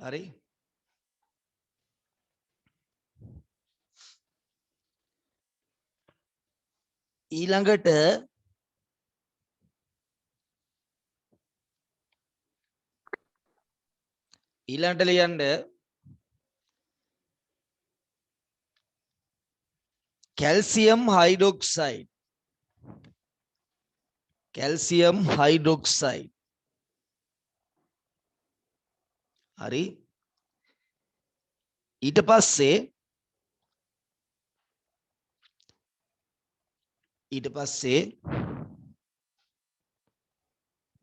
හරි ඊළඟට ලියන්න calcium hydroxide හරි ඊට පස්සේ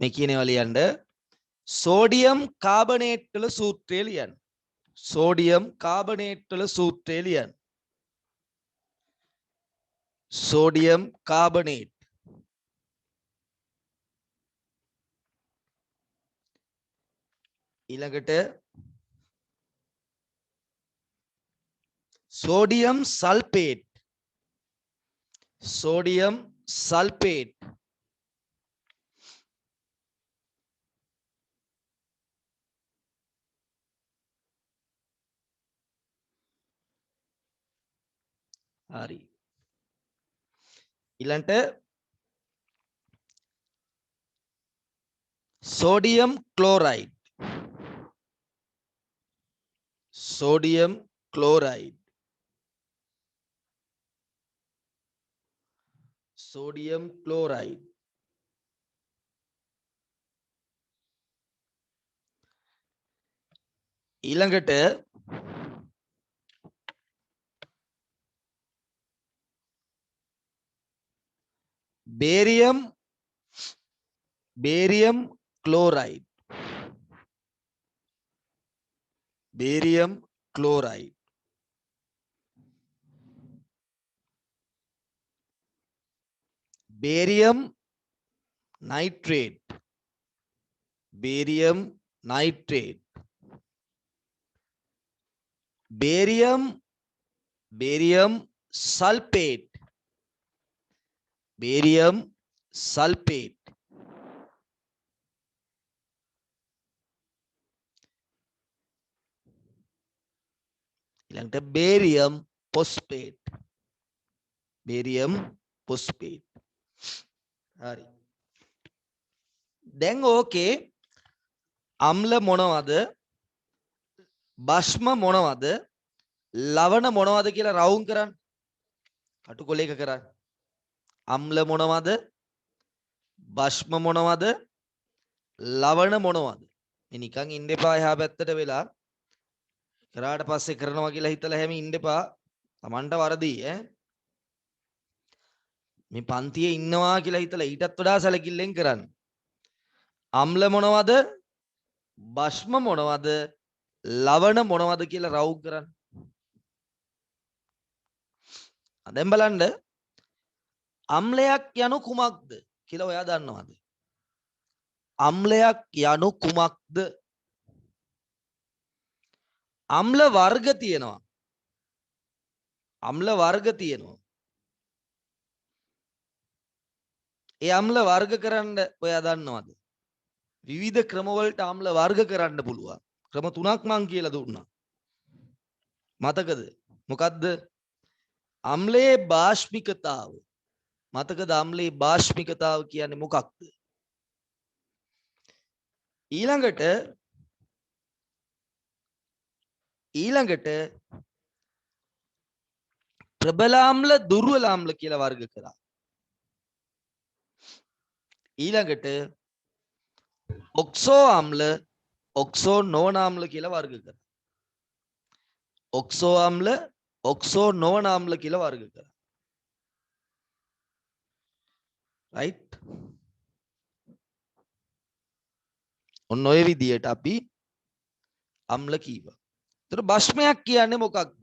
මේ කියනවා ලියන්න සෝඩියම් කාබනේට් වල සූත්‍රය ලියන්න සෝඩියම් කාබනේට් වල සූත්‍රය ලියන්න sodium carbonate ඊළඟට sodium sulfate හරි ඊළඟට sodium chloride ඊළඟට barium chloride barium nitrate barium sulfate ඊළඟට barium phosphate හරි දැන් ඕකේ අම්ල මොනවද භස්ම මොනවද ලවණ මොනවද කියලා රවුම් කරන්න කටුකොලයක කරන්න අම්ල මොනවද භස්ම මොනවද ලවණ මොනවද මේ නිකන් ඉන්න එපා එහා පැත්තට වෙලා කරාට පස්සේ කරනවා කියලා හිතලා හැම ඉන්න එපා Tamanට වරදී ඈ මේ පන්තියේ ඉන්නවා කියලා හිතලා ඊටත් වඩා සැලකිල්ලෙන් කරන්න අම්ල මොනවද භස්ම මොනවද ලවණ මොනවද කියලා රවුම් කරන්න දැන් බලන්න අම්ලයක් යනු කුමක්ද කියලා ඔයා දන්නවද අම්ලයක් යනු කුමක්ද අම්ල වර්ග තියෙනවා ඒ අම්ල වර්ග කරන්න ඔයා දන්නවද විවිධ ක්‍රම වලට අම්ල වර්ග කරන්න පුළුවන් ක්‍රම තුනක් මං කියලා දුන්නා මතකද මොකද්ද අම්ලයේ බාෂ්මිකතාව මතකද අම්ලයේ බාෂ්මිකතාව කියන්නේ මොකක්ද ඊළඟට ප්‍රබල අම්ල දුර්වල අම්ල කියලා වර්ග කරා ඊළඟට ඔක්සෝ අම්ල ඔක්සෝ නොවන අම්ල කියලා වර්ග කරා ඔක්සෝ අම්ල ඔක්සෝ නොවන අම්ල කියලා වර්ග කරා right ඔන්න ඔය විදියට අපි අම්ල කීවා. ඒතර භස්මයක් කියන්නේ මොකක්ද?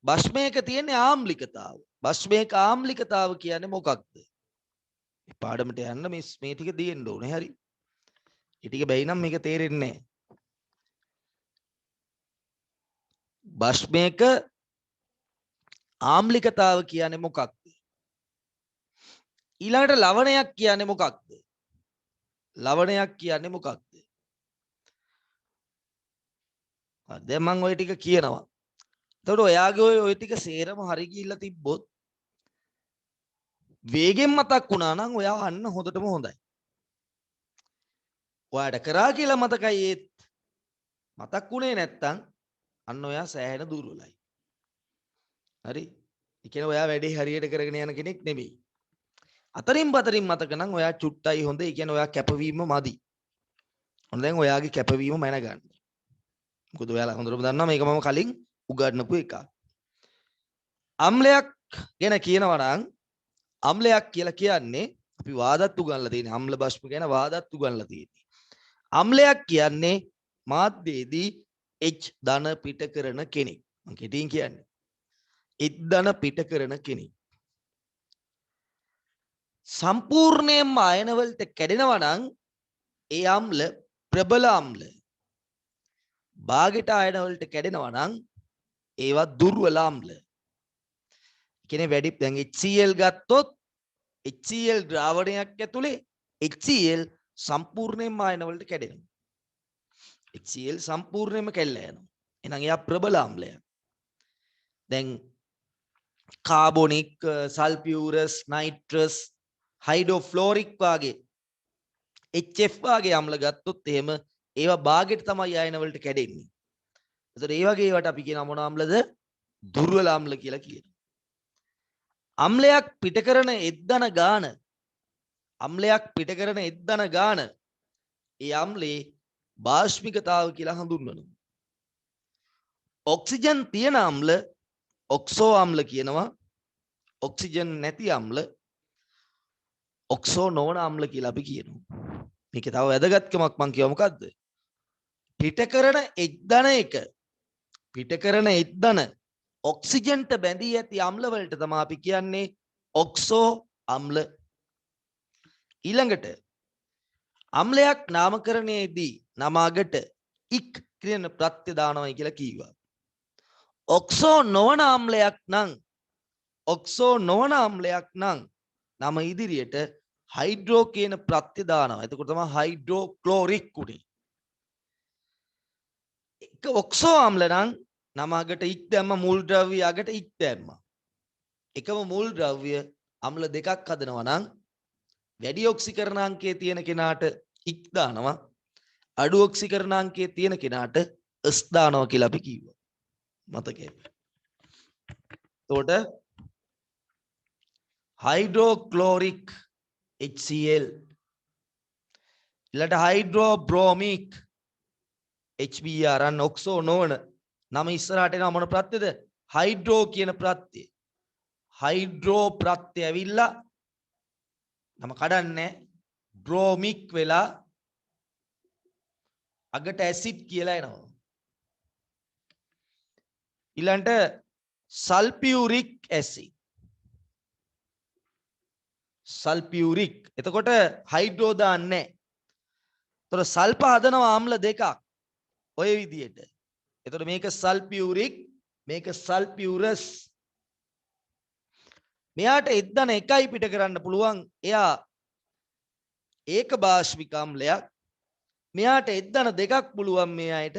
භස්මයක තියෙන ආම්ලිකතාව. භස්මයක ආම්ලිකතාව කියන්නේ මොකක්ද? මේ පාඩමට යන්න මේ ටික දෙන්න ඕනේ හරි. ඒ ටික බැයි නම් මේක තේරෙන්නේ නැහැ. භස්මයක ආම්ලිකතාව කියන්නේ මොකක්ද? ඊළඟට ලවණයක් කියන්නේ මොකක්ද? ලවණයක් කියන්නේ මොකක්ද? දැන් මම ওই ටික කියනවා. එතකොට ඔයාගේ ওই ටික සේරම හරි ගිහිල්ලා තිබ්බොත් වේගෙන් මතක් වුණා නම් ඔයා අන්න හොඳටම හොඳයි. ඔයාට කරා කියලා මතකයි ඒත් මතක් වුණේ නැත්තම් අන්න ඔයා සෑහෙන දුර්වලයි. හරි? ඒ කියන්නේ ඔයා වැඩේ හරියට කරගෙන යන කෙනෙක් නෙමෙයි. අතරින් පතරින් මතක නම් ඔයා චුට්ටයි හොඳ. ඒ කියන්නේ ඔයා කැපවීම මදි. ඔන්න දැන් ඔයාගේ කැපවීම මැනගන්න. මොකද ඔයාලා හොඳටම දන්නවා මේක මම කලින් උගන්වපු එකක්. අම්ලයක් ගැන කියනවා නම් අම්ලයක් කියලා කියන්නේ අපි වාදත් උගන්ලා තියෙන්නේ. අම්ල භස්ම ගැන වාදත් උගන්ලා තියෙන්නේ. අම්ලයක් කියන්නේ මාධ්‍යයේදී H ධන පිට කරන කෙනෙක්. මම කෙටියෙන් කියන්නේ. H ධන පිට කරන කෙනෙක්. සම්පූර්ණයෙන්ම අයන වලට කැඩෙනවා නම් ඒ අම්ල ප්‍රබල අම්ල. භාගයට අයන වලට කැඩෙනවා නම් ඒවා දුර්වල අම්ල. කියන්නේ වැඩි දැන් HCl ගත්තොත් HCl ද්‍රාවණයක් ඇතුලේ HCl සම්පූර්ණයෙන්ම අයන වලට කැඩෙනවා. HCl සම්පූර්ණයෙන්ම කැඩලා යනවා. එහෙනම් එයා ප්‍රබල අම්ලයක්. දැන් කාබොනික්, සල්ෆියුරස්, නයිට්‍රස්, හයිඩ්‍රෝෆ්ලෝරික් වාගේ HF වාගේ අම්ල ගත්තොත් එහෙම ඒවා භාගයට තමයි අයන වලට කැඩෙන්නේ. ඒතර ඒ වගේ ඒවට අපි කියන මොන අම්ලද? දුර්වල අම්ල කියලා කියනවා. අම්ලයක් පිට කරන එද්දන ගාන අම්ලයක් පිට කරන එද්දන ගාන ඒ අම්ලේ භාෂ්මිකතාව කියලා හඳුන්වනවා. ඔක්සිජන් තියෙන අම්ල ඔක්සෝ අම්ල කියනවා. ඔක්සිජන් නැති අම්ල ඔක්සෝ නොවන අම්ල කියලා අපි කියනවා. මේක තව වැදගත්කමක් මම කියව මොකද්ද? පිට කරන එද්දන එක පිට කරන එද්දන ඔක්සිජන්ට බැඳී ඇති අම්ල වලට තමයි අපි කියන්නේ ඔක්සෝ අම්ල. ඊළඟට අම්ලයක් නාමකරණයේදී නමාගට ඉක් කියන ප්‍රත්‍ය දානවයි කියලා කිව්වා. ඔක්සෝ නොවන අම්ලයක් නම් නම ඉදිරියට හයිඩ්‍රෝ කියන ප්‍රත්‍ය දානවා. එතකොට තමයි හයිඩ්‍රෝක්ලෝරික් උනේ. එක ඔක්සෝ අම්ල නම් නමකට ඉක් දැම්ම මුල් ද්‍රව්‍ය අගට ඉක් දැම්මා. එකම මුල් ද්‍රව්‍ය අම්ල දෙකක් හදනවා නම් වැඩි ඔක්සිකරණාංකයේ තියෙන කෙනාට ඉක් දානවා. අඩු ඔක්සිකරණාංකයේ තියෙන කෙනාට S දානවා කියලා අපි කිව්වා. මතකයි. එතකොට හයිඩ්‍රෝක්ලෝරික් HCl ඊළඟට හයිඩ්‍රෝබ්‍රෝමික් HBr අන්න ඔක්සෝ නොවන නම ඉස්සරහට එනවා මොන ප්‍රත්‍යද? හයිඩ්‍රෝ කියන ප්‍රත්‍ය. හයිඩ්‍රෝ ප්‍රත්‍ය ඇවිල්ලා නම කඩන්නේ බ්‍රෝමික් වෙලා අගට ඇසිඩ් කියලා එනවා. ඊළඟට සල්ෆියුරික් ඇසිඩ්. සල්ෆියුරික්. එතකොට හයිඩ්‍රෝ දාන්නේ. එතකොට සල්ෆ හදනවා අම්ල දෙකක්. ඔය විදියට. එතකොට මේක සල්ෆියුරික්, මේක සල්ෆියුරස්. මෙයාට එද්දන එකයි පිට කරන්න පුළුවන්. එයා ඒක භාෂ්මික අම්ලයක්. මෙයාට එද්දන දෙකක් පුළුවන් මේ අයට.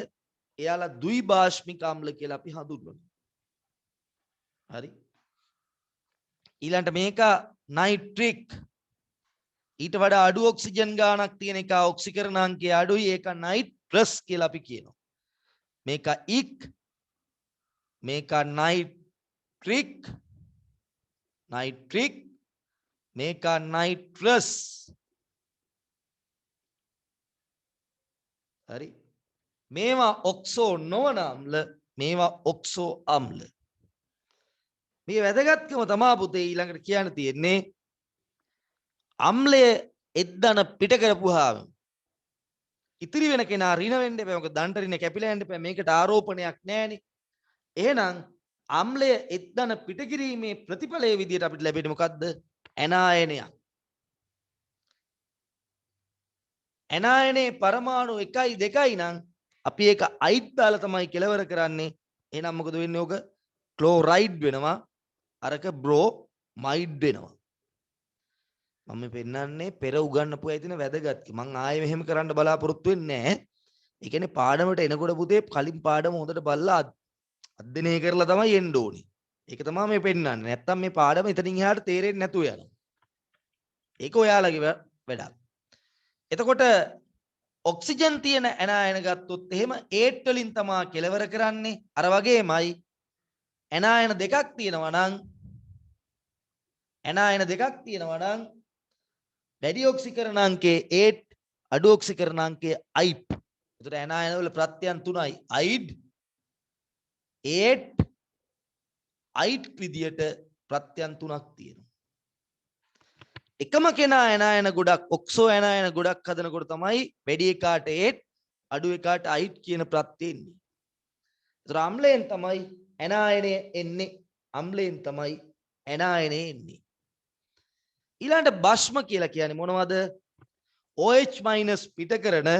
එයාලා ද්වි භාෂ්මික අම්ල කියලා අපි හඳුන්වනවා. හරි. ඊළඟට මේක නයිට්‍රික්. ඊට වඩා අඩු ඔක්සිජන් ගානක් තියෙන එක ඔක්සිකරණාංකය අඩුයි. ඒක නයිට්‍රස් කියලා අපි කියනවා. මේක ඉක්, මේක නයිට්‍රික්, මේක නයිට්‍රස්. හරි. මේවා ඔක්සෝ නොවන අම්ල, මේවා ඔක්සෝ අම්ල. මේ වැදගත්කම තමයි පුතේ ඊළඟට කියන්න තියෙන්නේ. අම්ලය එද්දන පිට කරපුවාම ඉතිරි වෙන කෙනා ඍණ වෙන්න එපා. මොකද දණ්ඩ ඍණ කැපිලා යන්න එපා. මේකට ආරෝපණයක් නැහැනේ. එහෙනම් අම්ලය එද්දන පිට කිරීමේ ප්‍රතිඵලයේ විදිහට අපිට ලැබෙන්නේ මොකද්ද? ඇනායනයක්. ඇනායනයේ පරමාණු 1යි 2යි නම් අපි ඒක අයිඩ් දාලා තමයි කෙලවර කරන්නේ. එහෙනම් මොකද වෙන්නේ? ඔක ක්ලෝරයිඩ් වෙනවා. අරක බ්‍රෝමයිඩ් වෙනවා. මම පෙන්නන්නේ පෙර උගන්වපු ඇයි තියෙන වැදගත්කම. මම ආයෙ මෙහෙම කරන්න බලාපොරොත්තු වෙන්නේ නැහැ. ඒ කියන්නේ පාඩමට එනකොට පුතේ කලින් පාඩම හොඳට බලලා අධ්‍යයනය කරලා තමයි එන්න ඕනේ. ඒක තමයි මේ පෙන්නන්නේ. නැත්තම් මේ පාඩම එතනින් එහාට තේරෙන්නේ නැතුව යනවා. ඒක ඔයාලගේ වැඩක්. එතකොට ඔක්සිජන් තියෙන ඇනායන ගත්තොත් එහෙම 8 වලින් තමයි කෙලවර කරන්නේ. අර වගේමයි ඇනායන දෙකක් තියෙනවා නම් වැඩි ඔක්සිකරණ අංකයේ 8 අඩු ඔක්සිකරණ අංකයේ 8. එතකොට ඇනායන වල ප්‍රත්‍යයන් තුනයි. අයිඩ් 8 අයිඩ් විදියට ප්‍රත්‍යයන් තුනක් තියෙනවා. එකම කෙනා ඇනායන ගොඩක් ඔක්සෝ ඇනායන ගොඩක් හදනකොට තමයි වැඩි එකාට 8 අඩු එකාට අයිඩ් කියන ප්‍රත්‍යය එන්නේ. ඒතර අම්ලයෙන් තමයි ඇනායනය එන්නේ. ඊළඟට භස්ම කියලා කියන්නේ මොනවද? OH- පිට කරන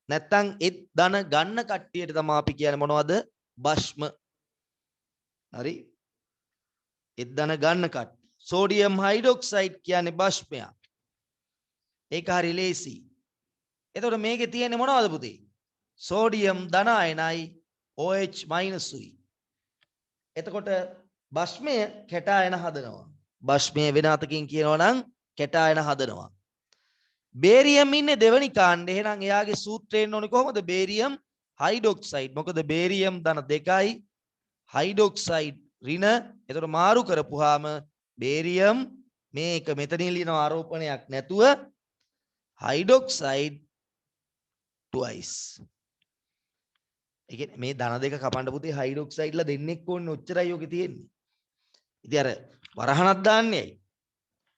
නැත්තම් එත් ධන ගන්න කට්ටියට තමයි අපි කියන්නේ මොනවද? භස්ම. හරි? එත් ධන ගන්න කට්ටිය. සෝඩියම් හයිඩ්‍රොක්සයිඩ් කියන්නේ භස්මයක්. ඒක හරි ලේසි. එතකොට මේකේ තියෙන්නේ මොනවද පුතේ? සෝඩියම් ධන අයනයි OH- උයි. එතකොට භස්මය කැටායන හදනවා. භස්මය වෙන අතකින් කියනවා නම් කැටායන හදනවා. බේරියම් ඉන්නේ දෙවෙනි කාණ්ඩේ. එහෙනම් එයාගේ සූත්‍රයෙන් ඕනේ කොහොමද? Barium hydroxide. මොකද බේරියම් ධන 2යි හයිඩ්‍රොක්සයිඩ් ඍණ. එතකොට මාරු කරපුවාම බේරියම් මේක මෙතනින් ලියන ආරෝපණයක් නැතුව හයිඩ්‍රොක්සයිඩ් twice. ඒ කියන්නේ මේ ධන දෙක කපන්න පුතේ හයිඩ්‍රොක්සයිඩ්ලා දෙන්නෙක් ඕනේ. ඔච්චරයි ඔකේ තියෙන්නේ. ඉතින් අර වරහණක් දාන්නේ ඇයි?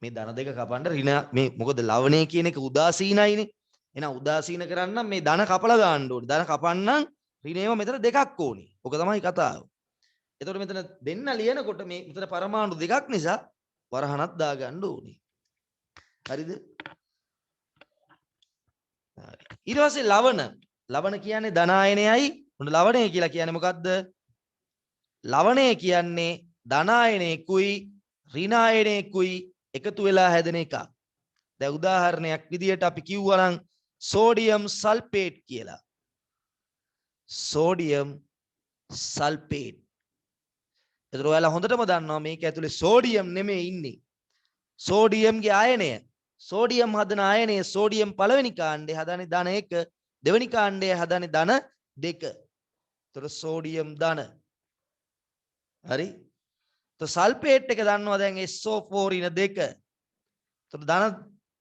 මේ ධන දෙක කපන්න ඍණ මේ මොකද ලවණය කියන එක උදාසීනයිනේ. එහෙනම් උදාසීන කරන්න මේ ධන කපලා දාන්න ඕනේ. ධන කපන්නම් ඍණේම මෙතන දෙකක් ඕනේ. ඔක තමයි කතාව. එතකොට මෙතන දෙන්න ලියනකොට මේ මෙතන පරමාණු දෙකක් නිසා වරහණක් දාගන්න ඕනේ. හරිද? හරි. ඊට පස්සේ ලවණ කියන්නේ ධනායනයයි. උන ලවණය කියලා කියන්නේ මොකද්ද? ලවණය කියන්නේ ධනායනයකුයි ඍණායනයකුයි එකතු වෙලා හැදෙන එකක්. දැන් උදාහරණයක් විදියට අපි කිව්වා නම් සෝඩියම් සල්ෆේට් කියලා. Sodium sulphate. ඒතර ඔයාලා හොඳටම දන්නවා මේක ඇතුලේ සෝඩියම් නෙමෙයි ඉන්නේ. සෝඩියම්ගේ ආයනය. සෝඩියම් හදන ආයනය සෝඩියම් පළවෙනි කාණ්ඩේ හදන්නේ ධන 1, දෙවෙනි කාණ්ඩේ හදන්නේ ධන 2. ඒතර සෝඩියම් ධන. හරි? તો සල්ෆේට් එක දන්නවා දැන් SO4 ඍණ 2. එතකොට ධන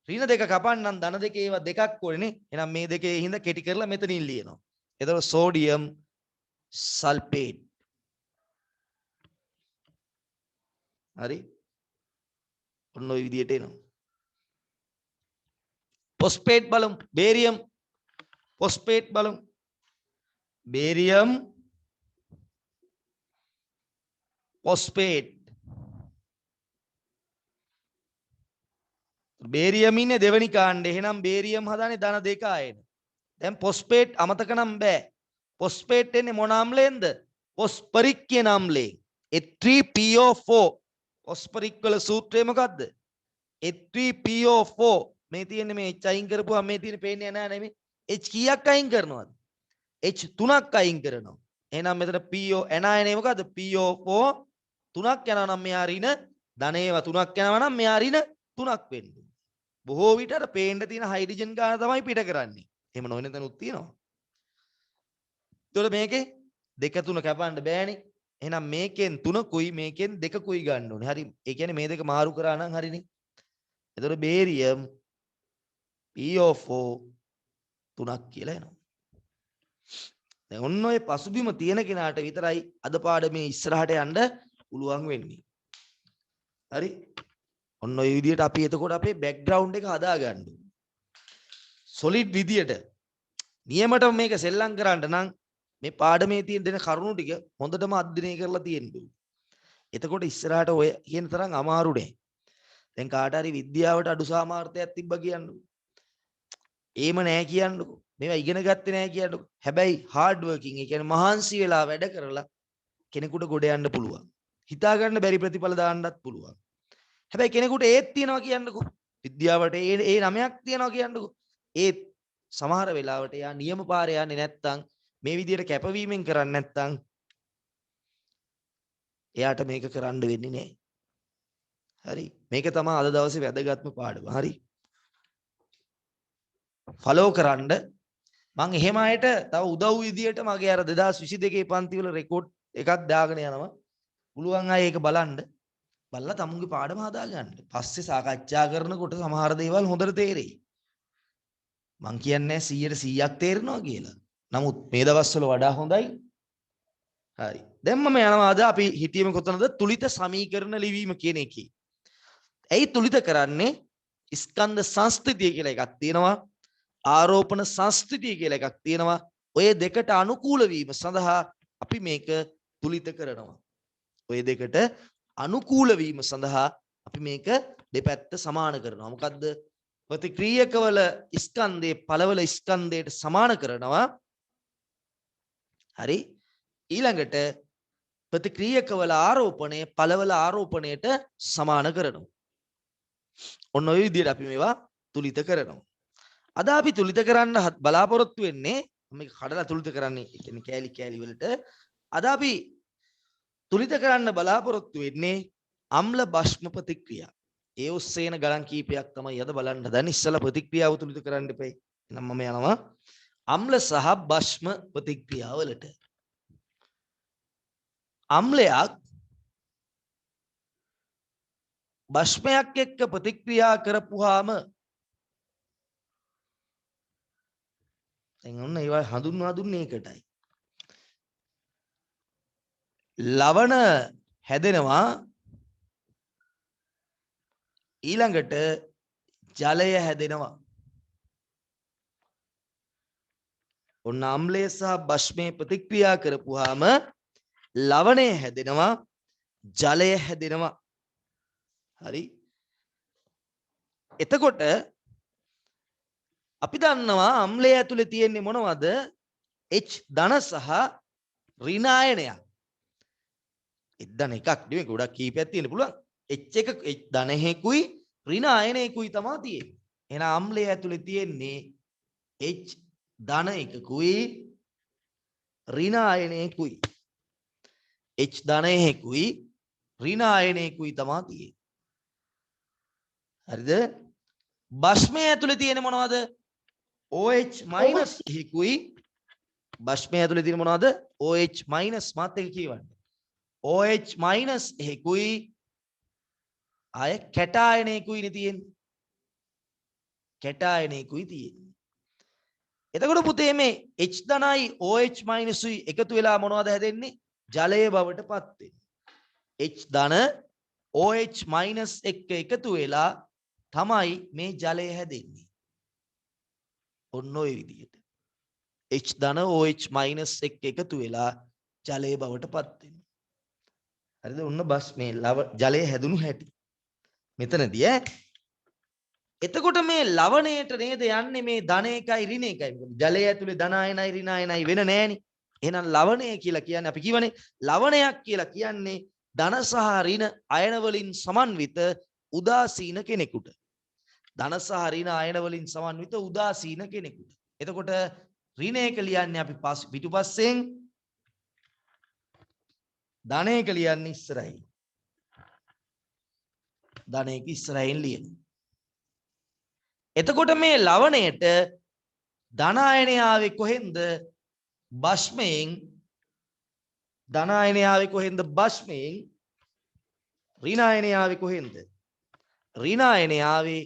ඍණ 2 කපන්නම් ධන දෙකේ ඒවා දෙකක් ඕනේ නේ. එහෙනම් මේ දෙකේ හිඳ කෙටි කරලා මෙතනින් ලියනවා. එතකොට සෝඩියම් සල්ෆේට්. හරි? ඔන්න ඔය විදියට එනවා. ફોස්ફේට් බලමු. බේරියම් ફોස්ફේට් බලමු. බේරියම් ફોස්ෆේට්. බේරියම් ඉන්නේ දෙවෙනි කාණ්ඩේ. එහෙනම් බේරියම් හදන්නේ ධන 2 ආයන. දැන් ફોස්ෆේට් අමතක නම් බෑ. ફોස්ෆේට් එන්නේ මොන අම්ලයෙන්ද? ફોස්ෆරික් කියන අම්ලයෙන්. H3PO4. ફોස්ෆරික් වල සූත්‍රය මොකද්ද? H3PO4. මේ තියෙන්නේ මේ H අයින් කරපුවා මේ තියෙන්නේ පේන්නේ නැහැ නෙමෙයි. H කීයක් අයින් කරනවද? H 3ක් අයින් කරනවා. එහෙනම් මෙතන PO ඇනායනේ මොකද්ද? PO4 3ක් යනවා නම් මෙයා ඍණ ධනේව 3ක් යනවා නම් මෙයා ඍණ 3ක් වෙන්නේ. බොහෝ විට අර පේන්න තියෙන හයිඩ්‍රජන් ගාන තමයි පිට කරන්නේ. එහෙම නොවන තැනුත් තියෙනවා. ඒතකොට මේකේ 2 3 කැපන්න බෑනේ. එහෙනම් මේකෙන් 3කුයි මේකෙන් 2කුයි ගන්න ඕනේ. හරි. ඒ කියන්නේ මේ දෙක මාරු කරා නම් හරිනේ. ඒතකොට බේරියම් PO4 3ක් කියලා එනවා. දැන් ඔන්න ඔය පසුබිම තියෙන කෙනාට විතරයි අද පාඩමේ ඉස්සරහට යන්න පුළුවන් වෙන්නේ. හරි? ඔන්න ඔය විදිහට අපි එතකොට අපේ බෑග්ග්‍රවුන්ඩ් එක හදාගන්න ඕනේ. සොලිඩ් විදියට නියමට මේක සෙල්ලම් කරන්න නම් මේ පාඩමේ තියෙන දෙන කරුණු ටික හොඳටම අධ්‍යයනය කරලා තියෙන්න ඕනේ. එතකොට ඉස්සරහට ඔය කියන තරම් අමාරු නෑ. දැන් කාට හරි විද්‍යාවට අඩු සාමාර්ථයක් තිබ්බ කියන්නකො. ඒම නෑ කියන්නකො. මේවා ඉගෙන ගත්තේ නෑ කියන්නකො. හැබැයි හાર્ඩ් වර්කින් ඒ කියන්නේ මහන්සි වෙලා වැඩ කරලා කෙනෙකුට ගොඩ යන්න පුළුවන්. හිතා ගන්න බැරි ප්‍රතිඵල දාන්නත් පුළුවන්. හැබැයි කෙනෙකුට ඒත් තියනවා කියන්නකො. විද්‍යාවට ඒ නමයක් තියනවා කියන්නකො. ඒත් සමහර වෙලාවට යා නියම පාරේ යන්නේ නැත්තම් මේ විදියට කැපවීමෙන් කරන්නේ නැත්තම් එයාට මේක කරන්න වෙන්නේ නැහැ. හරි. මේක තමයි අද දවසේ වැදගත්ම පාඩම. හරි. ෆලෝ කරන්න මම එහෙම අයට තව උදව් විදියට මගේ අර 2022 පන්ති වල රෙකෝඩ් එකක් දාගෙන යනවා. පුළුවන් අය ඒක බලන්න. බලලා තමුන්ගේ පාඩම හදාගන්න. පස්සේ සාකච්ඡා කරනකොට සමහර දේවල් හොඳට තේරෙයි. මං කියන්නේ 100%ක් තේරෙනවා කියලා. නමුත් මේ දවස්වල වඩා හොඳයි. හරි. දැන් මම යනවා අද අපි හිතියෙම කොතනද තුලිත සමීකරණ ලිවීම කියන එකේ. ඇයි තුලිත කරන්නේ? ස්කන්ධ සංස්ථිතිය කියලා එකක් තියෙනවා. ආරෝපණ සංස්ථිතිය කියලා එකක් තියෙනවා. ඔය දෙකට අනුකූල වීම සඳහා අපි මේක තුලිත කරනවා. ඔය දෙකට අනුකූල වීම සඳහා අපි මේක දෙපැත්ත සමාන කරනවා. මොකද්ද? ප්‍රතික්‍රියකවල ස්කන්ධයේ පළවල ස්කන්ධයට සමාන කරනවා. හරි. ඊළඟට ප්‍රතික්‍රියකවල ආරෝපණය පළවල ආරෝපණයට සමාන කරනවා. ඔන්න ඔය විදිහට අපි මේවා තුලිත කරනවා. අද අපි තුලිත කරන්න බලාපොරොත්තු වෙන්නේ මේක කඩලා තුලිත කරන්නේ කියන්නේ කෑලි කෑලි වලට. අද අපි තුලිත කරන්න බලාපොරොත්තු වෙන්නේ අම්ල භස්ම ප්‍රතික්‍රියා. ඒ ඔස්සේන ගණන් කීපයක් තමයි අද බලන්න හදන්නේ. ඉස්සලා ප්‍රතික්‍රියාව තුලිත කරන්න එපයි. එහෙනම් මම යනවා අම්ල සහ භස්ම ප්‍රතික්‍රියාවලට. අම්ලයක් භස්මයක් එක්ක ප්‍රතික්‍රියා කරපුවාම දැන් ඔන්න ඒවා හඳුන්වා දුන්නේ ඒකටයි. ලවණ හැදෙනවා ඊළඟට ජලය හැදෙනවා. ඔන්න අම්ලය සහ භස්මයේ ප්‍රතික්‍රියා කරපුවාම ලවණය හැදෙනවා ජලය හැදෙනවා. හරි. එතකොට අපි දන්නවා අම්ලය ඇතුලේ තියෙන්නේ මොනවද? H ධන සහ ඍණ ආයනයක්. H ධන එකක් නෙවෙයි ගොඩක් කීපයක් තියෙන්න පුළුවන්. H එක H ධනෙකුයි ඍණ ආයනයකුයි තමයි තියෙන්නේ. එහෙනම් අම්ලය ඇතුලේ තියෙන්නේ H ධන එකකුයි ඍණ ආයනයකුයි. H ධනයකුයි ඍණ ආයනයකුයි තමයි තියෙන්නේ. හරිද? භස්මය ඇතුලේ තියෙන්නේ මොනවද? OH minus එකකුයි භස්මය ඇතුලේ තියෙන මොනවද? OH minus මාත් එක කියවන්න. OH minus එකකුයි ආය කැටායනයකුයිනේ තියෙන්නේ. කැටායනයකුයි තියෙන්නේ. එතකොට පුතේ මේ H ධනයි OH minus උයි එකතු වෙලා මොනවද හැදෙන්නේ? ජලය බවට පත් වෙන්නේ. H ධන OH minus එක්ක එකතු වෙලා තමයි මේ ජලය හැදෙන්නේ. ඔන්න ඔය විදිහට H ධන OH minus එක්ක එකතු වෙලා ජලය බවට පත් වෙනවා. හරිද? ඔන්න බස් මේ ජලය හැදුණු හැටි. මෙතනදී එතකොට මේ ලවණයට නේද යන්නේ මේ ධන එකයි ඍණ එකයි. ජලය ඇතුලේ ධන ආයනයි ඍණ ආයනයි වෙන නෑනේ. එහෙනම් ලවණය කියලා කියන්නේ අපි කියවනේ ලවණයක් කියලා කියන්නේ ධන සහ ඍණ අයන වලින් සමන්විත උදාසීන කෙනෙකුට. ධන සහ ඍණ අයන වලින් සමන්විත උදාසීන කෙනෙකුට. එතකොට ඍණ එක ලියන්නේ අපි පිටුපස්සෙන් ධන එක ලියන්නේ ඉස්සරහින්. ධන එක ඉස්සරහින් ලියනවා. එතකොට මේ ලවණයට ධන ආයනය ආවේ කොහෙන්ද? භස්මයෙන්. ධන ආයනය ආවේ කොහෙන්ද? භස්මයෙන්. ඍණ ආයනය ආවේ කොහෙන්ද? ඍණ ආයනය ආවේ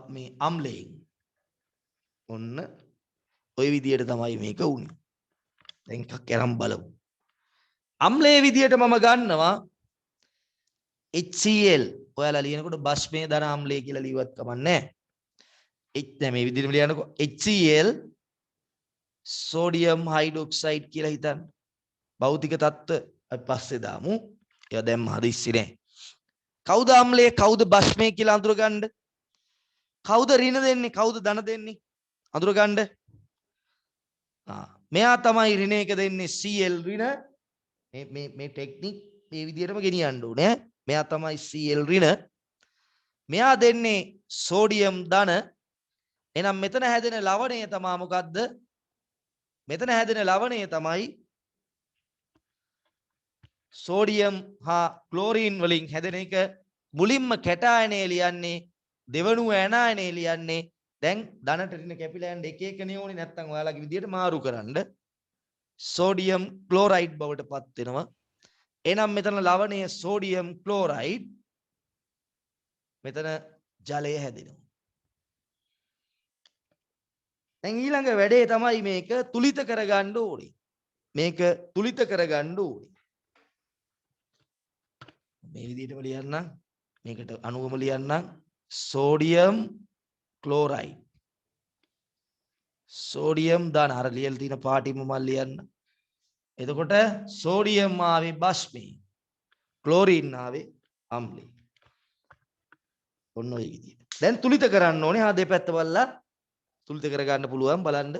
මේ අම්ලයෙන්. ඔන්න ওই විදියට තමයි මේක වුනේ. දැන් එකක් අරන් බලමු. අම්ලයේ විදියට මම ගන්නවා HCl. ඔයාලා ලියනකොට භස්මයේ ධන අම්ලය කියලා ලියුවත් කමන්නේ නැහැ. දැන් මේ විදිහටම ලියනකො HCl සෝඩියම් හයිඩ්‍රොක්සයිඩ් කියලා හිතන්න. භෞතික තත්ත්ව අපි පස්සේ දාමු. ඒවා දැන් හදිස්සි නෑ. කවුද අම්ලය කවුද භස්මය කියලා අඳුරගන්න? කවුද ඍණ දෙන්නේ කවුද ධන දෙන්නේ? අඳුරගන්න. මෙයා තමයි ඍණ එක දෙන්නේ Cl ඍණ. මේ ටෙක්නික් මේ විදිහටම ගෙනියන්න ඕනේ. මෙයා තමයි Cl ඍණ. මෙයා දෙන්නේ සෝඩියම් ධන. එහෙනම් මෙතන හැදෙන ලවණය තමයි මොකද්ද? මෙතන හැදෙන ලවණය තමයි සෝඩියම් හා ක්ලෝරින් වලින් හැදෙන එක. මුලින්ම කැටායනය ලියන්නේ, දෙවනුව ඇනායනය ලියන්නේ. දැන් ධනට ඍණ කැපිලා යන එක එක නියෝනේ නැත්තම් ඔයාලගේ විදියට මාරු කරන්න. සෝඩියම් ක්ලෝරයිඩ් බවට පත් වෙනවා. එහෙනම් මෙතන ලවණය සෝඩියම් ක්ලෝරයිඩ්. මෙතන ජලය හැදෙනවා. දැන් ඊළඟ වැඩේ තමයි මේක තුලිත කරගන්න ඕනේ. මේක තුලිත කරගන්න ඕනේ. මේ විදිහටම ලියන්නම්. මේකට අණුවම ලියන්නම්. Sodium chloride. සෝඩියම් දාන අර ලියලා තියෙන පාටිම මම ලියන්න. එතකොට සෝඩියම් ආවේ බස්මේ. ක්ලෝරින් ආවේ අම්ලේ. ඔන්න ඔය විදිහට. දැන් තුලිත කරන්න ඕනේ. හා දෙපැත්ත බලලා තුලිත කරගන්න පුළුවන් බලන්න.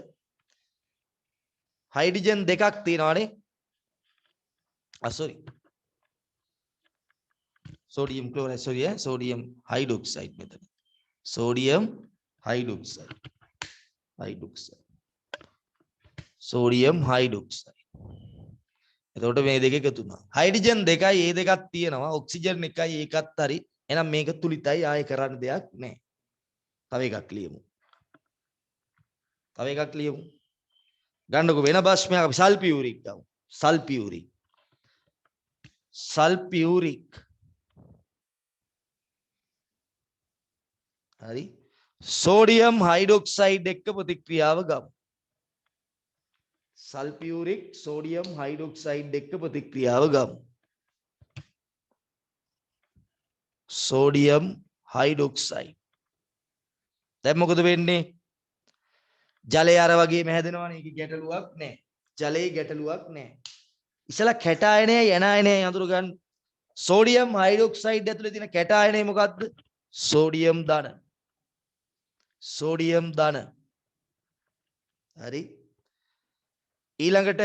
හයිඩ්‍රජන් දෙකක් තියෙනවානේ. sorry. sodium chloride sorry sodium hydroxide මෙතන. sodium hydroxide. sodium hydroxide. එතකොට මේ දෙක එකතු වුණා. හයිඩ්‍රජන් දෙකයි ඒ දෙකක් තියෙනවා. ඔක්සිජන් එකයි ඒකත් හරි. එහෙනම් මේක තුලිතයි ආයෙ කරන්න දෙයක් නැහැ. තව එකක් ලියමු. ගන්නකො වෙන බස්මයක් අපි සල්ෆියුරික් ගමු. සල්ෆියුරික්. හරි. සෝඩියම් හයිඩ්‍රොක්සයිඩ් එක්ක ප්‍රතික්‍රියාව ගමු. සල්ෆියුරික් සෝඩියම් හයිඩ්‍රොක්සයිඩ් එක්ක ප්‍රතික්‍රියාව ගමු. Sodium hydroxide. දැන් මොකද වෙන්නේ? ජලය අර වගේම හැදෙනවනේ. ඒක ගැටලුවක් නැහැ. ජලයේ ගැටලුවක් නැහැ. ඉතලා කැටායනය යනායනය අඳුර ගන්න. සෝඩියම් හයිඩ්‍රොක්සයිඩ් ඇතුලේ තියෙන කැටායනය මොකද්ද? සෝඩියම් ධන. හරි. ඊළඟට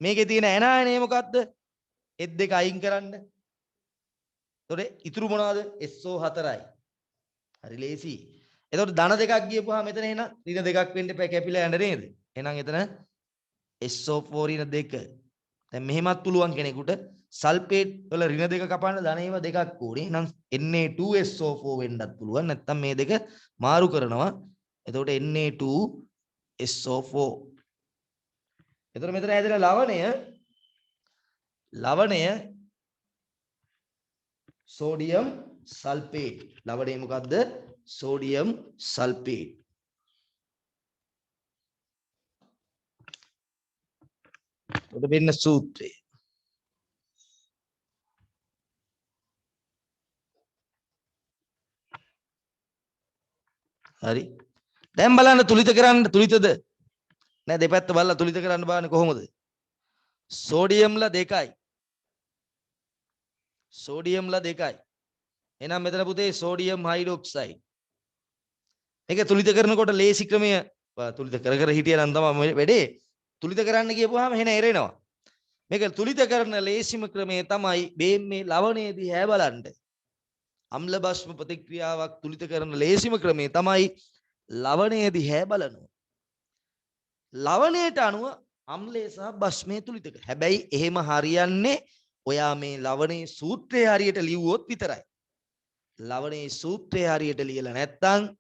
මේකේ තියෙන ඇනායනය මොකද්ද? එත් දෙක අයින් කරන්න. එතකොට ඉතුරු මොනවද? SO4යි. හරි ලේසි. එතකොට ධන දෙකක් ගියපුවා මෙතන එන ඍණ දෙකක් වෙන්න එපා කැපිලා යන්න නේද? එහෙනම් එතන SO4 ඍණ දෙක. දැන් මෙහෙමත් පුළුවන් කෙනෙකුට සල්ෆේට් වල ඍණ දෙක කපන්න ධන ඒවා දෙකක් ඕනේ. එහෙනම් Na2SO4 වෙන්නත් පුළුවන්. නැත්නම් මේ දෙක මාරු කරනවා. එතකොට Na2SO4. එතකොට මෙතන හැදෙන ලවණය සෝඩියම් සල්ෆේට්. ලවණය මොකද්ද? Sodium sulphate. උඩ වෙන්න සූත්‍රය. හරි. දැන් බලන්න තුලිත කරන්න තුලිතද? නෑ දෙපැත්ත බලලා තුලිත කරන්න බලන්න කොහොමද? සෝඩියම්ලා දෙකයි. එහෙනම් මෙතන පුතේ සෝඩියම් හයිඩ්‍රොක්සයිඩ්. මේක තුලිත කරනකොට ලේසි ක්‍රමය තුලිත කර හිටියා නම් තමයි වැඩේ. තුලිත කරන්න කියපුවාම එහෙන එරෙනවා. මේක තුලිත කරන ලේසිම ක්‍රමය තමයි මේ ලවණයේදී හැ බලන්න. අම්ල භස්ම ප්‍රතික්‍රියාවක් තුලිත කරන ලේසිම ක්‍රමය තමයි ලවණයේදී හැ බලනවා. ලවණයට අනුව අම්ලය සහ භස්මය තුලිත කර. හැබැයි එහෙම හරියන්නේ ඔයා මේ ලවණේ සූත්‍රය හරියට ලිව්වොත් විතරයි. ලවණේ සූත්‍රය හරියට ලියලා නැත්නම්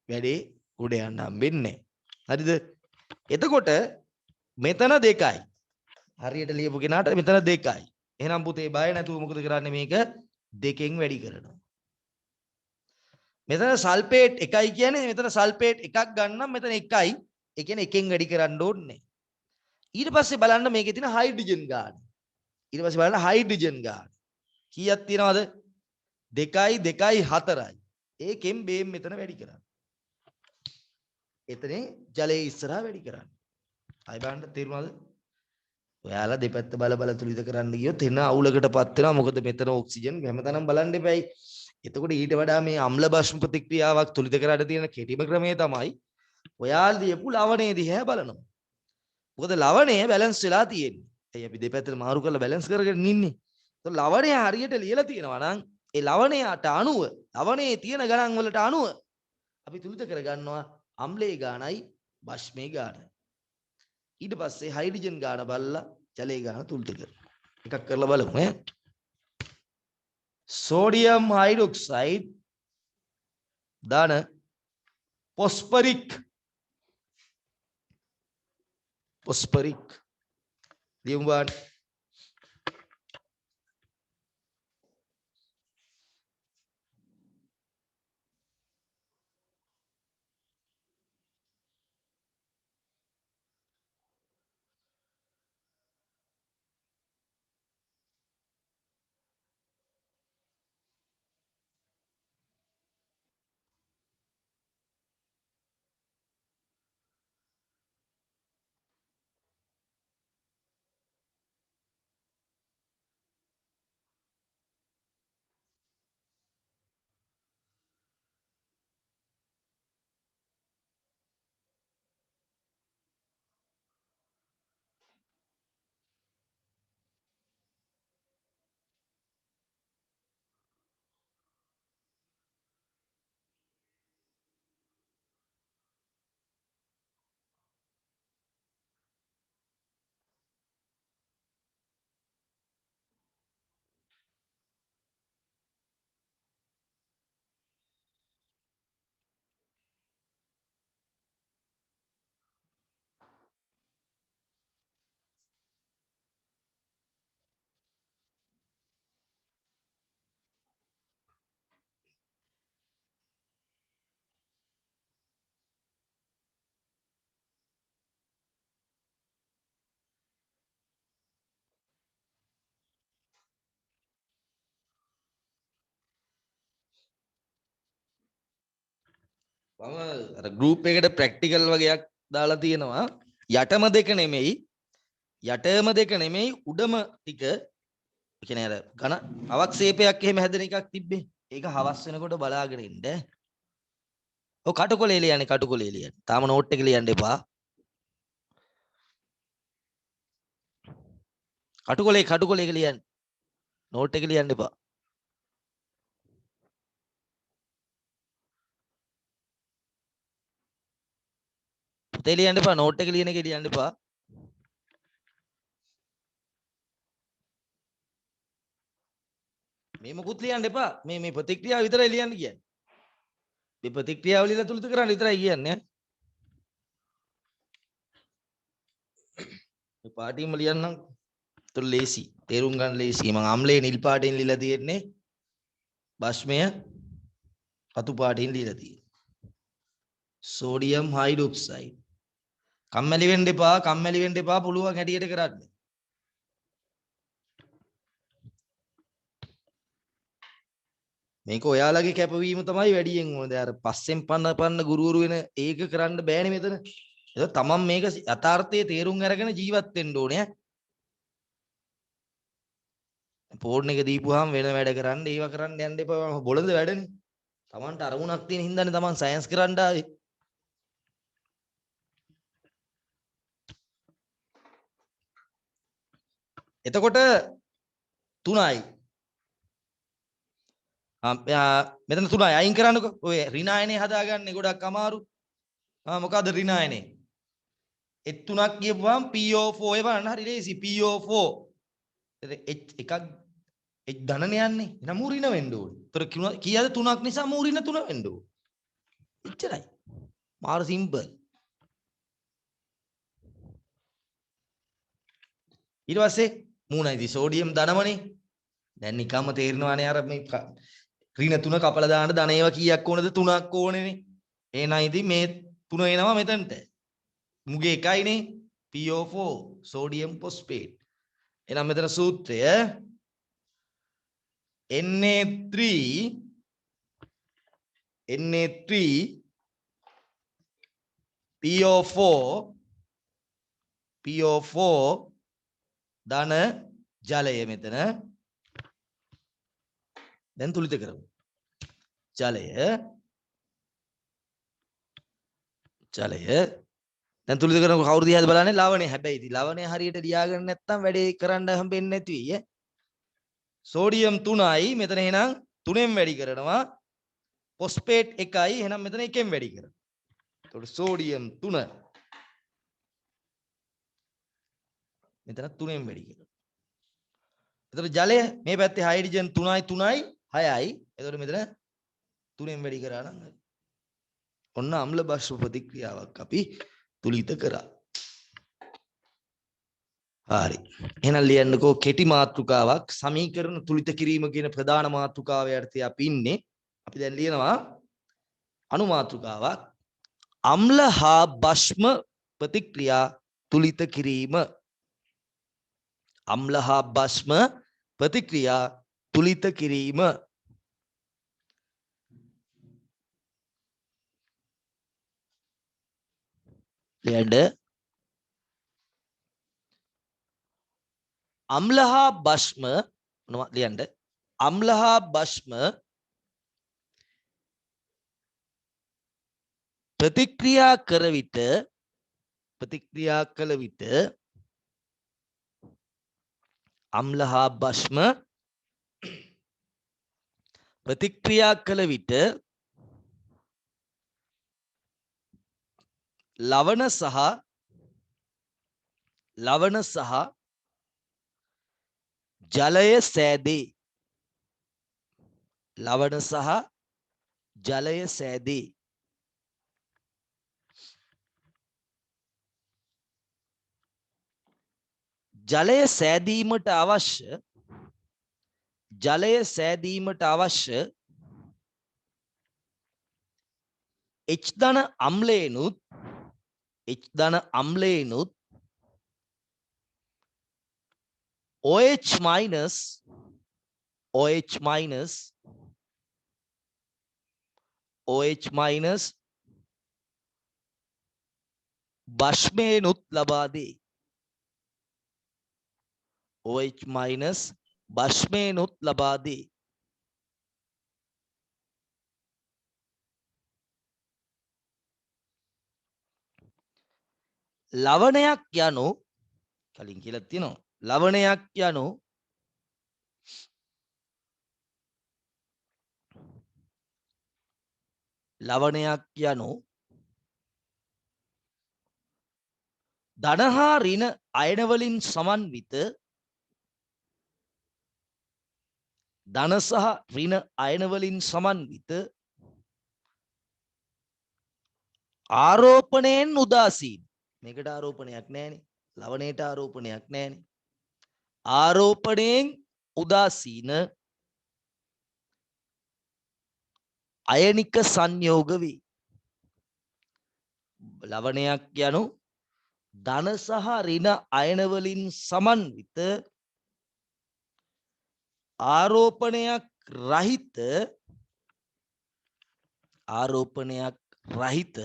වැඩේ උඩ යන්න හම්බෙන්නේ නැහැ. හරිද? එතකොට මෙතන දෙකයි. හරියට ලියපු කෙනාට මෙතන දෙකයි. එහෙනම් පුතේ බය නැතුව මොකද කරන්නේ? මේක දෙකෙන් වැඩි කරනවා. මෙතන සල්ෆේට් එකයි කියන්නේ මෙතන සල්ෆේට් එකක් ගන්නම් මෙතන එකයි. ඒ කියන්නේ එකෙන් වැඩි කරන්න ඕනේ. ඊට පස්සේ බලන්න මේකේ තියෙන හයිඩ්‍රජන් ගාන. කීයක් තියෙනවද? 2යි 2යි 4යි. ඒකෙන් බේම් මෙතන වැඩි කරන්න. එතනේ ජලයේ ඉස්සරහා වැඩි කරන්න. අය බලන්න තේරුණාද? ඔයාලා දෙපැත්ත බල තුලිත කරන්න ගියොත් එන අවුලකටපත් වෙනවා. මොකද මෙතන ඔක්සිජන් හැමතැනම බලන්න එපැයි. එතකොට ඊට වඩා මේ අම්ල භස්ම ප්‍රතික්‍රියාවක් තුලිත කරන්න තියෙන කෙටිම ක්‍රමය තමයි ඔයාලා දීපු ලවණයේ දිහා බලනවා. මොකද ලවණය බැලන්ස් වෙලා තියෙන්නේ. ඇයි අපි දෙපැත්තට මාරු කරලා බැලන්ස් කරගෙන ඉන්නේ? ඒත් ලවණය හරියට ලියලා තියෙනවා නම් ඒ ලවණයට අණුව ලවණයේ තියෙන ගණන් වලට අණුව අපි තුලිත කර ගන්නවා අම්ලයේ ගානයි භස්මයේ ගානයි. ඊට පස්සේ හයිඩ්‍රජන් ගාන බලලා ජලයේ ගාන තුලිත කරනවා. එකක් කරලා බලමු ඈ. සෝඩියම් හයිඩ්‍රොක්සයිඩ් දාන phosphoric ලියමු බලන්න. මම අර ගෲප් එකට ප්‍රැක්ටිකල් වගේක් දාලා තියෙනවා. යටම දෙක නෙමෙයි උඩම ටික ඒ කියන්නේ අර ඝන අවක්ෂේපයක් එහෙම හැදෙන එකක් තිබ්බේ. ඒක හවස් වෙනකොට බලාගෙන ඉන්න. ඔව් කටුකොලේ ලියන්නේ කටුකොලේ ලියන්න. තාම නෝට් එක ලියන්න එපා. කටුකොලේ එක ලියන්න. නෝට් එක ලියන්න එපා. පුතේ ලියන්න එපා. නෝට් එක ලියන එක ලියන්න එපා. මේ මොකුත් ලියන්න එපා. මේ ප්‍රතික්‍රියාව විතරයි ලියන්න කියන්නේ. මේ ප්‍රතික්‍රියාව ලියලා තුලිත කරන්න විතරයි කියන්නේ. මේ පාටින්ම ලියන්නම්. තුල ලේසි. තේරුම් ගන්න ලේසි. මම අම්ලයේ නිල් පාටින් ලියලා තියෙන්නේ. භස්මය රතු පාටින් ලියලා තියෙන්නේ. Sodium hydroxide. කම්මැලි වෙන්න එපා පුළුවන් හැටියට කරන්න. මේක ඔයාලගේ කැපවීම තමයි වැඩියෙන් ඕනේ. අර පස්සෙන් පන්න ගුරුවරු වෙන ඒක කරන්න බෑනේ මෙතන. ඒක තමන් මේක යථාර්ථයේ තේරුම් අරගෙන ජීවත් වෙන්න ඕනේ. ෆෝන් එක දීපුවාම වෙන වැඩ කරන්න ඒව කරන්න යන්න එපා. බොළඳ වැඩනේ. තමන්ට අරමුණක් තියෙන හින්දානේ තමන් සයන්ස් කරන්න ආවේ. එතකොට 3යි. මෙතන 3යි අයින් කරන්නකෝ. ඔය ඍණායනේ හදාගන්නේ ගොඩක් අමාරු. මොකද්ද ඍණායනේ? එත් 3ක් කියපුවාම PO4 ඒ බලන්න හරි ලේසි. PO4 එකක් එච් ධනනේ යන්නේ. එහෙනම් මූ ඍණ වෙන්න ඕනේ. ඒතර කීයද 3ක් නිසා මූ ඍණ 3 වෙන්න ඕනේ. එච්චරයි. මාර සිම්පල්. ඊට පස්සේ මූණයිදී සෝඩියම් ධනමනේ. දැන් නිකම්ම තේරෙනවානේ අර මේ ඍණ 3 කපලා දාන්න ධන ඒවා කීයක් ඕනද 3ක් ඕනේනේ. එහෙනම් ඉතින් මේ 3 එනවා මෙතනට. මුගේ එකයිනේ PO4 සෝඩියම් ෆොස්ෆේට්. එහෙනම් මෙතන සූත්‍රය Na3 PO4 ධන ජලය මෙතන දැන් තුලිත කරමු. ජලය දැන් තුලිත කරනකොට කවුරු දිහාද බලන්නේ? ලවණය. හැබැයි ඉතින් ලවණය හරියට ලියාගන්න නැත්නම් වැඩේ කරන්න හම්බෙන්නේ නැති වෙයි ඈ. සෝඩියම් 3යි මෙතන එහෙනම් 3ෙන් වැඩි කරනවා ෆොස්ෆේට් 1යි එහෙනම් මෙතන 1ෙන් වැඩි කරනවා. එතකොට සෝඩියම් 3 මෙතන 3ෙන් වැඩි කරනවා. එතකොට ජලය මේ පැත්තේ හයිඩ්‍රජන් 3යි 6යි. එතකොට මෙතන 3ෙන් වැඩි කරා නම් ඔන්න අම්ල බෂ්ප ප්‍රතික්‍රියාවක් අපි තුලිත කරා. හරි. එහෙනම් ලියන්නකෝ කෙටි මාතෘකාවක් සමීකරණ තුලිත කිරීම කියන ප්‍රධාන මාතෘකාව යටතේ අපි ඉන්නේ. අපි දැන් ලියනවා අනු මාතෘකාවක් අම්ල හා බෂ්ම ප්‍රතික්‍රියා තුලිත කිරීම. අම්ල හා බෂ්ම ප්‍රතික්‍රියා තුලිත කිරීම. ලියන්න අම්ල හා බෂ්ම මොනවද ලියන්න අම්ල හා බෂ්ම ප්‍රතික්‍රියා කර විට අම්ල හා බෂ්ම ප්‍රතික්‍රියා කළ විට ලවණ සහ ජලය සෑදේ. ලවණ සහ ජලය සෑදේ. ජලය සෑදීමට අවශ්‍ය H ධන අම්ලයනුත් OH minus බෂ්මේනුත් ලබා දේ. OH minus බෂ්මේනුත් ලබා දේ. ලවණයක් යනු කලින් කියලා තියෙනවා. ලවණයක් යනු ධන හා ඍණ අයන වලින් සමන්විත ධන සහ ඍණ අයන වලින් සමන්විත ආරෝපණයෙන් උදාසීන. මේකට ආරෝපණයක් නැහැනේ. ලවණයට ආරෝපණයක් නැහැනේ. ආරෝපණයෙන් උදාසීන අයනික සංයෝග වේ. ලවණයක් යනු ධන සහ ඍණ අයන වලින් සමන්විත ආරෝපණයක් රහිත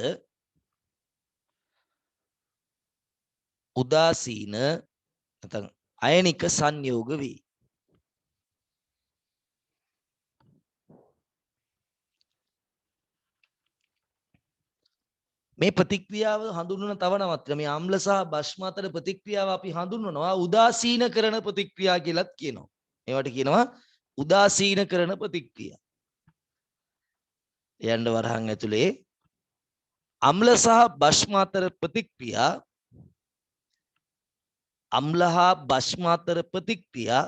උදාසීන නැත්නම් අයනික සංයෝග වේ. මේ ප්‍රතික්‍රියාව හඳුන්වන තව නමක් මේ අම්ල සහ බෂ්ම අතර ප්‍රතික්‍රියාව අපි හඳුන්වනවා උදාසීන කරන ප්‍රතික්‍රියා කියලාත් කියනවා. මේවට කියනවා උදාසීන කරන ප්‍රතික්‍රියා. යන්න වරහන් ඇතුලේ අම්ල සහ බෂ්ම අතර ප්‍රතික්‍රියා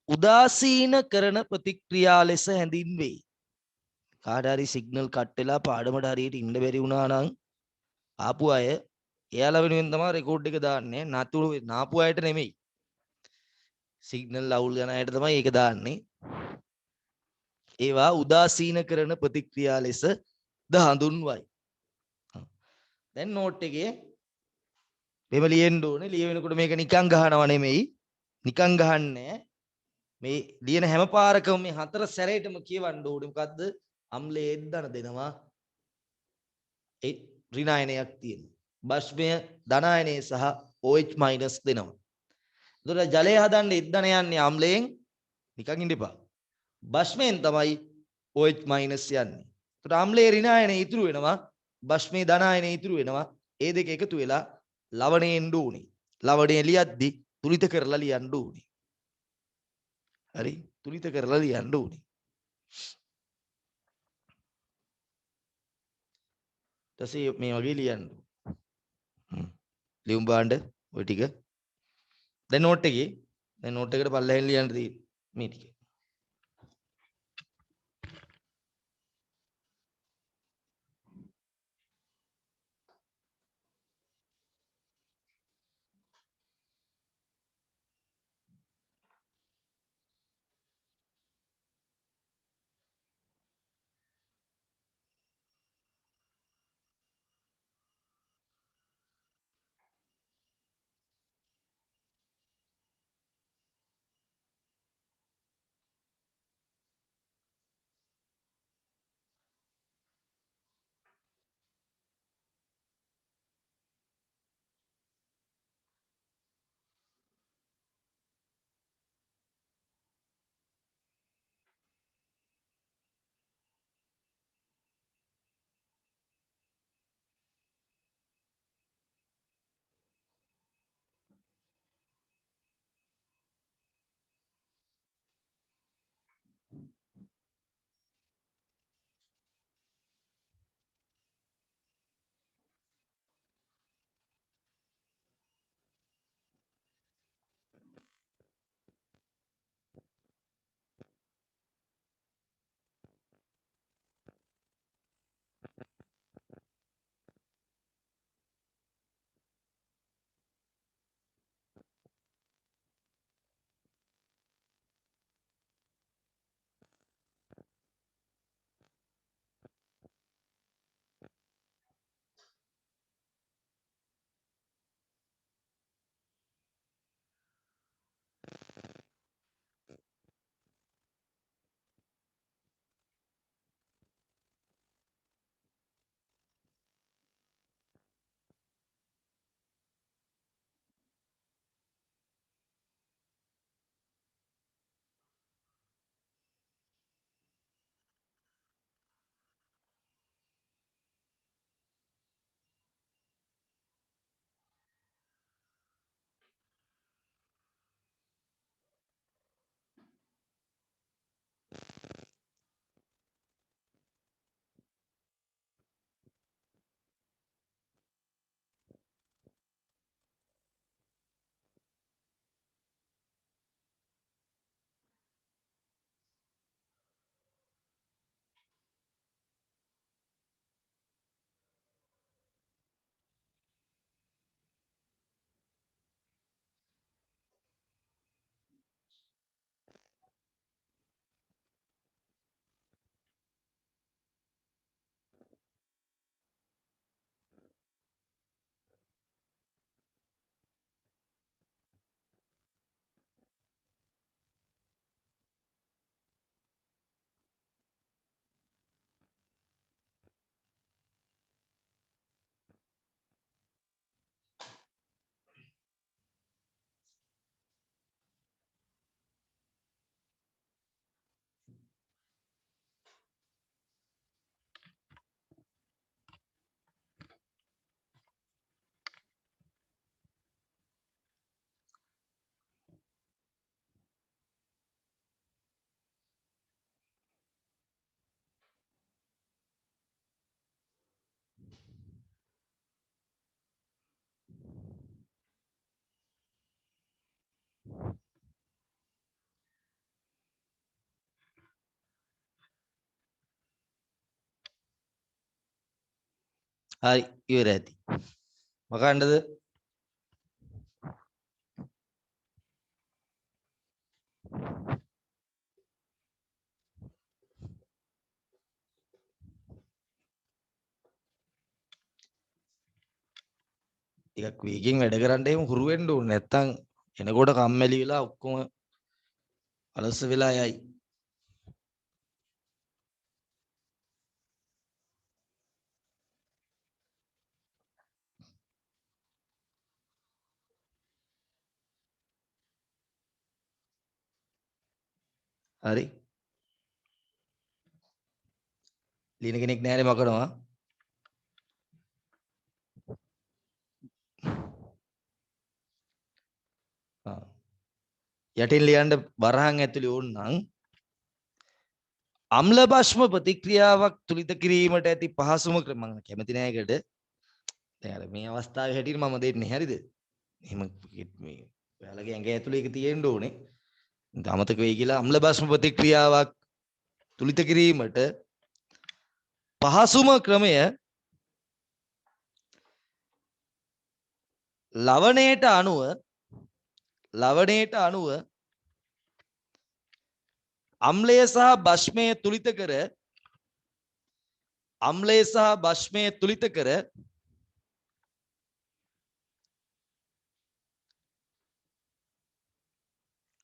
උදාසීන කරන ප්‍රතික්‍රියා ලෙස හැඳින්වේ. කාට හරි සිග්නල් කට් වෙලා පාඩමට හරියට ඉන්න බැරි වුණා නම් ආපු අය එයාලා වෙනුවෙන් තමයි රෙකෝඩ් එක දාන්නේ. නාපු අයට නෙමෙයි. සිග්නල් අවුල් යන අයට තමයි ඒක දාන්නේ. ඒවා උදාසීන කරන ප්‍රතික්‍රියා ලෙස ද හඳුන්වයි. දැන් නෝට් එකේ මෙහෙම ලියන්න ඕනේ. ලියවෙනකොට මේක නිකන් ගහනව නෙමෙයි. නිකන් ගහන්නේ මේ ලියන හැම පාරකම මේ 4 සැරේටම කියවන්න ඕනේ. මොකද්ද? අම්ලයේ ධන දෙනවා. ඒ ඍණායනයක් තියෙනවා. බෂ්මය ධනායනය සහ OH මයිනස් දෙනවා. එතකොට ජලය හදන්න ඉද්දන යන්නේ අම්ලයෙන් නිකන් ඉන්න එපා. බෂ්මයෙන් තමයි OH මයිනස් යන්නේ. එතකොට අම්ලයේ ඍණායනය ඉතුරු වෙනවා. බෂ්මයේ ධනායනය ඉතුරු වෙනවා. ඒ දෙක එකතු වෙලා ලවණයෙන් ඩෝනේ. ලවණය ලියද්දි තුලිත කරලා ලියන්න ඕනේ. හරි? තුලිත කරලා ලියන්න ඕනේ. ඊට පස්සේ මේ වගේ ලියන්න. ලියුම් බාණ්ඩ ඔය ටික. දැන් නෝට් එකේ දැන් නෝට් එකට පල්ලෙහෙන් ලියන්න තියෙන්නේ මේ ටික. හරි ඉවර ඇති. මොකන්දද? ටිකක් වේගෙන් වැඩ කරන්න එහෙම හුරු වෙන්න ඕනේ. නැත්තම් එනකොට කම්මැලි වෙලා ඔක්කොම අලස වෙලා යයි. හරි. ලියන කෙනෙක් නැහැනේ මකනවා. යටින් ලියන්න බරහන් ඇතුලේ ඕනනම් අම්ල භෂ්ම ප්‍රතික්‍රියාවක් තුලිත කිරීමට ඇති පහසුම ක්‍රම මම කැමති නෑ ඒකට. දැන් අර මේ අවස්ථාවේ හැටියට මම දෙන්නේ හරිද? එහෙම මේ ඔයාලගේ ඇඟ ඇතුලේ ඒක තියෙන්න ඕනේ. අමතක වෙයි කියලා අම්ල භෂ්ම ප්‍රතික්‍රියාවක් තුලිත කිරීමට පහසුම ක්‍රමය ලවණයට අණුව අම්ලය සහ භෂ්මය තුලිත කර අම්ලය සහ භෂ්මය තුලිත කර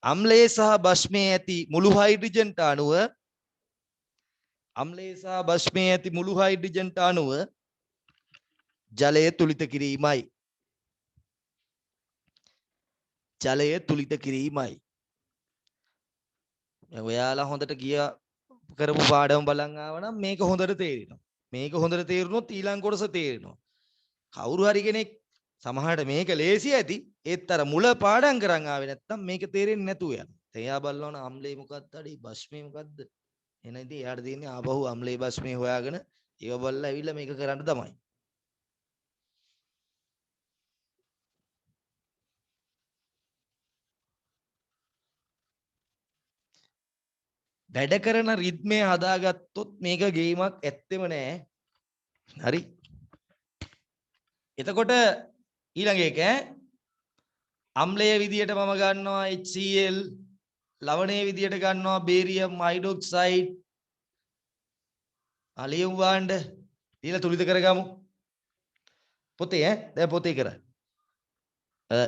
අම්ලයේ සහ භෂ්මයේ ඇති මුළු හයිඩ්‍රජන්ට අණුව අම්ලයේ සහ භෂ්මයේ ඇති මුළු හයිඩ්‍රජන්ට අණුව ජලය තුලිත කිරීමයි. ජලය තුලිත කිරීමයි. ඔයාලා හොඳට ගිය කරපු පාඩම බලන් ආවනම් මේක හොඳට තේරෙනවා. මේක හොඳට තේරුනොත් ඊළඟ කොටස තේරෙනවා. කවුරු හරි කෙනෙක් සමහරට මේක ලේසි ඇති ඒත් අර මුල පාඩම් කරන් ආවේ නැත්තම් මේක තේරෙන්නේ නැතුව යනවා. එයා බලනවනම් අම්ලේ මොකක්ද අඩේ භෂ්මේ මොකක්ද? එහෙනම් ඉතින් එයාට තියෙන්නේ ආපහු අම්ලේ භෂ්මේ හොයාගෙන ඒව බලලා ඇවිල්ලා මේක කරන්න තමයි. වැඩ කරන රිද්මය හදාගත්තොත් මේක ගේමක් ඇත්තෙම නෑ. හරි. එතකොට ඊළඟ එක අම්ලයේ විදියට මම ගන්නවා HCl ලවණයේ විදියට ගන්නවා බේරියම් හයිඩ්‍රොක්සයිඩ් අලියම් වාණ්ඩ ඊළඟ තුලිත කරගමු පොතේ දැන් පොතේ කරා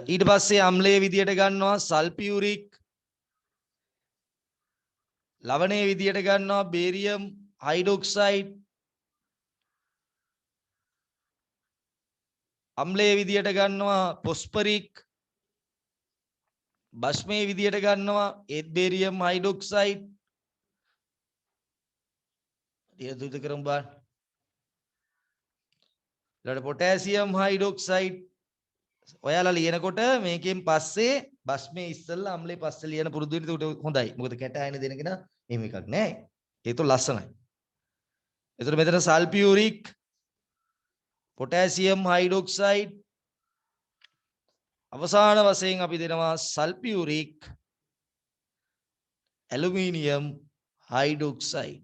ඊට පස්සේ අම්ලයේ විදියට ගන්නවා සල්ෆියුරික් ලවණයේ විදියට ගන්නවා බේරියම් හයිඩ්‍රොක්සයිඩ් අම්ලයේ විදියට ගන්නවා ෆොස්ෆරික් භස්මයේ විදියට ගන්නවා ඒත් බේරියම් හයිඩ්‍රොක්සයිඩ් ඊට තුලිත කරමු බලන්න ඊළඟ පොටෑසියම් හයිඩ්‍රොක්සයිඩ් ඔයාලා ලියනකොට මේකෙන් පස්සේ භස්මයේ ඉස්සෙල්ලා අම්ලේ පස්සේ ලියන පුරුදු වෙන්න උට හොඳයි. මොකද කැට ආයන දෙන කෙනා එහෙම එකක් නැහැ. ඒක તો ලස්සනයි. එතකොට මෙතන සල්ෆියුරික් පොටෑසියම් හයිඩ්‍රොක්සයිඩ් අවසාන වශයෙන් අපි දෙනවා සල්ෆියුරික් ඇලුමිනියම් හයිඩ්‍රොක්සයිඩ්.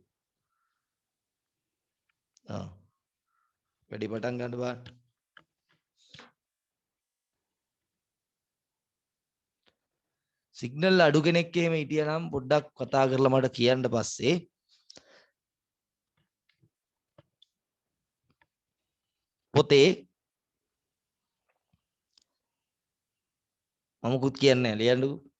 වැඩි පටන් ගන්න බෑ. සිග්නල් අඩු කෙනෙක් එහෙම හිටියනම් පොඩ්ඩක් කතා කරලා මට කියන්න පස්සේ පොතේ මමකුත් කියන්නේ ලියන්නකෝ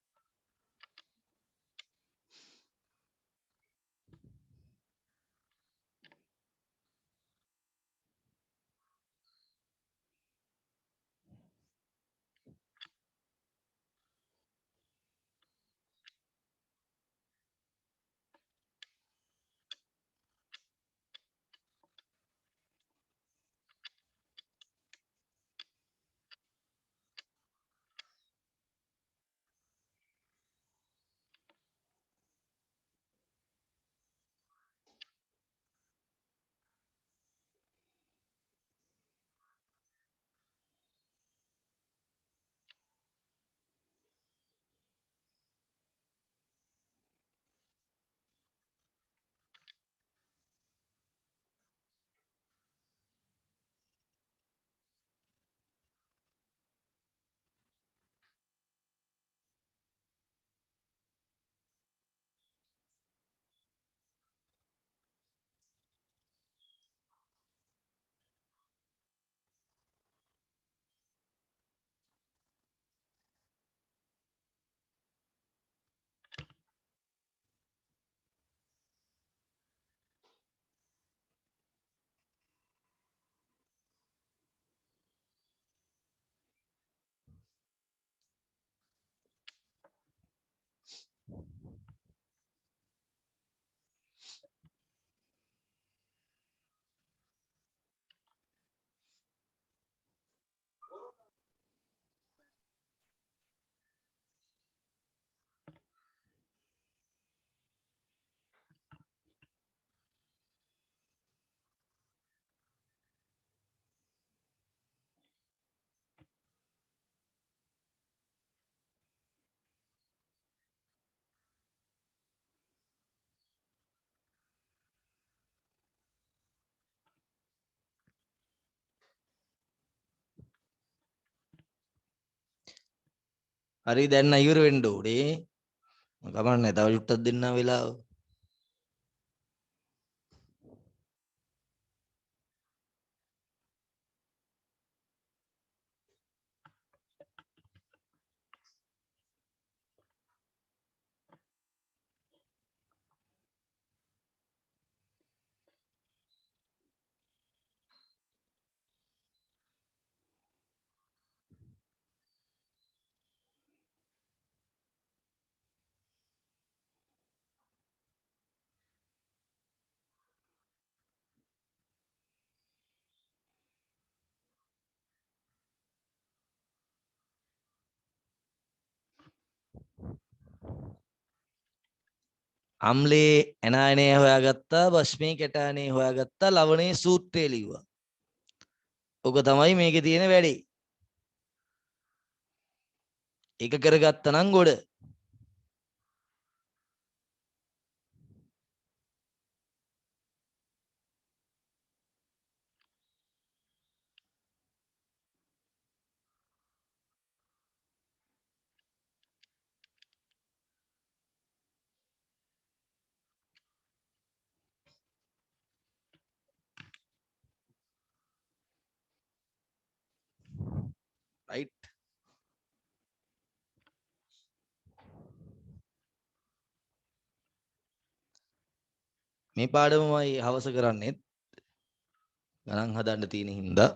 හරි දැන් ඉවර වෙන්න ඕනේ. කමන්නේ තව චුට්ටක් දෙන්න වෙලාව. අම්ලේ ඇනායනය හොයාගත්තා, බස්මී කැටායනය හොයාගත්තා, ලවණේ සූත්‍රය ලිව්වා. ඔක තමයි මේකේ තියෙන වැඩේ. ඒක කරගත්තා නම් ගොඩ. රයිට්. මේ පාඩමමයි හවස කරන්නේ. ගණන් හදන්න තියෙන හින්දා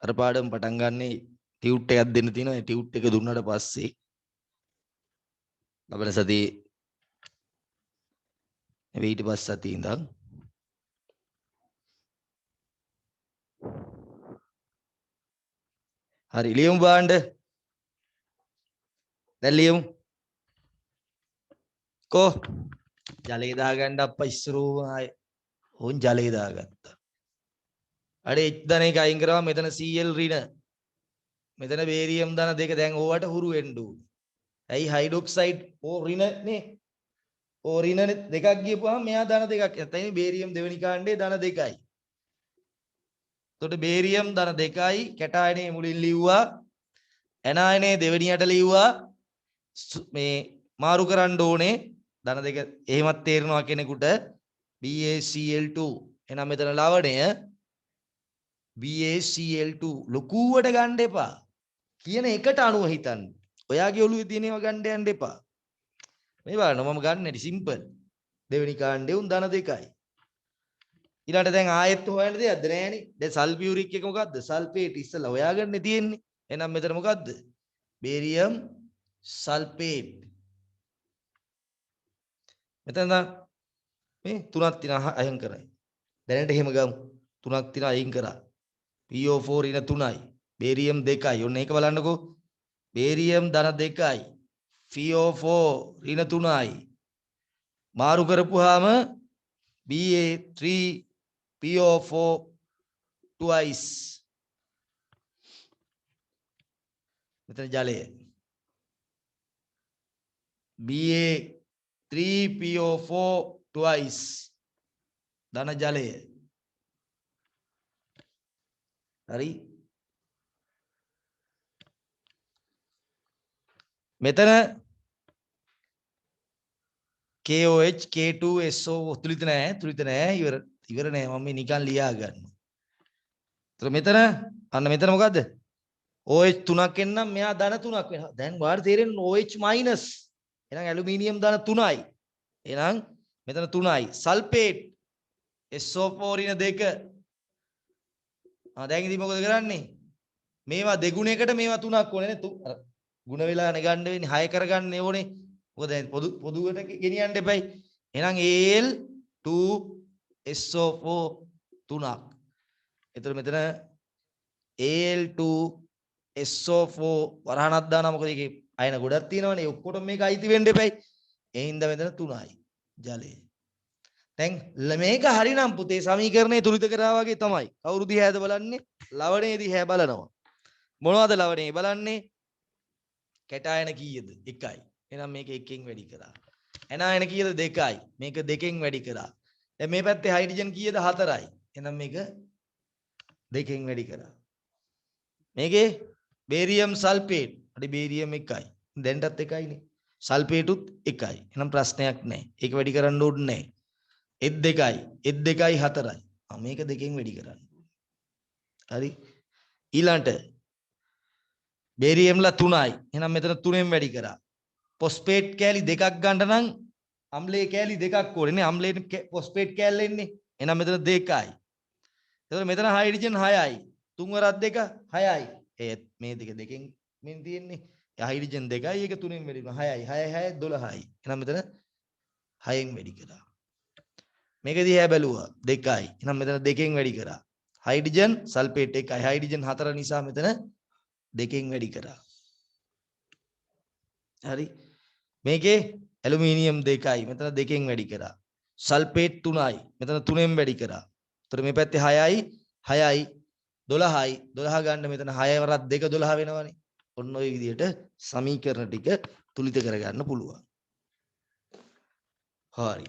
අර පාඩම පටන් ගන්නේ ටියුට් එකක් දෙන්න තියෙනවා. ඒ ටියුට් එක දුන්නාට පස්සේ ලබන සතියේ ඊට පස්සේ සතියේ ඉඳන් හරි ලියමු බාන්න. දැන් ලියමු. කෝ ජලයේ දාගන්න අප්පා ඉස්සරෝ ආයේ ඕන් ජලයේ දාගත්තා. අඩේ එච් ධන එක අයින් කරා මෙතන CL ඍණ. මෙතන බේරියම් ධන දෙක දැන් ඕවට හුරු වෙන්න ඕනේ. ඇයි හයිඩ්‍රොක්සයිඩ් ඕ ඍණ නේ. ඕ ඍණ දෙකක් ගියපුවාම මෙයා ධන දෙකක්. එතන බේරියම් දෙවෙනි කාණ්ඩේ ධන දෙකයි. එතකොට බේරියම් ධන දෙකයි කැටායනේ මුලින් ලිව්වා. ඇනායනේ දෙවෙනියට ලිව්වා. මේ මාරු කරන්න ඕනේ ධන දෙක එහෙමත් තේරෙනවා කෙනෙකුට BaCl2 එහෙනම් මෙතන ලවණය BaCl2 ලොකුවට ගන්න එපා කියන එකට අනුව හිතන්න. ඔයාගේ ඔළුවේ තියෙන ඒවා ගන්න යන්න එපා. මේ බලන්න මම ගන්නෙ සිම්පල්. දෙවෙනි කාණ්ඩේ උන් ධන දෙකයි. ඊළඟට දැන් ආයෙත් හොයන්න දෙයක්ද නැහැනේ. දැන් සල්ෆියුරික් එක මොකද්ද? සල්ෆේට් ඉස්සලා හොයාගන්න තියෙන්නේ. එහෙනම් මෙතන මොකද්ද? Barium sulphate. මෙතන මේ තුනක් තියන අයින් කරයි. දැනට එහෙම ගමු. තුනක් තියන අයින් කරා. PO4 ඉන 3යි. බේරියම් 2යි. ඔන්න ඒක බලන්නකෝ. බේරියම් ධන 2යි. PO4 ඉන 3යි. මාරු කරපුවාම Ba3 PO4 twice. මෙතන ජලය. Ba3 PO4 twice. ධන ජලය. හරි. මෙතන KOH K2SO තුලිත නෑ ඉවර නෑ මම මේ නිකන් ලියා ගන්නවා. ඒතර මෙතන අන්න මෙතන මොකද්ද? OH 3ක් එන්නම් මෙයා ධන 3ක් වෙනවා. දැන් වාට තේරෙන්නේ OH මයිනස්. එහෙනම් ඇලුමිනියම් ධන 3යි. එහෙනම් මෙතන 3යි. සල්ෆේට් SO4 ඉන 2. දැන් ඉතින් මොකද කරන්නේ? මේවා දෙගුණයකට මේවා 3ක් ඕනේ නේ. ගුණ වෙලා ගන්න වෙන්නේ 6 කරගන්න ඕනේ. මොකද දැන් පොදුවට ගෙනියන්න එපයි. එහෙනම් Al2SO4 3ක්. එතකොට මෙතන Al2SO4 වරහණක් දානවා. මොකද ඒකේ අයන ගොඩක් තියෙනවනේ. ඔක්කොටම මේක අයිති වෙන්න එපයි. ඒ හින්දා මෙතන 3යි ජලය. දැන් මේක හරිනම් පුතේ සමීකරණය තුලිත කරා වගේ තමයි. කවුරු දිහාද බලන්නේ? ලවණේ දිහා බලනවා. මොනවද ලවණේ බලන්නේ? කැටායන කීයද? 1යි. එහෙනම් මේක 1කින් වැඩි කරා. ඇනායන කීයද? 2යි. මේක 2කින් වැඩි කරා. දැන් මේ පැත්තේ හයිඩ්‍රජන් කීයද? 4යි. එහෙනම් මේක 2කින් වැඩි කරා. මේකේ බේරියම් සල්ෆේට්. හරි බේරියම් 1යි. දැන්ටත් එකයිනේ. සල්පේටුත් එකයි. එහෙනම් ප්‍රශ්නයක් නැහැ. ඒක වැඩි කරන්න ඕනේ නැහැ. එත් දෙකයි. එත් දෙකයි 4යි. මේක දෙකෙන් වැඩි කරන්න. හරි. ඊළඟට බේරියම්ලා 3යි. එහෙනම් මෙතන 3ෙන් වැඩි කරා. ෆොස්ෆේට් කෑලි දෙකක් ගන්න නම් අම්ලයේ කෑලි දෙකක් ඕනේ නේ. අම්ලයේ ෆොස්ෆේට් කෑල්ල එන්නේ. එහෙනම් මෙතන 2යි. එතකොට මෙතන හයිඩ්‍රජන් 6යි. 3 වරක් 2 6යි. ඒත් මේ දෙක දෙකෙන් මෙන් තියෙන්නේ. හයිඩ්‍රජන් 2යි ඒක 3ෙන් වැඩි කරනවා 6යි. 6යි 12යි. එහෙනම් මෙතන 6ෙන් වැඩි කරා. මේක දිහා බැලුවා 2යි. එහෙනම් මෙතන 2ෙන් වැඩි කරා. Hydrogen sulphate 1යි. හයිඩ්‍රජන් 4 නිසා මෙතන 2ෙන් වැඩි කරා. හරි. මේකේ ඇලුමිනියම් 2යි. මෙතන 2ෙන් වැඩි කරා. සල්ෆේට් 3යි. මෙතන 3ෙන් වැඩි කරා. ඒතර මේ පැත්තේ 6යි 6යි 12යි 12 ගන්න මෙතන 6 වරක් 2 12 වෙනවනේ. ඔන්න ඔය විදිහට සමීකරණ ටික තුලිත කරගන්න පුළුවන්. හරි.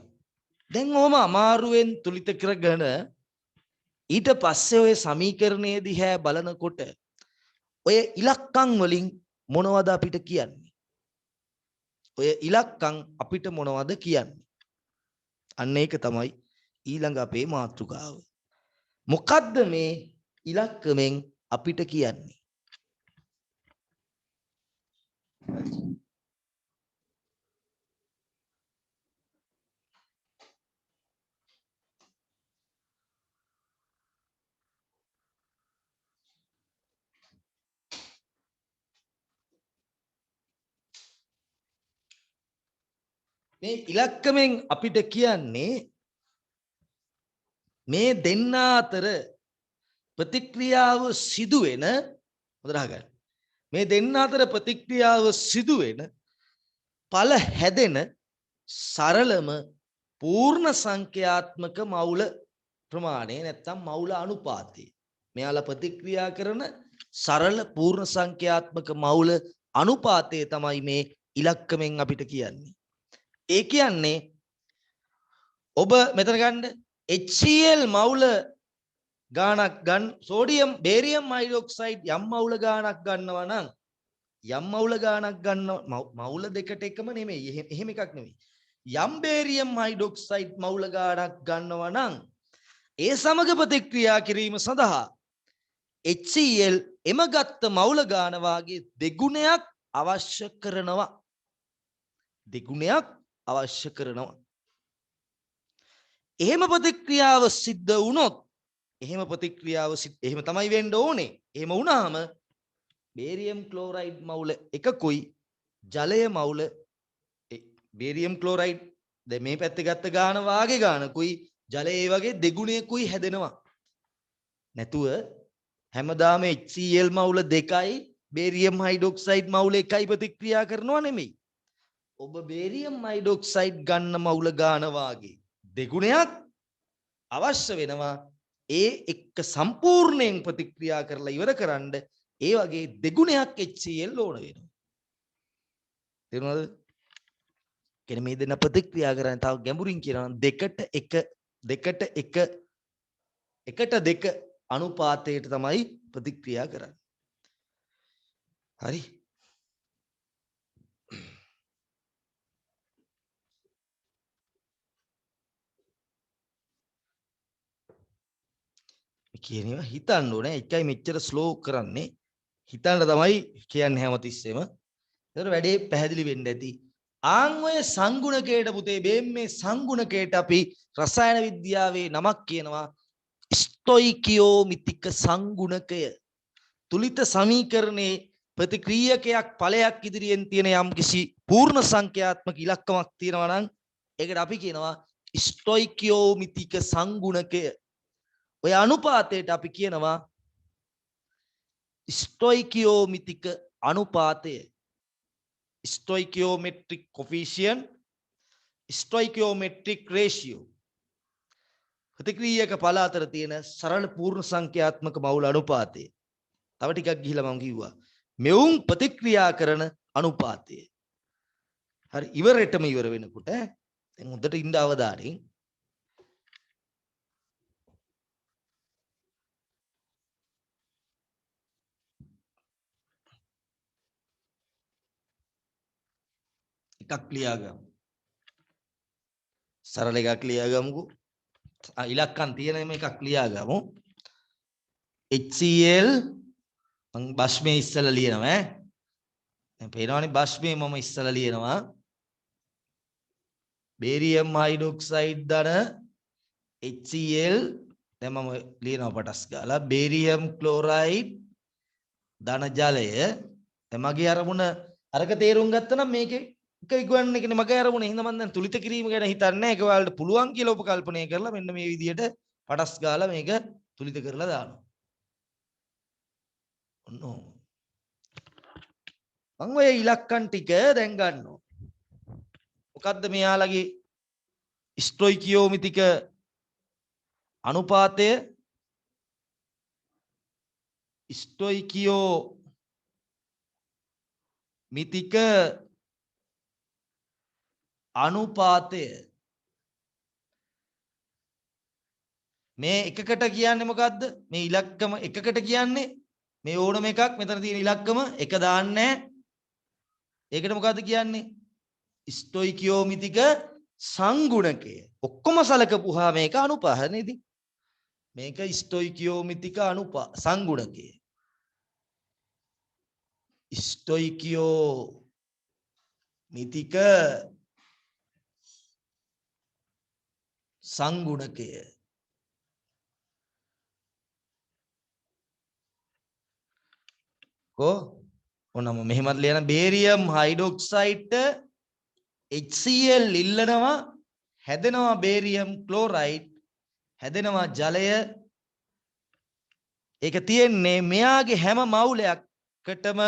දැන් ඔහම අමාරුවෙන් තුලිත කරගෙන ඊට පස්සේ ඔය සමීකරණයේ දිහා බලනකොට ඔය ඉලක්කම් වලින් මොනවද අපිට කියන්නේ? ඔය ඉලක්කම් අපිට මොනවද කියන්නේ? අන්න ඒක තමයි ඊළඟ අපේ මාතෘකාව. මොකද්ද මේ ඉලක්කමෙන් අපිට කියන්නේ? මේ ඉලක්කමෙන් අපිට කියන්නේ මේ දෙන්න අතර ප්‍රතික්‍රියාව සිදුවෙන හොඳට අහගන්න. මේ දෙන්න අතර ප්‍රතික්‍රියාව සිදුවෙන ඵල හැදෙන සරලම පූර්ණ සංඛ්‍යාත්මක මවුල ප්‍රමාණය නැත්නම් මවුල අනුපාතය. මෙයාලා ප්‍රතික්‍රියා කරන සරල පූර්ණ සංඛ්‍යාත්මක මවුල අනුපාතය තමයි මේ ඉලක්කමෙන් අපිට කියන්නේ. ඒ කියන්නේ ඔබ මෙතන ගන්න HCl මවුල ගානක් ගන්න සෝඩියම් බේරියම් හයිඩ්‍රොක්සයිඩ් යම් මවුල ගානක් ගන්නවා නම් යම් මවුල ගානක් ගන්න මවුල දෙකට එකම නෙමෙයි එහෙම එකක් නෙමෙයි යම් බේරියම් හයිඩ්‍රොක්සයිඩ් මවුල ගානක් ගන්නවා නම් ඒ සමග ප්‍රතික්‍රියා කිරීම සඳහා HCl එම ගත්ත මවුල ගාන වාගේ දෙගුණයක් අවශ්‍ය කරනවා එහෙම ප්‍රතික්‍රියාව සිද්ධ වුණොත් එහෙම තමයි වෙන්න ඕනේ. එහෙම වුණාම බේරියම් ක්ලෝරයිඩ් මවුල එකකුයි ජලය මවුල බේරියම් ක්ලෝරයිඩ් දැන් මේ පැත්තේ ගත්ත ගාන වාගේ ගානකුයි ජලය ඒ වගේ දෙගුණයකුයි හැදෙනවා. නැතුව හැමදාම HCl මවුල 2යි බේරියම් හයිඩ්‍රොක්සයිඩ් මවුල 1යි ප්‍රතික්‍රියා කරනවා නෙමෙයි. ඔබ බේරියම් හයිඩ්‍රොක්සයිඩ් ගන්න මවුල ගාන වාගේ දෙගුණයක් අවශ්‍ය වෙනවා. ඒ එක්ක සම්පූර්ණයෙන් ප්‍රතික්‍රියා කරලා ඉවර කරන්න ඒ වගේ දෙගුණයක් HCl ඕන වෙනවා. තේරුණාද? කියන්නේ මේ දෙන්න ප්‍රතික්‍රියා කරන්නේ තව ගැඹුරින් කියනවා නම් එකට දෙක අනුපාතයට තමයි ප්‍රතික්‍රියා කරන්නේ. හරි? කියනවා හිතන්න ඕනේ එකයි මෙච්චර ස්ලෝ කරන්නේ හිතන්න තමයි කියන්නේ හැමතිස්සෙම. ඒතර වැඩේ පැහැදිලි වෙන්න ඇති. ආන් ඔය සංගුණකයට පුතේ මේ සංගුණකයට අපි රසායන විද්‍යාවේ නමක් කියනවා ස්ටොයිකියෝමිතික සංගුණකය. තුලිත සමීකරණයේ ප්‍රතික්‍රියකයක් ඵලයක් ඉදිරියෙන් තියෙන යම්කිසි පූර්ණ සංඛ්‍යාත්මක ඉලක්කමක් තියෙනවා නම් ඒකට අපි කියනවා ස්ටොයිකියෝමිතික සංගුණකය. ඔය අනුපාතයට අපි කියනවා ස්ටොයිකියෝමිතික අනුපාතය. stoichiometric coefficient stoichiometric ratio ප්‍රතික්‍රියක ඵල අතර තියෙන සරල පූර්ණ සංඛ්‍යාත්මක මවුල අනුපාතය. තව ටිකක් ගිහිලා මම කිව්වා මෙවුන් ප්‍රතික්‍රියා කරන අනුපාතය. හරි ඉවරෙටම ඉවර වෙනකොට දැන් හොඳට ඉන්න අවධානයෙන් එකක් ලියා ගමු. සරල එකක් ලියා ගමුකෝ. ඉලක්කම් තියෙන එකක් ලියා ගමු. HCl මම බස්මේ ඉස්සලා ලියනවා ඈ. දැන් පේනවනේ බස්මේ මම ඉස්සලා ලියනවා. බේරියම් හයිඩ්‍රොක්සයිඩ් ධන HCl දැන් මම ලියනවා පටස් ගාලා බේරියම් ක්ලෝරයිඩ් ධන ජලය. දැන් මගේ අරමුණ අරක තේරුම් ගත්තා නම් මේකේ එක ඉක්වන්න එකනේ මගේ අරමුණ. එහෙනම් මම දැන් තුලිත කිරීම ගැන හිතන්නේ නැහැ. ඒක ඔයාලට පුළුවන් කියලා උපකල්පනය කරලා මෙන්න මේ විදිහට පටස් ගාලා මේක තුලිත කරලා දානවා. ඔන්න මම ඔය ඉලක්කම් ටික දැන් ගන්නවා. මොකද්ද මෙයාලගේ ස්ටොයිකියෝමිතික අනුපාතය? ස්ටොයිකියෝමිතික අනුපාතය මේ එකකට කියන්නේ මොකද්ද? මේ ඉලක්කම එකකට කියන්නේ මේ ඕනම එකක් මෙතන තියෙන ඉලක්කම එක දාන්නේ. ඒකට මොකද්ද කියන්නේ? ස්ටොයිකියෝමිතික සංගුණකය. ඔක්කොම සලකපුවා මේක අනුපාත නේද? මේක ස්ටොයිකියෝමිතික සංගුණකය. ස්ටොයිකියෝමිතික සංගුණකය. ඔන්නම මෙහෙමත් ලියන බේරියම් හයිඩ්‍රොක්සයිඩ් HCl ඉල්ලනවා හැදෙනවා බේරියම් ක්ලෝරයිඩ් හැදෙනවා ජලය. ඒක තියෙන්නේ මෙයාගේ හැම මවුලයකටම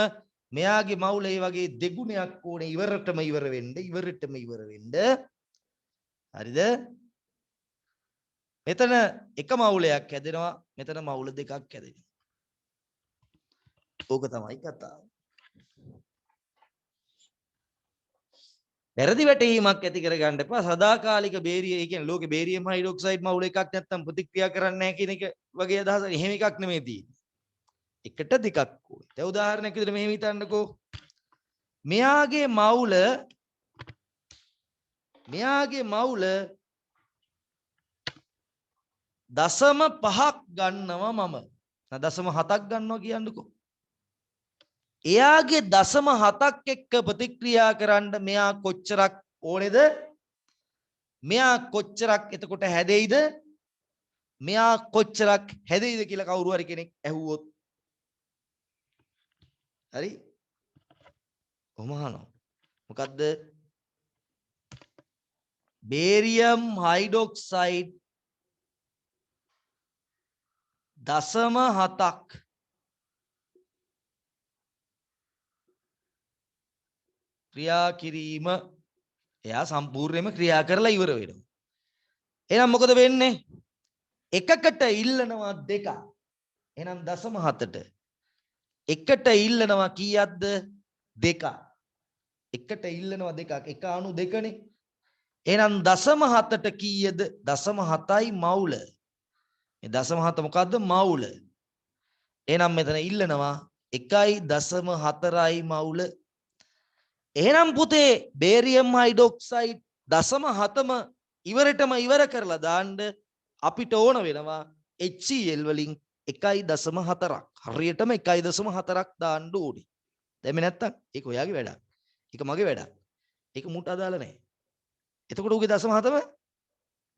මෙයාගේ මවුල ඒ වගේ දෙගුණයක් ඕනේ ඉවරටම ඉවර වෙන්න. හරිද? මෙතන එක මවුලයක් හැදෙනවා මෙතන මවුල දෙකක් හැදෙනවා. ඕක තමයි කතාව. වැරදි වැටහීමක් ඇති කරගන්න එපා. සදාකාලික බේරිය ඒ කියන්නේ ලෝකේ බේරියම් හයිඩ්‍රොක්සයිඩ් මවුල එකක් නැත්තම් ප්‍රතික්‍රියා කරන්නේ නැහැ කියන එක වගේ අදහසක් එහෙම එකක් නෙමෙයි තියෙන්නේ. එකට දෙකක් ඕනේ. දැන් උදාහරණයක් විදිහට මෙහෙම හිතන්නකෝ. මෙයාගේ මවුල 0.5ක් ගන්නවා මම. 0.7ක් ගන්නවා කියන්නකෝ. එයාගේ 0.7ක් එක්ක ප්‍රතික්‍රියා කරන්න මෙයා කොච්චරක් ඕනේද? මෙයා කොච්චරක් එතකොට හැදෙයිද? මෙයා කොච්චරක් හැදෙයිද කියලා කවුරු හරි කෙනෙක් ඇහුවොත් හරි? කොහොම අහනවා? මොකද්ද? බේරියම් හයිඩ්‍රොක්සයිඩ් 0.7ක් ක්‍රියා කිරීම එයා සම්පූර්ණයෙන්ම ක්‍රියා කරලා ඉවර වෙනවා. එහෙනම් මොකද වෙන්නේ? එකකට ඉල්ලනවා දෙක. එහෙනම් 0.7ට එකට ඉල්ලනවා කීයක්ද? දෙක. එකට ඉල්ලනවා දෙකක්. එක අණු දෙකනේ. එහෙනම් 0.7ට කීයද? 0.7යි මවුල. මේ 0.7 මොකද්ද? මවුල. එහෙනම් මෙතන ඉල්ලනවා 1.4යි මවුල. එහෙනම් පුතේ බේරියම් හයිඩ්‍රොක්සයිඩ් 0.7ම ඉවරටම ඉවර කරලා දාන්න අපිට ඕන වෙනවා HCl වලින් 1.4ක්. හරියටම 1.4ක් දාන්න ඕනේ. දැන් නැත්තම් ඒක ඔයාගේ වැඩක්. ඒක මගේ වැඩක්. ඒක මුට අදාළ නැහැ. එතකොට උගේ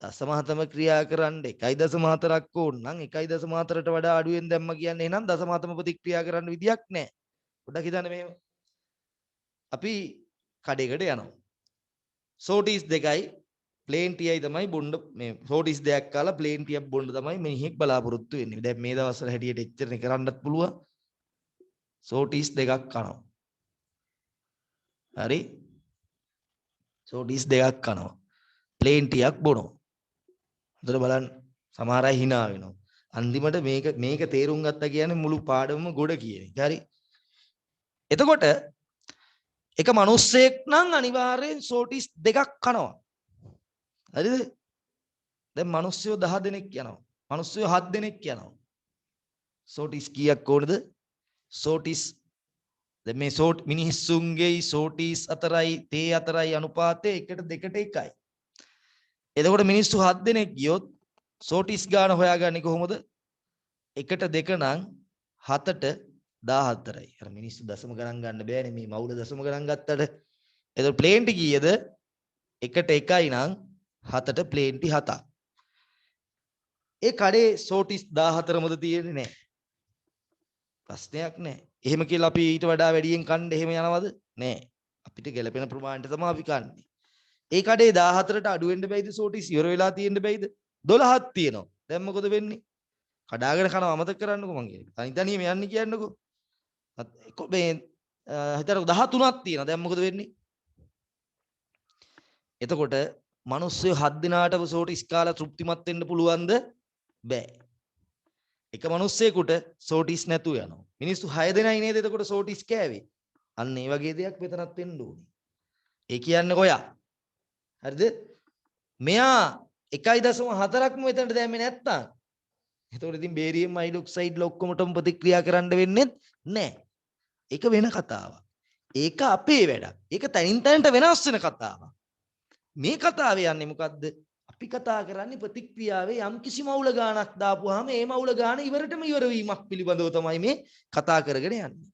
0.7ම ක්‍රියා කරන්න 1.4ක් ඕන නම් 1.4ට වඩා අඩුවෙන් දැම්ම කියන්නේ එහෙනම් 0.7ම ප්‍රතික්‍රියා කරන්න විදියක් නැහැ. පොඩ්ඩක් හිතන්න මෙහෙම. අපි කඩේකට යනවා. සෝටිස් දෙකයි ප්ලේන් ටියයි තමයි බොන්න මේ සෝටිස් දෙකක් කාලා ප්ලේන් ටියක් බොන්න තමයි මිනිහෙක් බලාපොරොත්තු වෙන්නේ. දැන් මේ දවස්වල හැටියට එච්චරනේ කරන්නත් පුළුවන්. සෝටිස් දෙකක් කනවා. හරි? සෝටිස් දෙකක් කනවා. ප්ලේන් ටියක් බොනවා. හොඳට බලන්න සමහර අය hina වෙනවා. අන්තිමට මේක තේරුම් ගත්තා කියන්නේ මුළු පාඩමම ගොඩ කියන එක. හරි? එතකොට එක මිනිස්සෙක් නම් අනිවාර්යෙන් සෝටිස් දෙකක් කනවා. හරිද? දැන් මිනිස්සුયો 10 දෙනෙක් යනවා. මිනිස්සුયો 7 දෙනෙක් යනවා. සෝටිස් කීයක් ඕනද? සෝටිස් දැන් මේ සෝට් මිනිස්සුන්ගේ සෝටිස් අතරයි තේ අතරයි අනුපාතය 1:2ට 1යි. එතකොට මිනිස්සු 7 දෙනෙක් ගියොත් සෝටිස් ගාන හොයාගන්නේ කොහොමද? 1:2 නම් 7ට 14යි. අර මිනිස්සු දශම ගණන් ගන්න බෑනේ මේ මවුල දශම ගණන් ගත්තට. එතකොට ප්ලේන්ටි කීයද? 1:1යි නම් 7ට ප්ලේන්ටි 7ක්. ඒ කඩේ සෝටිස් 14මද තියෙන්නේ නැහැ. ප්‍රශ්නයක් නැහැ. එහෙම කියලා අපි ඊට වඩා වැඩියෙන් කන්න එහෙම යනවද? නැහැ. අපිට ගැළපෙන ප්‍රමාණයට තමයි අපි කන්නේ. ඒ කඩේ 14ට අඩු වෙන්න බැයිද සෝටිස් ඉවර වෙලා තියෙන්න බැයිද? 12ක් තියෙනවා. දැන් මොකද වෙන්නේ? කඩාගෙන කනවා අමතක කරන්නකෝ මං කියන්නේ. තනිතනියම යන්නේ කියන්නකෝ. මේ හිතර 13ක් තියෙනවා. දැන් මොකද වෙන්නේ? එතකොට මිනිස්සු 7 දිනාටම සෝටිස් කාලා තෘප්තිමත් වෙන්න පුළුවන්ද? බෑ. එක මිනිස්සෙකුට සෝටිස් නැතුව යනවා. මිනිස්සු 6 දෙනයි නේද එතකොට සෝටිස් කෑවේ. අන්න ඒ වගේ දෙයක් මෙතනත් වෙන්න ඕනේ. ඒ කියන්නේ කොයා? හරිද? මෙයා 1.4ක්ම මෙතනට දැම්මේ නැත්තම් එතකොට ඉතින් බේරියම් හයිඩ්‍රොක්සයිඩ් ඔක්කොමටම ප්‍රතික්‍රියා කරන්න වෙන්නේ නැහැ. ඒක වෙන කතාවක්. ඒක අපේ වැඩක්. ඒක තනින් තනට වෙනස් වෙන කතාවක්. මේ කතාවේ යන්නේ මොකද්ද? අපි කතා කරන්නේ ප්‍රතික්‍රියාවේ යම් කිසි මවුල ගානක් දාපුවාම ඒ මවුල ගාන ඉවරටම ඉවර වීමක් පිළිබඳව තමයි මේ කතා කරගෙන යන්නේ.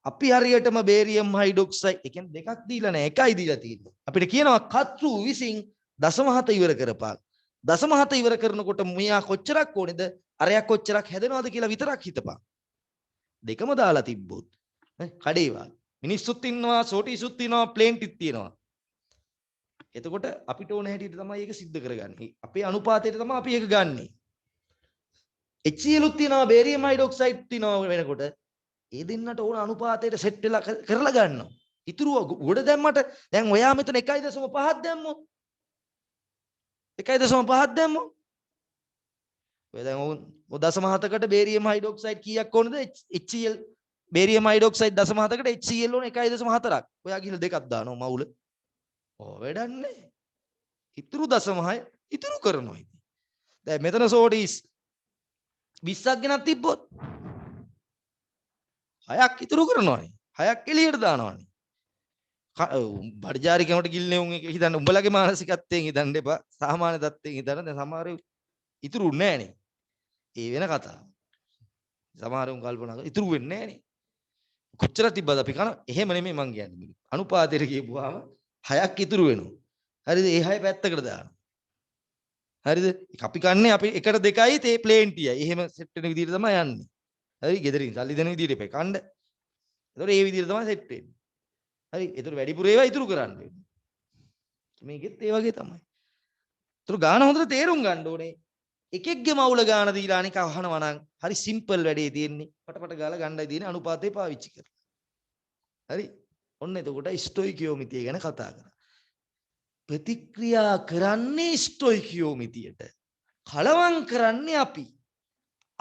අපි හරියටම බේරියම් හයිඩ්‍රොක්සයිඩ් ඒ කියන්නේ දෙකක් දීලා නැහැ එකයි දීලා තියෙන්නේ. අපිට කියනවා කතෘ විසින් 0.7 ඉවර කරපාන. 0.7 ඉවර කරනකොට මෙයා කොච්චරක් ඕනේද? අරයක් කොච්චරක් හැදෙනවද කියලා විතරක් හිතපන්. දෙකම දාලා තිබ්බොත් කඩේ වා. මිනිස්සුත් ඉන්නවා, සෝටිසුත් ඉන්නවා, ප්ලේන්ටිත් තියෙනවා. එතකොට අපිට ඕන හැටියට තමයි ඒක सिद्ध කරගන්නේ. අපේ අනුපාතයට තමයි අපි ඒක ගන්නෙ. HClුත් තියෙනවා, බේරියම් හයිඩ්‍රොක්සයිඩ් තියෙනවා වෙනකොට ඒ දෙන්නට ඕන අනුපාතයට සෙට් වෙලා කරලා ගන්නවා. ඉතුරු ගොඩ දැම්මට දැන් ඔයා මෙතන 1.5 දැම්මෝ. 1.5 දැම්මෝ. ඔය දැන් ඔය 0.7කට බේරියම් හයිඩ්‍රොක්සයිඩ් කීයක් ඕනද? HCl බේරියම් හයිඩ්‍රොක්සයිඩ් 0.7කට HCl ඕන 1.4ක්. ඔයා ගිහලා දෙකක් දානවා මවුල. ඔව් වැඩන්නේ. ඉතුරු 0.6 ඉතුරු කරනවා ඉතින්. දැන් මෙතන සෝටිස් 20ක් ගෙනත් තිබ්බොත් 6ක් ඉතුරු කරනවානේ. 6ක් එළියට දානවානේ. බඩජාරි කෙනෙකුට ගිල්නේ උන් එක හිතන්න උඹලගේ මානසිකත්වයෙන් හිතන්න එපා. සාමාන්‍ය தත්ත්වයෙන් හිතන්න. දැන් සමහර ඉතුරු නැහැනේ. ඒ වෙන කතාව. සමහර උන් කල්පනා කරලා ඉතුරු වෙන්නේ නැහැනේ. කොච්චර තිබ්බද අපි කන? එහෙම නෙමෙයි මං කියන්නේ. අනුපාතයට කියපුවාම 6ක් ඉතුරු වෙනවා. හරිද? ඒ 6 පැත්තකට දානවා. හරිද? අපි කන්නේ අපි 1ට 2යි තේ ප්ලේන්ටියයි. එහෙම සෙට් වෙන විදිහට තමයි යන්නේ. හරි? ගෙදරින් සල්ලි දෙන විදිහට එපා. කන්න. ඒතකොට ඒ විදිහට තමයි සෙට් වෙන්නේ. හරි? ඒතකොට වැඩිපුර ඒවා ඉතුරු කරන්න වෙන්නේ. මේකෙත් ඒ වගේ තමයි. ඒතකොට ගාන හොඳට තේරුම් ගන්න ඕනේ. එකෙක්ගේ මවුල ගාන දීලා අනික අහනවා නම් හරි සිම්පල් වැඩේ තියෙන්නේ. පටපට ගාලා ගණ්ඩායි තියෙන්නේ අනුපාතේ පාවිච්චි කරලා. හරි? ඔන්න එතකොට ස්ටොයිකියෝමිතිය ගැන කතා කරා. ප්‍රතික්‍රියා කරන්නේ ස්ටොයිකියෝමිතියට. කලවම් කරන්නේ අපි.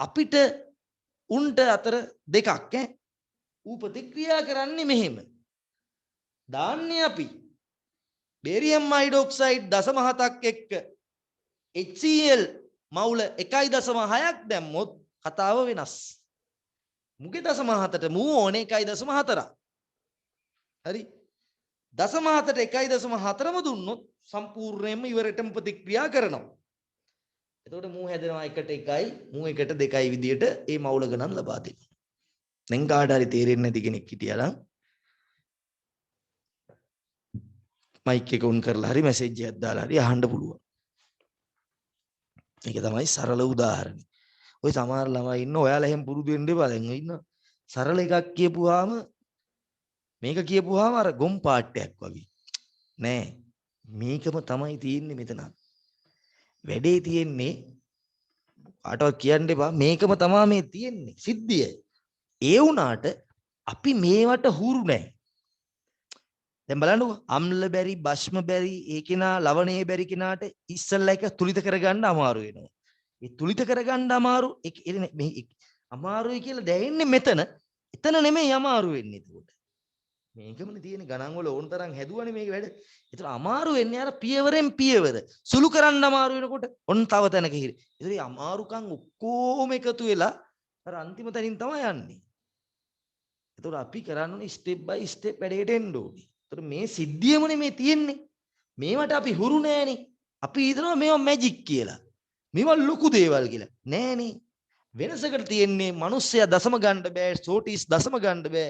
අපිට උන්ට අතර දෙකක් ඈ. ඌ ප්‍රතික්‍රියා කරන්නේ මෙහෙම. දාන්නේ අපි. බේරියම් හයිඩ්‍රොක්සයිඩ් 0.7ක් එක්ක HCl මවුල 1.6ක් දැම්මොත් කතාව වෙනස්. මුගේ 0.7ට මූ ඕනේ 1.4. හරි? 0.7ට 1.4ම දුන්නොත් සම්පූර්ණයෙන්ම ඉවරටම ප්‍රතික්‍රියා කරනවා. එතකොට මූ හැදෙනවා 1ට 1යි, මූ 1ට 2යි විදියට ඒ මවුල ගණන් ලබා දෙනවා. දැන් කාට හරි තේරෙන්නේ නැති කෙනෙක් හිටියා නම් මයික් එක ඔන් කරලා හරි මැසේජ් එකක් දාලා හරි අහන්න පුළුවන්. ඒක තමයි සරල උදාහරණය. ඔය සමහර ළමයි ඉන්න ඔයාලා එහෙම පුරුදු වෙන්න එපා. දැන් ඉන්න සරල එකක් කියපුවාම මේක කියපුවාම අර ගොම් පාට්ටයක් වගේ. නෑ. මේකම තමයි තියෙන්නේ මෙතන. වැඩේ තියෙන්නේ කාටවත් කියන්න එපා. මේකම තමයි මේ තියෙන්නේ. සිද්ධිය. ඒ වුණාට අපි මේවට හුරු නෑ. දැන් බලන්නකෝ අම්ල බැරි භස්ම බැරි ඒ කෙනා ලවණේ බැරි කෙනාට ඉස්සල්ලා එක තුලිත කරගන්න අමාරු වෙනවා. ඒ තුලිත කරගන්න අමාරු මේ අමාරුයි කියලා දැනෙන්නේ මෙතන. එතන නෙමෙයි අමාරු වෙන්නේ ඒකට. මේකමනේ තියෙන ගණන් වල ඕන තරම් හැදුවනේ මේක වැඩ. ඒතර අමාරු වෙන්නේ අර පියවරෙන් පියවර. සුළු කරන්න අමාරු වෙනකොට ඔන්න තව තැනක හිරි. ඒතර අමාරුකම් ඔක්කොම එකතු වෙලා අර අන්තිම තැනින් තමයි යන්නේ. එතකොට අපි කරන්න ඕනේ ස්ටෙප් බයි ස්ටෙප් වැඩේට එන්න ඕනේ. එතකොට මේ සිද්ධියමනේ මේ තියෙන්නේ. මේවට අපි හුරු නෑනේ. අපි හිතනවා මේවා මැජික් කියලා. මේවා ලොකු දේවල් කියලා. නෑනේ. වෙනසකට තියෙන්නේ මිනිස්සයා දසම ගන්න බෑ, සෝටිස් දසම ගන්න බෑ,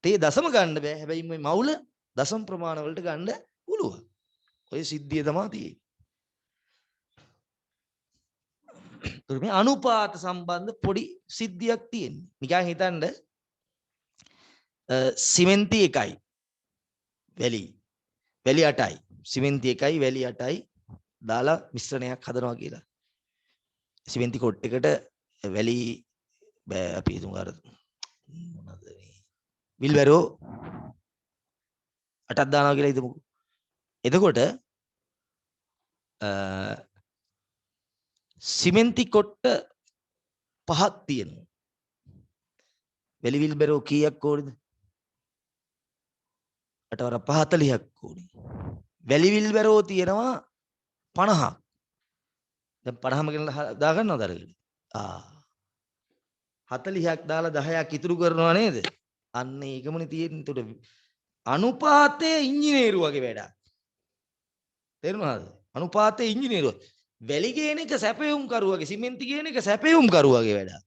තේ දසම ගන්න බෑ. හැබැයි මේ මවුල දසම ප්‍රමාණ වලට ගන්න පුළුවන්. ඔය සිද්ධිය තමයි තියෙන්නේ. මේ අනුපාත සම්බන්ධ පොඩි සිද්ධියක් තියෙන්නේ. නිකන් හිතන්න සිමෙන්ති එකයි වැලි 8යි සිමෙන්ති එකයි වැලි 8යි දාලා මිශ්‍රණයක් හදනවා කියලා. සිමෙන්ති කොට් එකට වැලි අපි හිතමු අර මොනවද මේ විල්බරෝ 8ක් දානවා කියලා හිතමුකෝ. එතකොට සිමෙන්ති කොට්ට 5ක් තියෙනවා. වැලි විල්බරෝ කීයක් ඕනද? 8 වර 5 40ක් ඕනේ. වැලි විල්බරෝ තියෙනවා 50ක්. දැන් 50ම කියලා දා ගන්නවද අරගෙන? 40ක් දාලා 10ක් ඉතුරු කරනවා නේද? අන්න ඒකමනේ තියෙන්නේ. එතකොට අනුපාතයේ ඉංජිනේරු වගේ වැඩක්. තේරුණාද? අනුපාතයේ ඉංජිනේරු. වැලි කියන එක සැපයුම් කරුවගේ, සිමෙන්ති කියන එක සැපයුම් කරුවගේ වැඩක්.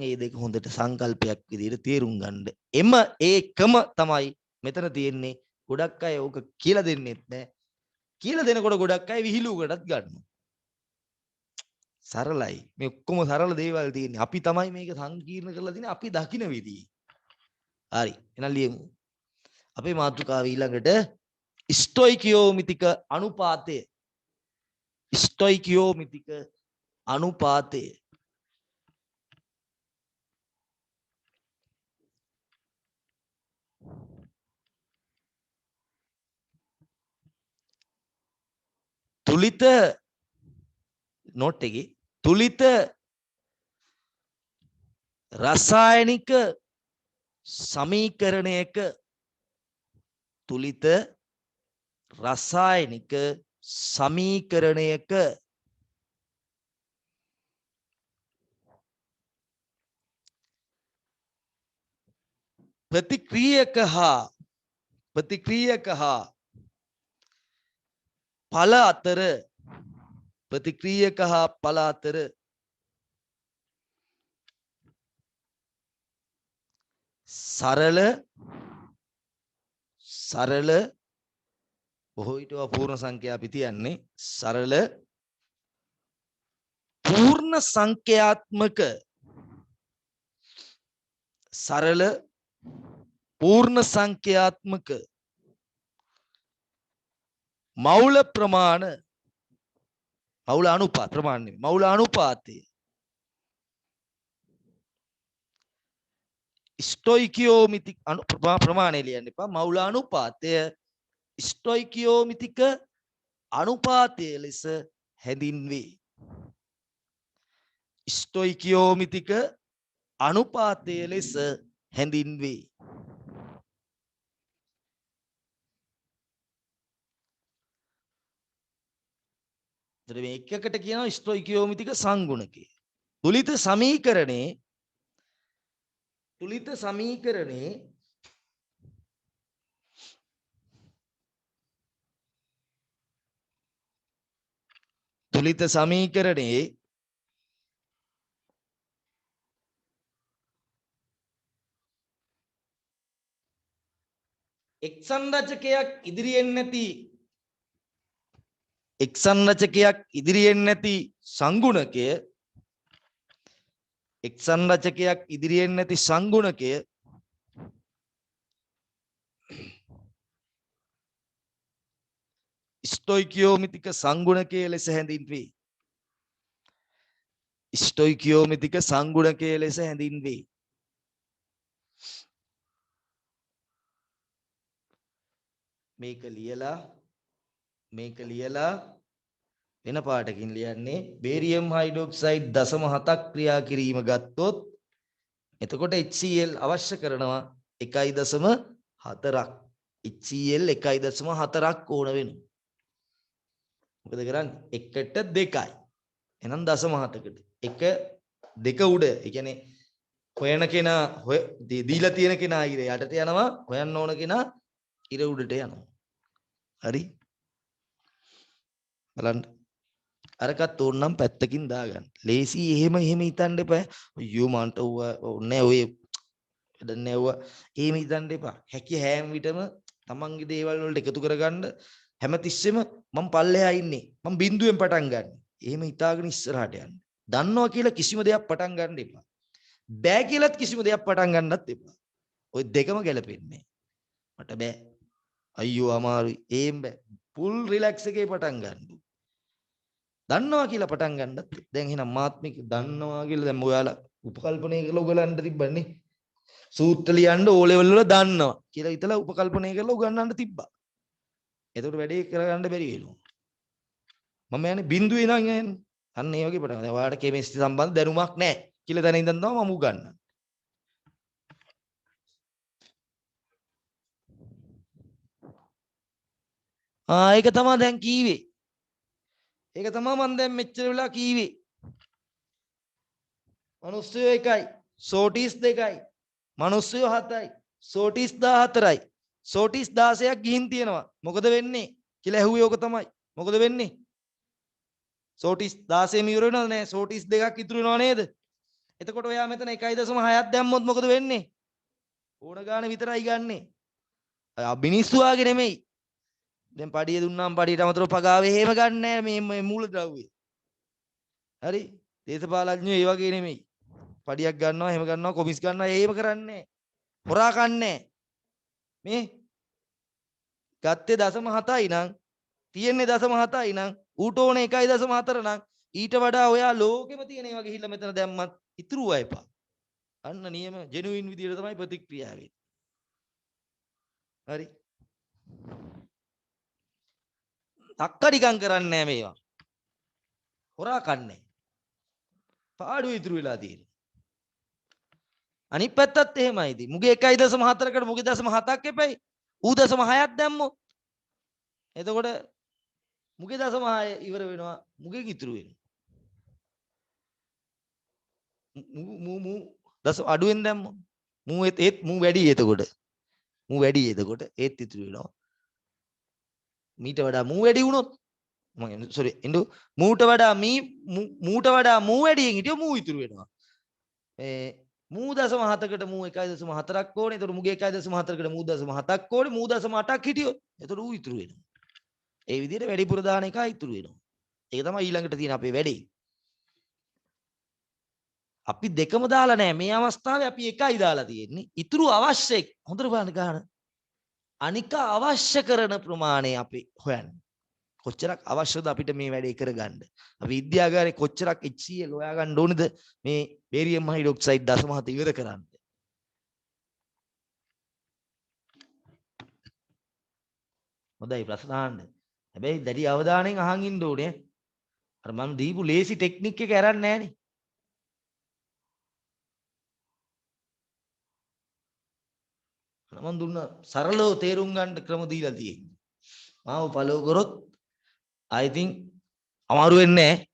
ඒ දෙක හොඳට සංකල්පයක් විදිහට තේරුම් ගන්න. ඒකම තමයි මෙතන තියෙන්නේ. ගොඩක් අය ඕක කියලා දෙන්නෙත් නැහැ. කියලා දෙනකොට ගොඩක් අය විහිළුවකටත් ගන්නවා. සරලයි. මේ ඔක්කොම සරල දේවල් තියෙන්නේ. අපි තමයි මේක සංකීර්ණ කරලා තියෙන්නේ අපි දකින විදිහේ. හරි. එහෙනම් ලියමු. අපේ මාතෘකාව ඊළඟට ස්ටොයිකියෝමිතික අනුපාතය. ස්ටොයිකියෝමිතික අනුපාතය. තුලිත නෝට් එකේ තුලිත රසායනික සමීකරණයක තුලිත රසායනික සමීකරණයක ප්‍රතික්‍රියක හා ඵල අතර ප්‍රතික්‍රියක හා ඵල අතර සරල බොහෝ විට පූර්ණ සංඛ්‍යා අපි තියන්නේ සරල පූර්ණ සංඛ්‍යාත්මක මවුල අනුපාතය ස්ටොයිකියෝමිතික ප්‍රමාණය ලියන්න එපා. මවුල අනුපාතය ස්ටොයිකියෝමිතික අනුපාතය ලෙස හැඳින්වේ. ස්ටොයිකියෝමිතික අනුපාතය ලෙස හැඳින්වේ. මේ එකකට කියනවා ස්ටොයිකියෝමිතික සංගුණකය. තුලිත සමීකරණේ එක්සන් රචකයක් ඉදිරියෙන් නැති සංගුණකය ස්ටොයිකියෝමිතික සංගුණකය ලෙස හැඳින්වේ. මේක ලියලා වෙන පාටකින් ලියන්නේ බේරියම් හයිඩ්‍රොක්සයිඩ් 0.7ක් ක්‍රියා කිරීම ගත්තොත් එතකොට HCl අවශ්‍ය කරනවා 1.4ක්. HCl 1.4ක් ඕන වෙනවා. මොකද කරන්නේ? 1ට 2යි. එහෙනම් 0.7කට 1 2 උඩ. ඒ කියන්නේ හොයන කෙනා දීලා තියෙන කෙනා ඉර යටට යනවා හොයන්න ඕන කෙනා ඉර උඩට යනවා. හරි බලන්න අරකට ඕනනම් පැත්තකින් දාගන්න. ලේසි එහෙම හිතන්න එපා. අයියෝ මන්ට ඕනේ ඔය වැඩන්නේ ඔය එහෙම හිතන්න එපා. හැකි හැම විටම තමන්ගේ දේවල් වලට එකතු කරගන්න හැමතිස්සෙම මම පල්ලෙහා ඉන්නේ. මම බිඳුවෙන් පටන් ගන්න. එහෙම හිතාගෙන ඉස්සරහට යන්න. දන්නවා කියලා කිසිම දෙයක් පටන් ගන්න එපා. බෑ කියලාත් කිසිම දෙයක් පටන් ගන්නත් එපා. ඔය දෙකම ගැලපෙන්නේ මට බෑ. අයියෝ අමාරුයි. එහෙම බෑ. full relax එකේ පටන් ගන්න. දන්නවා කියලා පටන් ගන්නත්. දැන් එහෙනම් මාත්මික දන්නවා කියලා දැන් ඔයාලා උපකල්පනය කරලා උගලන්න තිබ්බන්නේ. සූත්‍ර ලියන්න ඕ ලෙවල් වල දන්නවා කියලා හිතලා උපකල්පනය කරලා උගන්වන්න තිබ්බා. එතකොට වැඩේ කරගන්න බැරි වෙනවා. මම යන්නේ බිඳුවේ ඉඳන් යන්නේ. අන්න ඒ වගේ පටන්. දැන් ඔයාලට කෙමිස්ට්‍රි සම්බන්ධ දැනුමක් නැහැ කියලා දැන ඉඳන් තමයි මම උගන්වන්නේ. ඒක තමයි දැන් කීවේ. ඒක තමයි මම දැන් මෙච්චර වෙලා කීවේ. මිනිස්සු එකයි, සෝටිස් දෙකයි, මිනිස්සු 7යි, සෝටිස් 14යි, සෝටිස් 16ක් ගිහින් තියෙනවා. මොකද වෙන්නේ කියලා ඇහුවේ ඕක තමයි. මොකද වෙන්නේ? සෝටිස් 16ම ඉවර වෙනවද නෑ? සෝටිස් දෙකක් ඉතුරු වෙනව නේද? එතකොට ඔයා මෙතන 1.6ක් දැම්මොත් මොකද වෙන්නේ? ඕන ගාන විතරයි ගන්නෙ. මිනිස්සු ආගේ නෙමෙයි. දැන් පඩිය දුන්නාම පඩියට අමතරව පගාවේ එහෙම ගන්නෑ මේ මූලද්‍රව්‍ය. හරි? දේශපාලඥයෝ ඒ වගේ නෙමෙයි. පඩියක් ගන්නවා එහෙම ගන්නවා කොමිස් ගන්නවා එහෙම කරන්නේ. හොරා කන්නේ. මේ ගත්තේ 0.7යි නම් තියෙන්නේ 0.7යි නම් ඌට ඕනේ 1.4 නම් ඊට වඩා ඔයා ලෝකෙම තියෙන ඒවා ගිහිල්ලා මෙතන දැම්මත් ඉතුරුව එපා. අන්න නියම ජෙනුයින් විදියට තමයි ප්‍රතික්‍රියාව වෙන්නේ. හරි? තක්කඩිකම් කරන්නේ නැහැ මේවා. හොරා කන්නේ. පාඩුව ඉතුරු වෙලා තියෙන්නේ. අනිත් පැත්තත් එහෙමයි ඉතින්. මුගේ 1.4කට මුගේ 0.7ක් එපැයි. ඌ 0.6ක් දැම්මොත්. එතකොට මුගේ 0.6 ඉවර වෙනවා. මුගේ ඉතුරු වෙනවා. මූ අඩුවෙන් දැම්මොත්. මූ ඒත් මූ වැඩි එතකොට. මූ වැඩි එතකොට ඒත් ඉතුරු වෙනවා. මීට වඩා මූ වැඩි වුණොත් සෝරි ඉන්දු මූට වඩා මූ වැඩියෙන් හිටියොත් මූ ඉතුරු වෙනවා. මූ 0.7කට මූ 1.4ක් ඕනේ. එතකොට මුගේ 1.4කට මූ 0.7ක් ඕනේ. මූ 0.8ක් හිටියොත් එතකොට ඌ ඉතුරු වෙනවා. ඒ විදිහට වැඩිපුර දාන එක ඉතුරු වෙනවා. ඒක තමයි ඊළඟට තියෙන අපේ වැඩේ. අපි දෙකම දාලා නැහැ. මේ අවස්ථාවේ අපි එකයි දාලා තියෙන්නේ. ඉතුරු අවශ්‍ය හොඳට බලන්න ගන්න. අනික අවශ්‍ය කරන ප්‍රමාණය අපි හොයන්නේ. කොච්චරක් අවශ්‍යද අපිට මේ වැඩේ කරගන්න. අපි විද්‍යාගාරේ කොච්චරක් HCl හොයා ගන්න ඕනද මේ බේරියම් හයිඩ්‍රොක්සයිඩ් 0.7 ඉවර කරන්න. හොඳයි ප්‍රශ්න අහන්න. හැබැයි දැඩි අවධානයෙන් අහන් ඉන්න ඕනේ. අර මම දීපු ලේසි ටෙක්නික් එක අරන් නැහනේ. මම දුන්න සරලව තේරුම් ගන්න ක්‍රම දීලා තියෙන්නේ. මාව ෆලෝ කරොත් I think අමාරු වෙන්නේ නැහැ.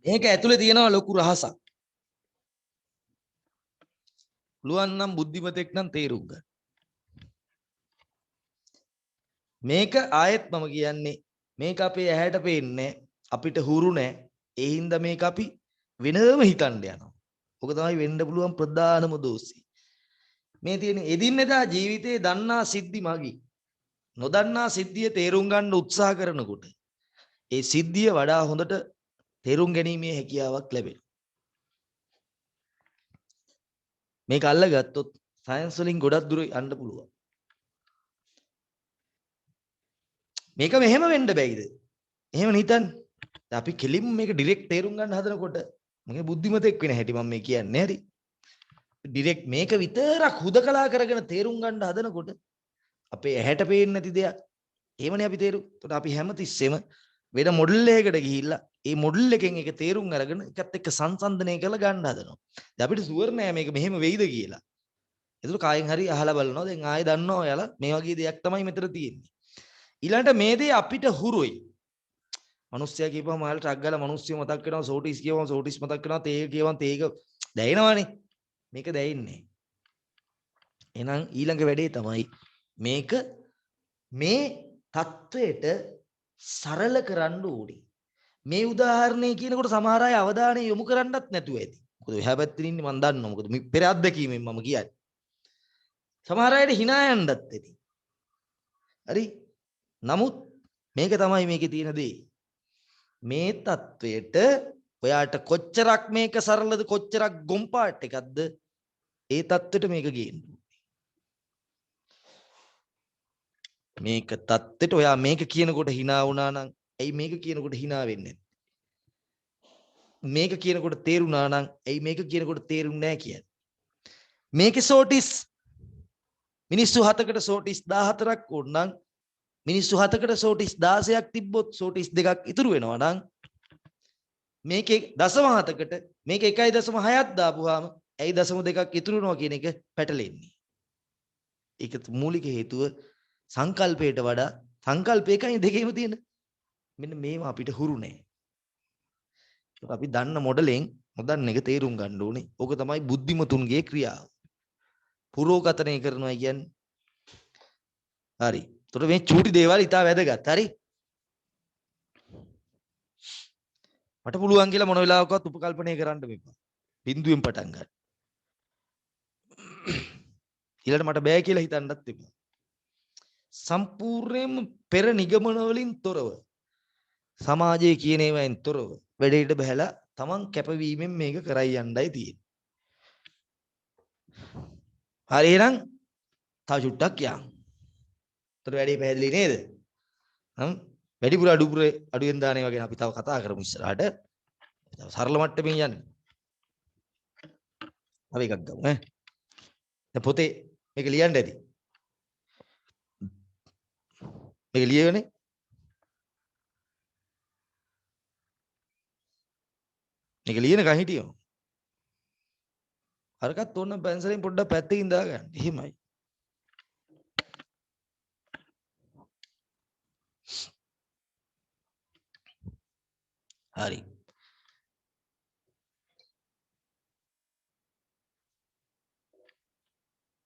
මේක ඇතුලේ තියෙනවා ලොකු රහසක්. පුළුවන් නම් බුද්ධිමතෙක් නම් තේරුම් ගන්න. මේක ආයෙත් මම කියන්නේ මේක අපේ ඇහැට පේන්නේ අපිට හුරු නැහැ. ඒ හින්දා මේක අපි වෙනම හිතන්න යනවා. ඔක තමයි වෙන්න පුළුවන් ප්‍රධානම දෝෂය. මේ තියෙන එදිනෙදා ජීවිතේ දන්නා සිද්ධි මගී නොදන්නා සිද්ධිය තේරුම් ගන්න උත්සාහ කරනකොට ඒ සිද්ධිය වඩා හොඳට තේරුම් ගැනීමේ හැකියාවක් ලැබෙනවා. මේක අල්ලගත්තොත් සයන්ස් වලින් ගොඩක් දුර යන්න පුළුවන්. මේක මෙහෙම වෙන්න බැයිද? එහෙම නිතන්. අපි කෙලින්ම මේක ඩිරෙක්ට් තේරුම් ගන්න හදනකොට මගේ බුද්ධිමතෙක් වෙන හැටි මම මේ කියන්නේ හරි. ඩිරෙක්ට් මේක විතරක් හුදකලා කරගෙන තේරුම් ගන්න හදනකොට අපේ ඇහැට පේන්නේ නැති දෙයක්. එහෙමනේ අපි තේරු. ඒකට අපි හැමතිස්සෙම වෙන මොඩල් එකකට ගිහිල්ලා ඒ මොඩල් එකෙන් ඒක තේරුම් අරගෙන එකත් එක්ක සංසන්දනය කරලා ගන්න හදනවා. දැන් අපිට ෂුවර් නෑ මේක මෙහෙම වෙයිද කියලා. ඒක කායෙන් හරි අහලා බලනවා. දැන් ආයෙ දන්නවා ඔයාලා මේ වගේ දෙයක් තමයි මෙතන තියෙන්නේ. ඊළඟට මේ දේ අපිට හුරුයි. මිනිස්සයා කියපුවම ඔයාලා ට්‍රක් ගාලා මිනිස්සු මතක් වෙනවා, සෝටිස් කියවම සෝටිස් මතක් වෙනවා, තේක කියවම තේක දැනෙනවනේ. මේක දැනෙන්නේ. එහෙනම් ඊළඟ වැඩේ තමයි මේක මේ தത്വයට සරල කරන්න ඕනේ. මේ උදාහරණය කියනකොට සමහර අය අවධානය යොමු කරන්නත් නැතුව ඇති. මොකද එහා පැත්තේ ඉන්නේ මම දන්නවා. මොකද මේ පෙර අත්දැකීමෙන් මම කියන්නේ. සමහර අයට hina යන්නත් ඇති. හරි? නමුත් මේක තමයි මේකේ තියෙන දේ. මේ தത്വයට ඔයාට කොච්චරක් මේක සරලද කොච්චරක් ගොම්පාට් එකක්ද ඒ தത്വෙට මේක ගේන්න. මේක தത്വෙට ඔයා මේක කියනකොට hina වුණා නම් ඇයි මේක කියනකොට hina වෙන්නේ? මේක කියනකොට තේරුණා නම් ඇයි මේක කියනකොට තේරුන්නේ නැහැ කියන්නේ? මේකේ සෝටිස් මිනිස්සු 7කට සෝටිස් 14ක් ඕන නම් මිනිස්සු 7කට සෝටිස් 16ක් තිබ්බොත් සෝටිස් 2ක් ඉතුරු වෙනවා නම් මේකේ දශම 7කට මේක 1.6ක් දාපුවාම ඇයි දශම 2ක් ඉතුරු වෙනවා කියන එක පැටලෙන්නේ. ඒක මූලික හේතුව සංකල්පයට වඩා සංකල්පයකයි දෙකේම තියෙන. මෙන්න මේව අපිට හුරු නැහැ. අපි දන්න මොඩලෙන් නොදන්න එක තේරුම් ගන්න ඕනේ. ඕක තමයි බුද්ධිමතුන්ගේ ක්‍රියාව. පුරෝගතනය කරනවා කියන්නේ. හරි. එතකොට මේ චූටි දේවල් ඉතා වැදගත්. හරි. මට පුළුවන් කියලා මොන වෙලාවකවත් උපකල්පනය කරන්න මෙපා. බිඳුවෙන් පටන් ගන්න. ඊළඟට මට බෑ කියලා හිතන්නත් එපා. සම්පූර්ණයෙන්ම පෙර නිගමන වලින් තොරව සමාජයේ කියන ඒවායින් තොරව වැඩේට බහැලා තමන් කැපවීමෙන් මේක කරයි යන්නයි තියෙන්නේ. හරි එහෙනම් තව චුට්ටක් යන්න. උතර වැඩේ පැහැදිලි නේද? වැඩිපුර අඩුවෙන් දානේ වගේ අපි තව කතා කරමු ඉස්සරහට. තව සරල මට්ටමින් යන්න. තව එකක් ගමු ඈ. දැන් පොතේ මේක ලියන්න ඇති. මේක ලියවනේ. මේක ලියනකන් හිටියෝ. අරකට ඕන පැන්සලෙන් පොඩ්ඩක් පැත්තකින් දාගන්න. එහෙමයි. හරි.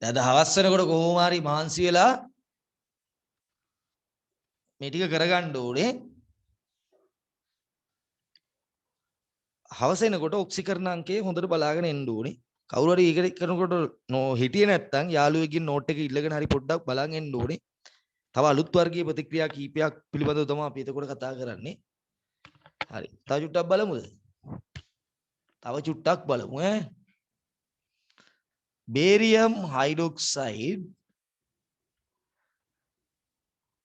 දැන් හවස් වෙනකොට කොහොම හරි මහන්සි වෙලා මේ ටික කරගන්න ඕනේ. හවස එනකොට ඔක්සිකරණ අංකය හොඳට බලාගෙන එන්න ඕනේ. කවුරු හරි ඒක කරනකොට හිටියේ නැත්නම් යාළුවෙක්ගෙන් නෝට් එක ඉල්ලගෙන හරි පොඩ්ඩක් බලන් එන්න ඕනේ. තව අලුත් වර්ගයේ ප්‍රතික්‍රියා කීපයක් පිළිබඳව තමයි අපි එතකොට කතා කරන්නේ. හරි. තව චුට්ටක් බලමුද? තව චුට්ටක් බලමු ඈ. බේරියම් හයිඩ්‍රොක්සයිඩ්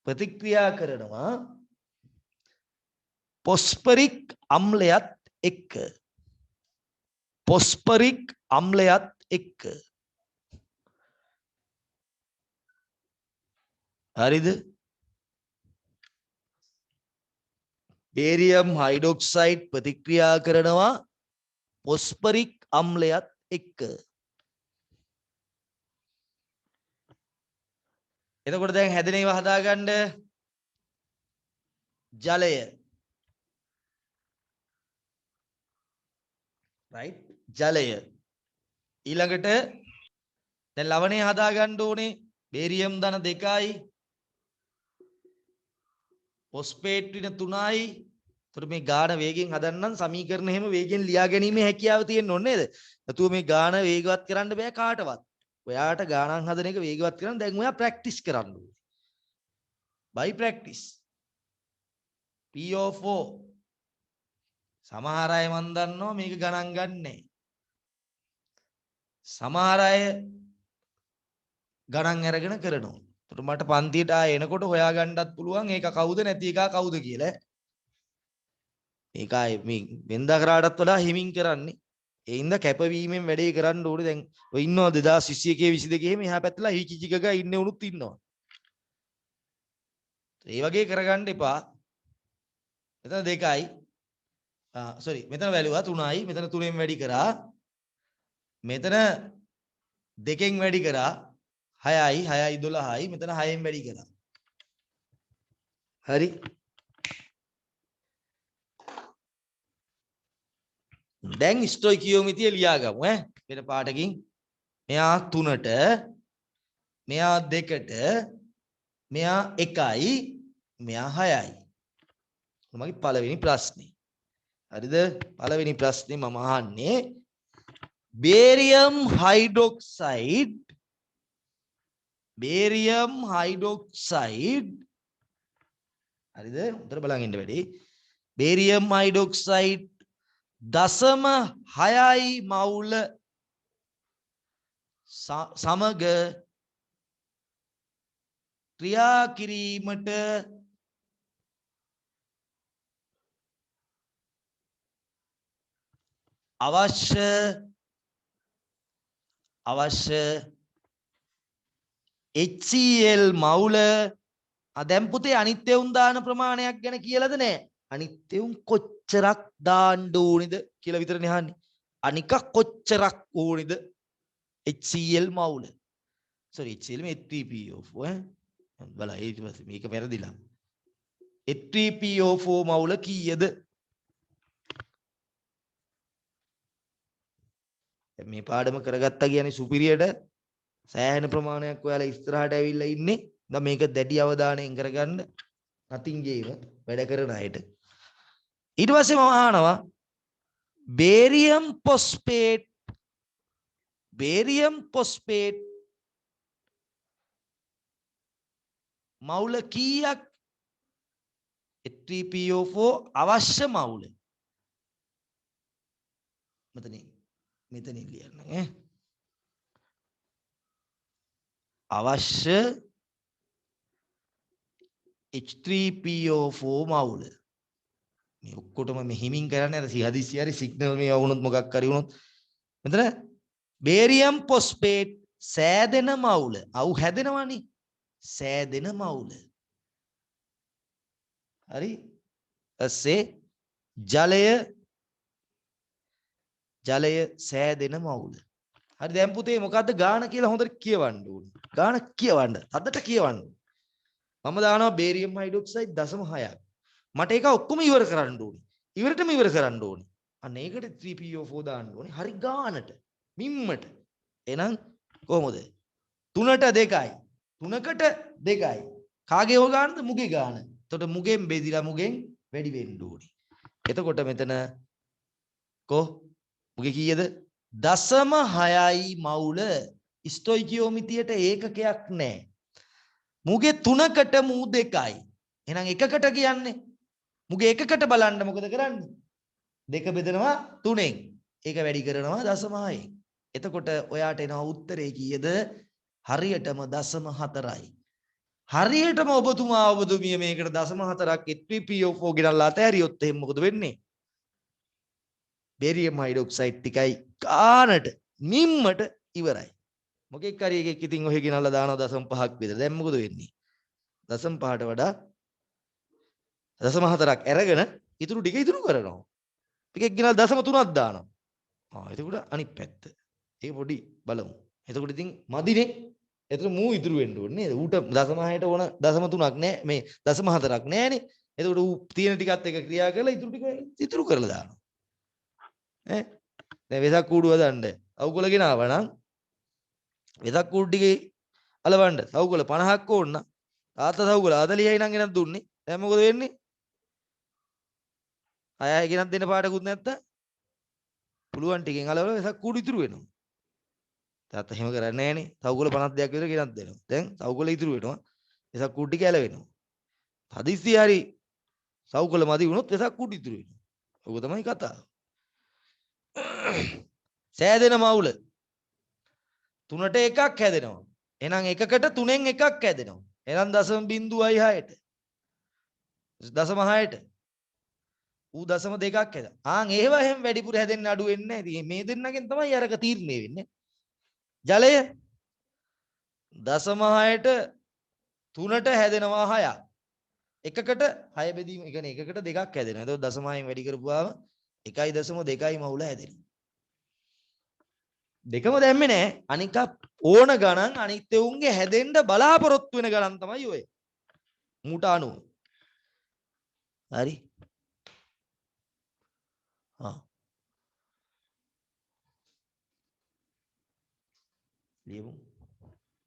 ප්‍රතික්‍රියා කරනවා පොස්පරික් අම්ලයත් එක්ක. පොස්පරික් අම්ලයත් එක්ක. හරිද? බේරියම් හයිඩ්‍රොක්සයිඩ් ප්‍රතික්‍රියා කරනවා පොස්පරික් අම්ලයත් එක්ක. එතකොට දැන් හැදෙන ඒවා හදාගන්න ජලය. right? ජලය. ඊළඟට දැන් ලවණය හදාගන්න ඕනේ බේරියම් ධන 2යි ෆොස්ෆේට් ඍණ 3යි. එතකොට මේ ගාන වේගෙන් හදන්නම් සමීකරණ එහෙම වේගෙන් ලියා ගැනීමේ හැකියාව තියෙන්න ඕනේ නේද? නැතුව මේ ගාන වේගවත් කරන්න බෑ කාටවත්. ඔයාට ගානන් හදන එක වේගවත් කරන්න දැන් ඔයා ප්‍රැක්ටිස් කරන්න ඕනේ. by practice. PO4 සමහර අය මන් දන්නවා මේක ගණන් ගන්නෑ. සමහර අය ගණන් අරගෙන කරනවා. එතකොට මට පන්තියට එනකොට හොයාගන්නත් පුළුවන් ඒක කවුද නැති එක කවුද කියලා. මේකයි මේ වෙනදා කරාටත් වඩා හිමින් කරන්නේ. ඒ හින්දා කැපවීමෙන් වැඩේ කරන්න ඕනේ. දැන් ඔය ඉන්නවා 2021 22 එහෙම එහා පැත්තලා හිචිචිකක ඉන්නේ උනුත් ඉන්නවා. ඒ වගේ කරගන්න එපා. මෙතන 2යි. sorry මෙතන වැළුවා 3යි. මෙතන 3ෙන් වැඩි කරා. මෙතන දෙකෙන් වැඩි කරා 6යි 6යි 12යි මෙතන 6ෙන් වැඩි කරා. හරි. දැන් ස්ටොයිකියෝමිතිය ලියාගමු ඈ. වෙන පාඩකින් මෙයා 3ට මෙයා 2ට මෙයා 1යි මෙයා 6යි. මගේ පළවෙනි ප්‍රශ්නේ. හරිද? පළවෙනි ප්‍රශ්නේ මම අහන්නේ බේරියම් හයිඩ්‍රොක්සයිඩ් හරිද? උතර බලන් ඉන්න වැඩි. බේරියම් හයිඩ්‍රොක්සයිඩ් 0.6යි මවුල සමග ක්‍රියා කිරීමට අවශ්‍ය HCl මවුල දැන් පුතේ අනිත් එවුන් දාන ප්‍රමාණයක් ගැන කියලාද නැහැ. අනිත් එවුන් කොච්චරක් දාන්න ඕනිද කියලා විතරනේ අහන්නේ. අනික කොච්චරක් ඕනිද HCl මවුල. sorry HCl මේ H3PO4 බලන්න ඊට පස්සේ මේක වැරදිලා. H3PO4 මවුල කීයද? මේ පාඩම කරගත්තා කියන්නේ සුපිරියට සෑහෙන ප්‍රමාණයක් ඔයාලා ඉස්සරහට ඇවිල්ලා ඉන්නේ. දැන් මේක දැඩි අවධානයෙන් කරගන්න nothing game වැඩ කරන අයට. ඊට පස්සේ මම අහනවා බේරියම් ෆොස්ෆේට් මවුල කීයක් H3PO4 අවශ්‍ය මවුල මෙතන ලියන්න ඈ. අවශ්‍ය H3PO4 මවුල මේ ඔක්කොටම මෙහිමින් කරන්නේ අර සිහදිස්සි හරි සිග්නල් මේ වුණොත් මොකක් හරි වුණොත් මෙතන බේරියම් ෆොස්ෆේට් සෑදෙන මවුල අවු හැදෙනවනේ සෑදෙන මවුල හරි ඊස්සේ ජලය සෑදෙන මවුල. හරි දැන් පුතේ මොකද්ද ගාන කියලා හොඳට කියවන්න ඕනේ. ගාන කියවන්න. හදට කියවන්න. මම දානවා බේරියම් හයිඩ්‍රොක්සයිඩ් 0.6ක්. මට ඒක ඔක්කොම ඉවර කරන්න ඕනේ. ඉවරටම ඉවර කරන්න ඕනේ. අන්න ඒකට 3PO4 දාන්න ඕනේ. හරි ගානට. මිම්මට. එහෙනම් කොහොමද? 3ට 2යි. 3කට 2යි. කාගේ හො ගානද? මුගේ ගාන. එතකොට මුගෙන් බෙදිලා මුගෙන් වැඩි වෙන්න ඕනේ. එතකොට මෙතන මුගේ කීයද? 0.6යි මවුල ස්ටොයිකියෝමිතියට ඒකකයක් නැහැ. මුගේ 3කට මූ 2යි. එහෙනම් එකකට කියන්නේ මුගේ එකකට බලන්න මොකද කරන්නේ? 2 බෙදනවා 3ෙන්. ඒක වැඩි කරනවා 0.6ෙන්. එතකොට ඔයාට එනවා උත්තරේ කීයද? හරියටම 0.4යි. හරියටම ඔබතුමිය මේකට 0.4ක් H3PO4 ගෙනල්ලා අතහැරියොත් එහෙනම් මොකද වෙන්නේ? බේරියම් හයිඩ්‍රොක්සයිඩ් ටිකයි ගානට මිම්මට ඉවරයි. මොකෙක් හරි එකෙක් ඉතින් ඔහෙ ගෙනල්ලා දානවා 0.5ක් විතර. දැන් මොකද වෙන්නේ? 0.5ට වඩා 0.4ක් අරගෙන ඉතුරු ටික ඉතුරු කරනවා. ටිකක් ගෙනල්ලා 0.3ක් දානවා. එතකොට අනිත් පැත්ත. ඒක පොඩි බලමු. එතකොට ඉතින් මදිනේ. එතකොට මූ ඉතුරු වෙන්න ඕනේ නේද? ඌට 0.6ට ඕන 0.3ක් නෑ. මේ 0.4ක් නෑනේ. එතකොට ඌ තියෙන ටිකත් එක ක්‍රියා කරලා ඉතුරු ටික ඉතුරු කරලා දානවා. දැන් වෙසක් කූඩුව දාන්න සවුකොල ගෙනාවා නම් වෙසක් කූඩු ටිකේ අලවන්න සවුකොල 50ක් ඕන නම් තාත්තා සවුකොල 40යි නම් ගෙනත් දුන්නේ. දැන් මොකද වෙන්නේ? 6යි ගෙනත් දෙන්න පාටකුත් නැත්තම් පුළුවන් ටිකෙන් අලවලා වෙසක් කූඩු ඉතුරු වෙනවා. තාත්තා එහෙම කරන්නේ නැහනේ. සවුකොල 52ක් විතර ගෙනත් දෙනවා. දැන් සවුකොල ඉතුරු වෙනවා. වෙසක් කූඩු ටික ඇලවෙනවා. හදිස්සි හරි සවුකොල මදි වුණොත් වෙසක් කූඩු ඉතුරු වෙනවා. ඔක තමයි කතාව. සෑදෙන මවුල 3ට එකක් හැදෙනවා. එහෙනම් එකකට 3ෙන් එකක් හැදෙනවා. එහෙනම් 0.6ට 0.6ට ඌ 0.2ක් හැදෙනවා. ඒව එහෙම වැඩිපුර හැදෙන්න අඩු වෙන්නේ නැහැ. ඉතින් මේ දෙන්නගෙන් තමයි අරක තීරණය වෙන්නේ. ජලය 0.6ට 3ට හැදෙනවා 6ක්. එකකට 6 බෙදීම ඒ කියන්නේ එකකට 2ක් හැදෙනවා. එතකොට 0.6න් වැඩි කරපුවාම 1.2යි මවුල හැදෙනවා. දෙකම දැම්මේ නෑ. අනික ඕන ගණන් අනිත් උන්ගේ හැදෙන්න බලාපොරොත්තු වෙන ගණන් තමයි ඔය. මූට අනුව. හරි. ආ. ලියමු.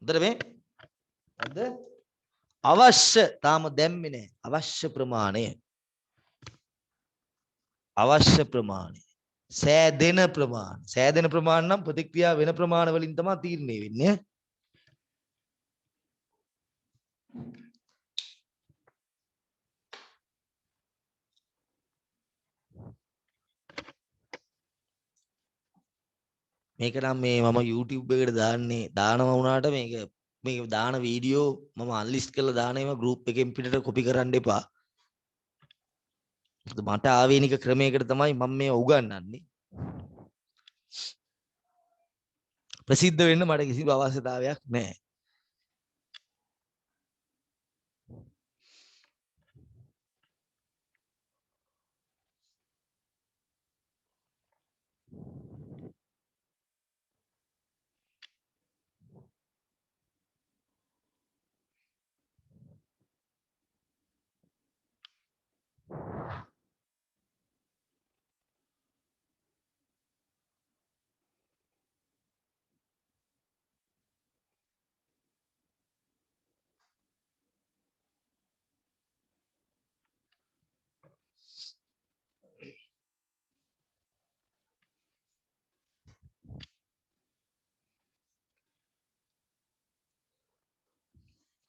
හොඳට මේ අද අවශ්‍ය තාම දැම්මේ නෑ. අවශ්‍ය ප්‍රමාණය. අවශ්‍ය ප්‍රමාණය. සෑදෙන ප්‍රමාණය. සෑදෙන ප්‍රමාණ නම් ප්‍රතික්‍රියා වෙන ප්‍රමාණ වලින් තමයි තීරණය වෙන්නේ. මේක නම් මේ මම YouTube එකට දානවා වුණාට මේක දාන වීඩියෝ මම අන්ලිස්ට් කරලා දාන ඒවා group එකෙන් පිටට කොපි කරන්න එපා. මට ආවේනික ක්‍රමයකට තමයි මම මේ උගන්වන්නේ. ප්‍රසිද්ධ වෙන්න මට කිසිම අවශ්‍යතාවයක් නැහැ.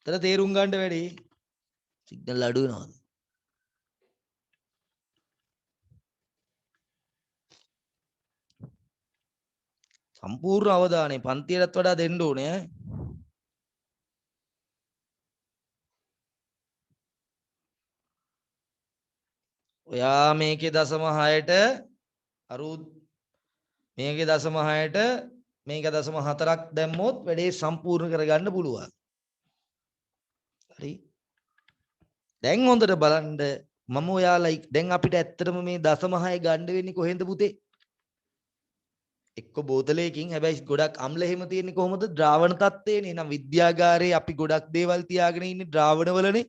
තල තේරුම් ගන්න වැඩි සිග්නල් අඩු වෙනවද? සම්පූර්ණ අවධානය පන්තියටත් වඩා දෙන්න ඕනේ. ඔයා මේකේ 0.6ට අරු මේකේ 0.6ට මේක 0.4ක් දැම්මොත් වැඩේ සම්පූර්ණ කරගන්න පුළුවන්. හරි. දැන් හොඳට බලන්න මම ඔයාලා දැන් අපිට ඇත්තටම මේ 0.6 ගන්න වෙන්නේ කොහෙන්ද පුතේ? එක්ක බෝතලයකින් හැබැයි ගොඩක් අම්ල එහෙම තියෙන්නේ කොහොමද? ද්‍රාවණ තත්ත්වයනේ. එහෙනම් විද්‍යාගාරයේ අපි ගොඩක් දේවල් තියාගෙන ඉන්නේ ද්‍රාවණ වලනේ.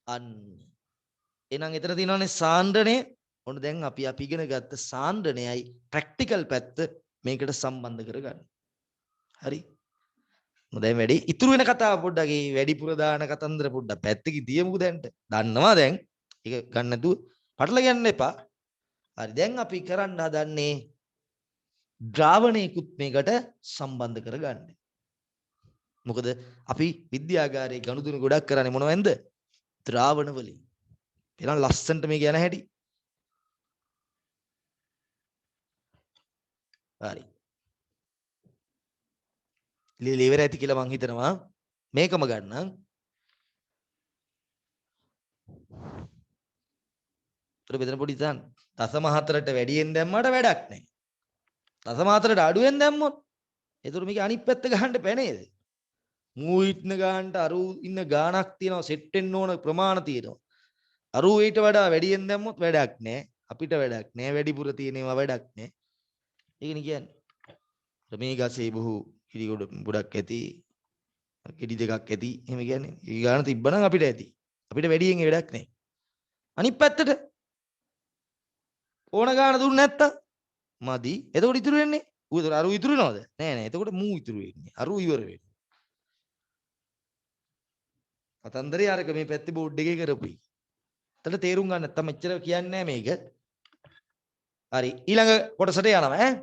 අන්න. එහෙනම් එතන තියෙනවානේ සාන්ද්‍රණය. ඔන්න දැන් අපි ඉගෙන ගත්ත සාන්ද්‍රණයයි ප්‍රැක්ටිකල් පැත්ත මේකට සම්බන්ධ කරගන්න. හරි. දැන් වැඩි ඉතුරු වෙන කතාව පොඩ්ඩක් ඒ වැඩිපුර දාන කතන්දර පොඩ්ඩක් පැත්තකින් තියමුකෝ දැන්ට. දන්නවා දැන්. ඒක ගන්න නැතුව පටල ගන්න එපා. හරි. දැන් අපි කරන්න හදන්නේ ද්‍රාවණයකුත් මේකට සම්බන්ධ කරගන්න. මොකද අපි විද්‍යාගාරයේ ගනුදෙනු ගොඩක් කරන්නේ මොනවෙන්ද? ද්‍රාවණ වලින්. එහෙනම් ලස්සන්ට මේක යන හැටි. හරි. ඉවර ඇති කියලා මං හිතනවා. මේකම ගන්නම්. උතර බෙදෙන පොඩි තන් 0.4ට වැඩියෙන් දැම්මට වැඩක් නැහැ. 0.4ට අඩුවෙන් දැම්මොත් එතකොට මේක අනිත් පැත්ත ගහන්න බෑ නේද? මූ ඉන්න ගානට අරු ඉන්න ගානක් තියෙනවා සෙට් වෙන්න ඕන ප්‍රමාණ තියෙනවා. අරු ඊට වඩා වැඩියෙන් දැම්මොත් වැඩක් නැහැ. අපිට වැඩක් නැහැ. වැඩිපුර තියෙනවා වැඩක් නැහැ. ඒකනේ කියන්නේ. මේ ගසේ බොහෝ කිරි ගොඩක් ඇති. කිරි දෙකක් ඇති. එහෙම කියන්නේ. ඊ ගාන තිබ්බනම් අපිට ඇති. අපිට වැඩියෙන් වැඩක් නැහැ. අනිත් පැත්තට ඕන ගාන දුන්නේ නැත්තම් මදි. එතකොට ඉතුරු වෙන්නේ ඌ අරු ඉතුරු වෙනවද? නෑ නෑ. එතකොට මූ ඉතුරු වෙන්නේ. අරු ඉවර වෙන්නේ. කතන්දරේ අරක මේ පැත්තේ බෝඩ් එකේ කරපුයි. එතන තේරුම් ගන්න නැත්තම් මෙච්චර කියන්නේ නෑ මේක. හරි. ඊළඟ කොටසට යනවා ඈ.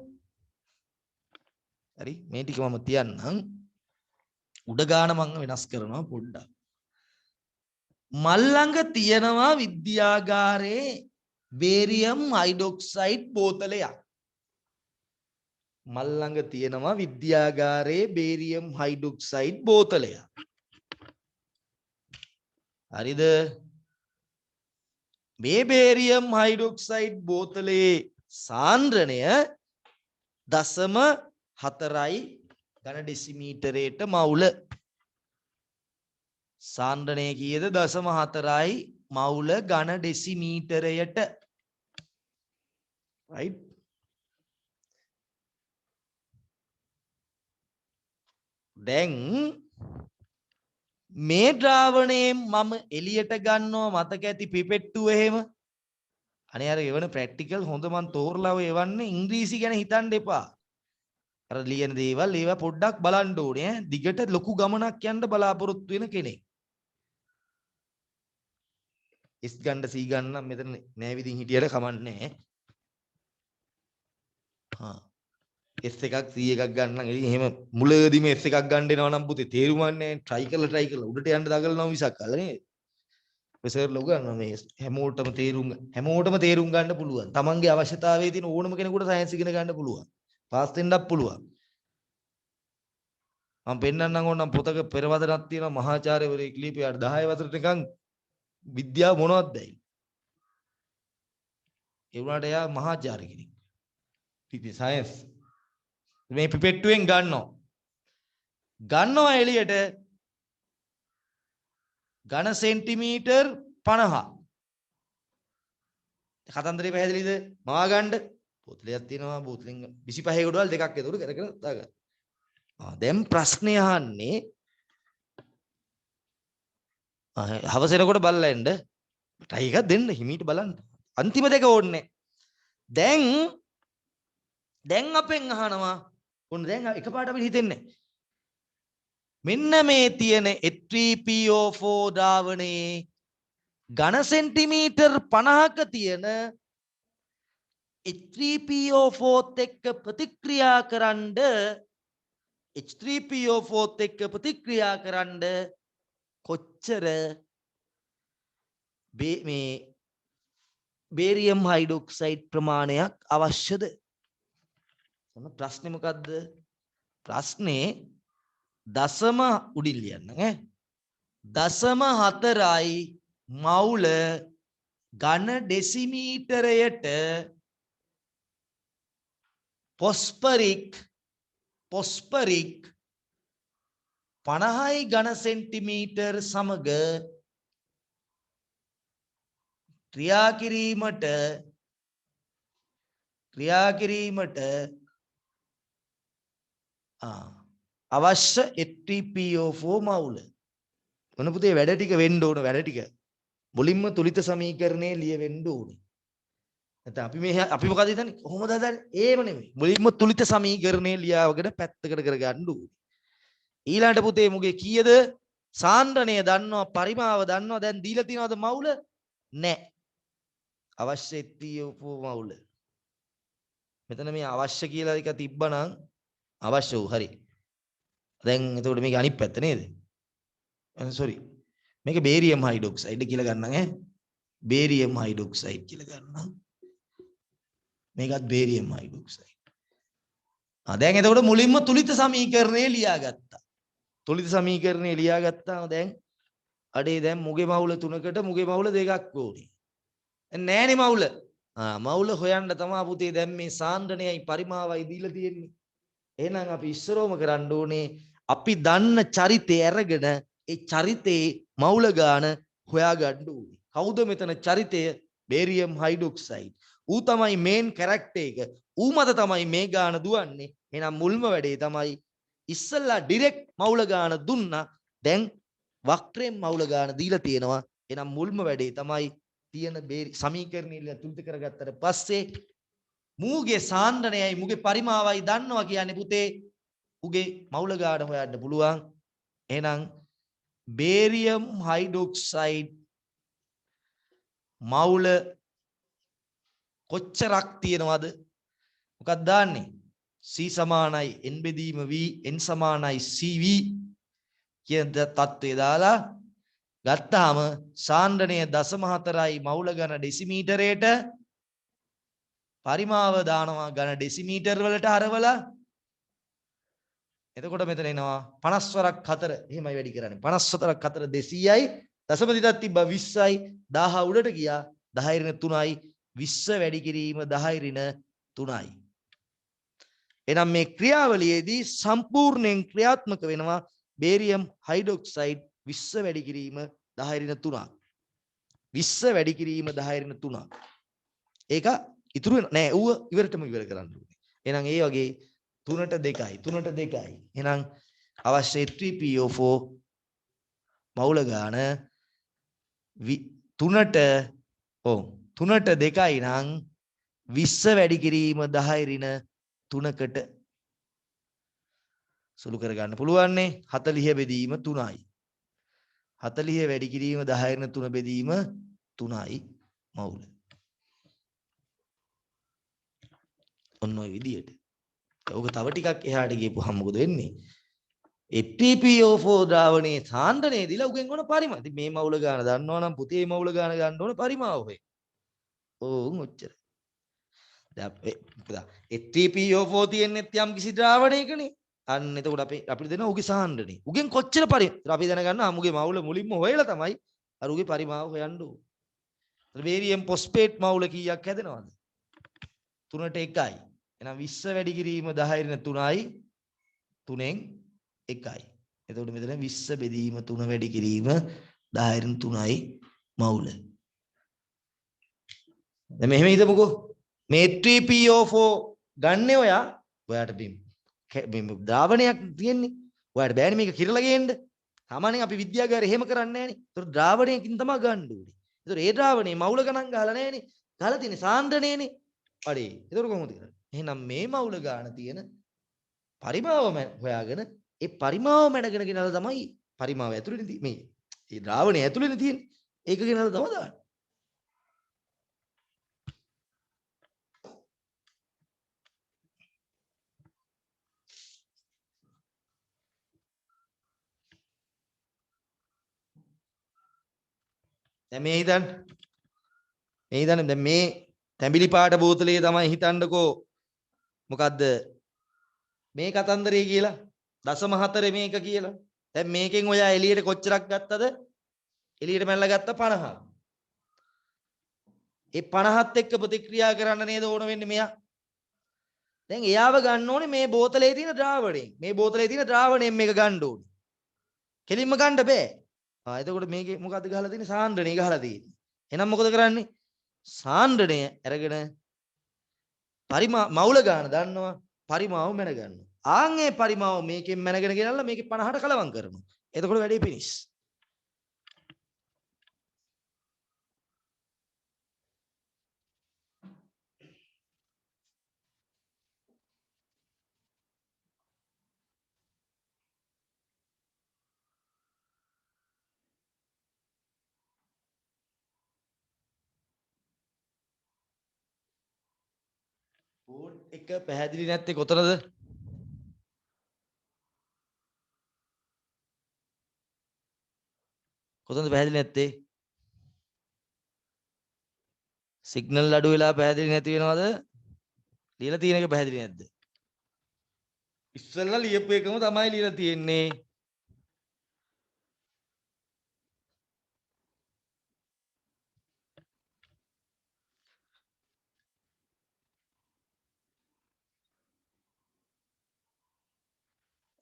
හරි. මේ ටික මම තියන්නම්. උඩ ගාන මම වෙනස් කරනවා පොඩ්ඩක්. මල් ළඟ තියෙනවා විද්‍යාගාරයේ බේරියම් හයිඩ්‍රොක්සයිඩ් බෝතලයක්. මල් ළඟ තියෙනවා විද්‍යාගාරයේ බේරියම් හයිඩ්‍රොක්සයිඩ් බෝතලයක්. හරිද? මේ බේරියම් හයිඩ්‍රොක්සයිඩ් බෝතලයේ සාන්ද්‍රණය 0.4යි ඝන ඩෙසිමීටරයට මවුල. සාන්ද්‍රණය කීයද? 0.4යි මවුල ඝන ඩෙසිමීටරයට. right? දැන් මේ ද්‍රාවණයෙන් මම එළියට ගන්නවා මතක ඇති පිපෙට්ටුව එහෙම. අනේ අර එවන ප්‍රැක්ටිකල් හොඳ මන් තෝරලා ඔය එවන්නේ ඉංග්‍රීසි ගැන හිතන්න එපා. අර ලියන දේවල් ඒවා පොඩ්ඩක් බලන්න ඕනේ ඈ. දිගට ලොකු ගමනක් යන්න බලාපොරොත්තු වෙන කෙනෙක්. S ගන්න C ගන්න මෙතන නෑ විදිහින් හිටියට කමන්නේ නැහැ. හා S එකක් C එකක් ගන්න නම් ඉතින් එහෙම මුලදීම S එකක් ගන්න එනවා නම් පුතේ තේරුමන්නේ try කරලා උඩට යන්න දඟලනවා මිසක් අල්ල නේද? ප්‍රොෆෙසර්ලා උගන්වනවා මේ හැමෝටම තේරුම් ගන්න පුළුවන්. තමන්ගේ අවශ්‍යතාවයේ තියෙන ඕනම කෙනෙකුට සයන්ස් ඉගෙන ගන්න පුළුවන්. පාස් වෙන්නත් පුළුවන්. මම පෙන්නන්නම් ඕනම් පොතක පෙරවදනක් තියෙනවා මහාචාර්යවරයෙක් ලියපියාට 10 වසරට නිකන් විද්‍යාව මොනවද දැයි. ඒ වුණාට එයා මහාචාර්ය කෙනෙක්. ඉතින් සයන්ස් මේ පිපෙට්ටුවෙන් ගන්නවා එළියට ඝන සෙන්ටිමීටර් 50. කතන්දරේ පැහැදිලිද? මවා ගන්න බෝතලයක් තියෙනවා බෝතලෙන් 25 ගොඩවල් දෙකක් එතකොට කරගෙන දාගන්න. දැන් ප්‍රශ්නේ අහන්නේ හවසෙනකොට බලලා එන්න. ටයි එකක් දෙන්න හිමීට බලන්න. අන්තිම දෙක ඕනේ. දැන් අපෙන් අහනවා ඔන්න දැන් එකපාරට අපිට හිතෙන්නේ මෙන්න මේ තියෙන H3PO4 ද්‍රාවණයේ ඝන සෙන්ටිමීටර් 50ක තියෙන H3PO4ත් එක්ක ප්‍රතික්‍රියා කරන්න කොච්චර මේ බේරියම් හයිඩ්‍රොක්සයිඩ් ප්‍රමාණයක් අවශ්‍යද? ඔන්න ප්‍රශ්නේ මොකද්ද? ප්‍රශ්නේ දශම උඩින් ලියන්න ඈ. 0.4යි මවුල ඝන ඩෙසිමීටරයට පොස්පරික් 50යි ඝන සෙන්ටිමීටර් සමග ක්‍රියා කිරීමට අවශ්‍ය H3PO4 මවුල. මොන පුතේ වැඩ ටික වෙන්න ඕන වැඩ ටික. මුලින්ම තුලිත සමීකරණේ ලියවෙන්න ඕනේ. නැත්නම් අපි මොකද හිතන්නේ? කොහොමද හදන්නේ? ඒව නෙමෙයි. මුලින්ම තුලිත සමීකරණේ ලියාවගෙන පැත්තකට කරගන්න ඕනේ. ඊළඟට පුතේ මුගේ කීයද? සාන්ද්‍රණය දන්නවා, පරිමාව දන්නවා. දැන් දීලා තියනවද මවුල? නැහැ. අවශ්‍ය H3PO4 මවුල. මෙතන මේ අවශ්‍ය කියලා එක තිබ්බනම් අවශ්‍ය වූ හරි. දැන් එතකොට මේක අනිත් පැත්ත නේද? sorry. මේක බේරියම් හයිඩ්‍රොක්සයිඩ් කියලා ගන්නම් ඈ. බේරියම් හයිඩ්‍රොක්සයිඩ් කියලා ගන්නම්. මේකත් බේරියම් හයිඩ්‍රොක්සයිඩ්. දැන් එතකොට මුලින්ම තුලිත සමීකරණය ලියාගත්තා. තුලිත සමීකරණය ලියාගත්තාම දැන් අඩේ දැන් මුගේ මවුල 3කට මුගේ මවුල 2ක් ඕනේ. නෑනේ මවුල. මවුල හොයන්න තමයි පුතේ දැන් මේ සාන්ද්‍රණයයි පරිමාවයි දීලා තියෙන්නේ. එහෙනම් අපි ඉස්සරෝම කරන්න ඕනේ අපි දන්න චරිතය අරගෙන ඒ චරිතේ මවුල ගාන හොයාගන්න ඕනේ. කවුද මෙතන චරිතය? Barium hydroxide. ඌ තමයි මේන් කැරක්ටර් එක. ඌ මත තමයි මේ ගාන දුවන්නේ. එහෙනම් මුල්ම වැඩේ තමයි ඉස්සල්ලා ඩිරෙක්ට් මවුල ගාන දුන්නා. දැන් වක්‍රයෙන් මවුල ගාන දීලා තියෙනවා. එහෙනම් මුල්ම වැඩේ තමයි තියෙන සමීකරණය තුලිත කරගත්තට පස්සේ මූගේ සාන්ද්‍රණයයි මුගේ පරිමාවයි දන්නවා කියන්නේ පුතේ උගේ මවුල ගාන හොයන්න පුළුවන්. එහෙනම් බේරියම් හයිඩ්‍රොක්සයිඩ් මවුල කොච්චරක් තියෙනවද? මොකක්ද දාන්නේ? C සමානයි n බෙදීම v n සමානයි cv කියන තත්ත්වය දාලා ගත්තාම සාන්ද්‍රණය 0.4යි මවුල ඝන ඩෙසිමීටරයට පරිමාව දානවා ඝන ඩෙසිමීටර් වලට හරවලා. එතකොට මෙතන එනවා 50 වරක් 4 එහෙමයි වැඩි කරන්නේ. 50 වරක් 4 200යි දශම දිටක් තිබ්බා 20යි 1000 උඩට ගියා 10 ඍණ 3යි 20 වැඩි කිරීම 10 ඍණ 3යි. එහෙනම් මේ ක්‍රියාවලියේදී සම්පූර්ණයෙන් ක්‍රියාත්මක වෙනවා බේරියම් හයිඩ්‍රොක්සයිඩ් 20 වැඩි කිරීම 10 ඍණ 3ක්. 20 වැඩි කිරීම 10 ඍණ 3ක්. ඒක ඉතුරු නෑ ඌව ඉවරටම ඉවර කරන්න ඕනේ. එහෙනම් ඒ වගේ 3ට 2යි 3ට 2යි. එහෙනම් අවශ්‍ය H3PO4 මවුල ගාන 3ට 2යි නම් 20 වැඩි කිරීම 10 ඍණ 3කට සුළු කර ගන්න පුළුවන් නේ 40 බෙදීම 3යි 40 වැඩි කිරීම 10 ඍණ 3 බෙදීම 3යි මවුල ඔන්න ඔය විදියට ඔක තව ටිකක් එහාට ගියපුවාම මොකද වෙන්නේ H3PO4 ද්‍රාවණයේ සාන්ද්‍රණය දීලා උගෙන් ඕන පරිමාව. ඉතින් මේ මවුල ගාන දන්නවනම් පුතේ මවුල ගාන ගන්න ඕන පරිමාව හොය. ඕන් ඔච්චර. දැන් H3PO4 තියෙන්නේ යම් කිසි ද්‍රාවණයකනේ. අන්න එතකොට අපිට දෙන උගේ සාන්ද්‍රණය. උගෙන් කොච්චර අපි දැනගන්න අමුගේ මවුල මුලින්ම හොයලා තමයි අර උගේ පරිමාව හොයන්න ඕනේ. බේරියම් ෆොස්ෆේට් මවුල කීයක් හැදෙනවද? 3ට 1යි. එහෙනම් 20 වැඩි කිරීම 10 ඍණ 3යි 3ෙන් 1යි. එතකොට මෙතන 20 බෙදීම 3 වැඩි කිරීම 10 ඍණ 3යි මවුල. දැන් මෙහෙම හිතමුකෝ. මේ H3PO4 ගන්න ඔයාට මේ ද්‍රාවණයක් තියෙන්නේ. ඔයාට බෑනේ මේක කිරලා ගේන්න. සාමාන්‍යයෙන් අපි විද්‍යාගාරේ එහෙම කරන්නේ නැහනේ. ඒතර ද්‍රාවණයකින් තමයි ගන්න ඕනේ. ඒතර ඒ ද්‍රාවණේ මවුල ගණන් ගහලා නැහනේ. ගහලා තියෙන්නේ සාන්ද්‍රණයනේ. හරි. ඒතර කොහොමද කරන්නේ? එහෙනම් මේ මවුල ගාන තියෙන පරිමාව හොයාගෙන ඒ පරිමාව මැනගෙන ගෙනලා තමයි පරිමාව ඇතුළේනේ තියෙන්නේ. මේ ද්‍රාවණය ඇතුළේනේ තියෙන්නේ. ඒක ගෙනලා තමයි දාන්නේ. දැන් මේ හිතන්න දැන් මේ තැඹිලි පාට බෝතලේ තමයි හිතන්නකෝ මොකද්ද මේ කතන්දරේ කියලා 0.4 මේක කියලා. දැන් මේකෙන් ඔයා එළියට කොච්චරක් ගත්තද? එළියට මැල්ලා ගත්ත 50. ඒ 50ත් එක්ක ප්‍රතික්‍රියා කරන්න නේද ඕන වෙන්නේ මෙයා. දැන් එයාව ගන්න ඕනේ මේ බෝතලේ තියෙන ද්‍රාවණයෙන්. මේ බෝතලේ තියෙන ද්‍රාවණයෙන් මේක ගන්න ඕනේ. කෙලින්ම ගන්න බෑ. එතකොට මේකේ මොකද්ද ගහලා තියෙන්නේ? සාන්ද්‍රණය ගහලා තියෙන්නේ. එහෙනම් මොකද කරන්නේ? සාන්ද්‍රණය අරගෙන මවුල ගාන දන්නවා පරිමාව මැන ගන්නවා. ආන්ගේ පරිමාව මේකෙන් මැනගෙන ගෙනල්ලා මේකේ 50ට කලවම් කරනවා. එතකොට වැඩේ පිනිස්. බෝඩ් එක පැහැදිලි නැත්තේ කොතනද? කොතනද පැහැදිලි නැත්තේ? සිග්නල් අඩු වෙලා පැහැදිලි නැති වෙනවද? ලියලා තියෙන එක පැහැදිලි නැද්ද? ඉස්සෙල්ලා ලියපු එකම තමයි ලියලා තියෙන්නේ.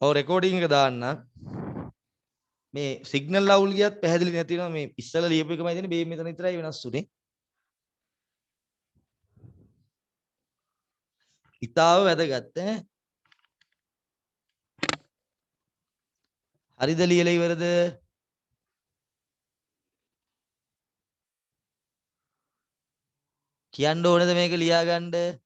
ඔව් රෙකෝඩින් එක දාන්න. මේ සිග්නල් අවුල් ගියත් පැහැදිලි නැති වෙනවා. මේ ඉස්සෙල්ලා ලියපු එකමයි තියෙන්නේ. මේ මෙතන විතරයි වෙනස් උනේ. ඉතාව වැදගත් ඈ. හරිද ලියලා ඉවරද? කියන්න ඕනද මේක ලියා ගන්න?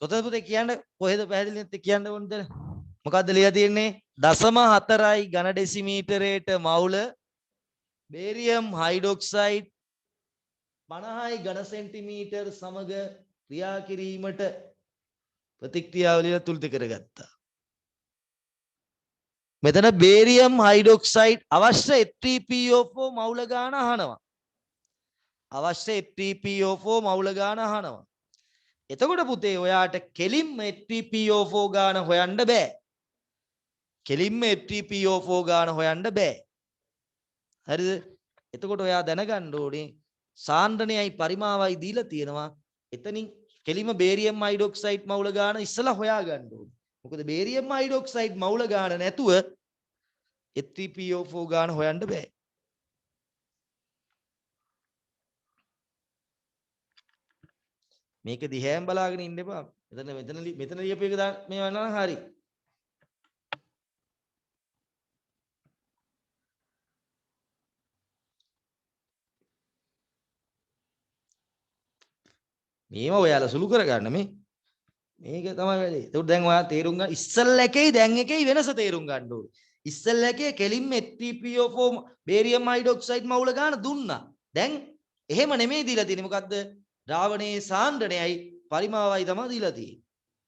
කොතනද පුතේ කියන්න කොහෙද පැහැදිලි නැත්තේ කියන්න ඕනද? මොකද්ද ලියලා තියෙන්නේ? 0.4යි ඝන ඩෙසිමීටරයට මවුල බේරියම් හයිඩ්‍රොක්සයිඩ් 50යි ඝන සෙන්ටිමීටර් සමග ක්‍රියා කිරීමට ප්‍රතික්‍රියාවලිය තුලිත කරගත්තා. මෙතන බේරියම් හයිඩ්‍රොක්සයිඩ් අවශ්‍ය H3PO4 මවුල ගාන අහනවා. අවශ්‍ය H3PO4 මවුල ගාන අහනවා. එතකොට පුතේ ඔයාට කෙලින්ම H3PO4 ගාන හොයන්න බෑ. කෙලින්ම H3PO4 ගාන හොයන්න බෑ. හරිද? එතකොට ඔයා දැනගන්න ඕනේ සාන්ද්‍රණයයි පරිමාවයි දීලා තියෙනවා. එතනින් කෙලින්ම බේරියම් හයිඩ්‍රොක්සයිඩ් මවුල ගාන ඉස්සලා හොයා ගන්න ඕනේ. මොකද බේරියම් හයිඩ්‍රොක්සයිඩ් මවුල ගාන නැතුව H3PO4 ගාන හොයන්න බෑ. මේක දිහාම බලාගෙන ඉන්න එපා. මෙතන ලියපු එක මේ වන්නා හරි. මේව ඔයාලා සුළු කරගන්න මේ. මේක තමයි වැඩේ. ඒකට දැන් ඔයා තේරුම් ගන්න ඉස්සෙල්ල එකේ දැන් එකේ වෙනස තේරුම් ගන්න ඕනේ. ඉස්සෙල්ල එකේ කෙලින්ම H3PO4 බේරියම් හයිඩ්‍රොක්සයිඩ් මවුල ගන්න දුන්නා. දැන් එහෙම නෙමෙයි දීලා තියෙන්නේ. මොකද්ද? ද්‍රාවණයේ සාන්ද්‍රණයයි පරිමාවයි තමයි දීලා තියෙන්නේ.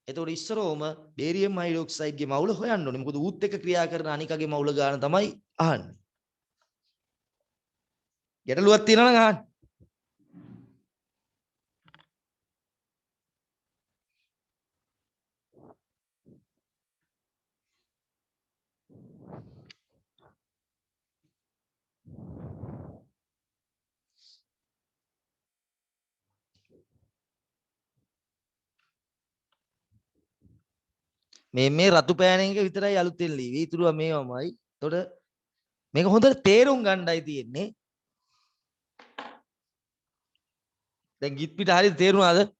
එතකොට ඉස්සරෝම බේරියම් හයිඩ්‍රොක්සයිඩ්ගේ මවුල හොයන්න ඕනේ. මොකද ඌත් එක්ක ක්‍රියා කරන අනිකගේ මවුල ගන්න තමයි අහන්නේ. ගැටලුවක් තියෙනවා නම් අහන්න. මේ රතු පෑන එක විතරයි අලුතෙන් ලිවි. ඊතුරුව මේවමයි. එතකොට මේක හොඳට තේරුම් ගන්නයි තියෙන්නේ. දැන් ගිත් පිට හරියට තේරුණාද?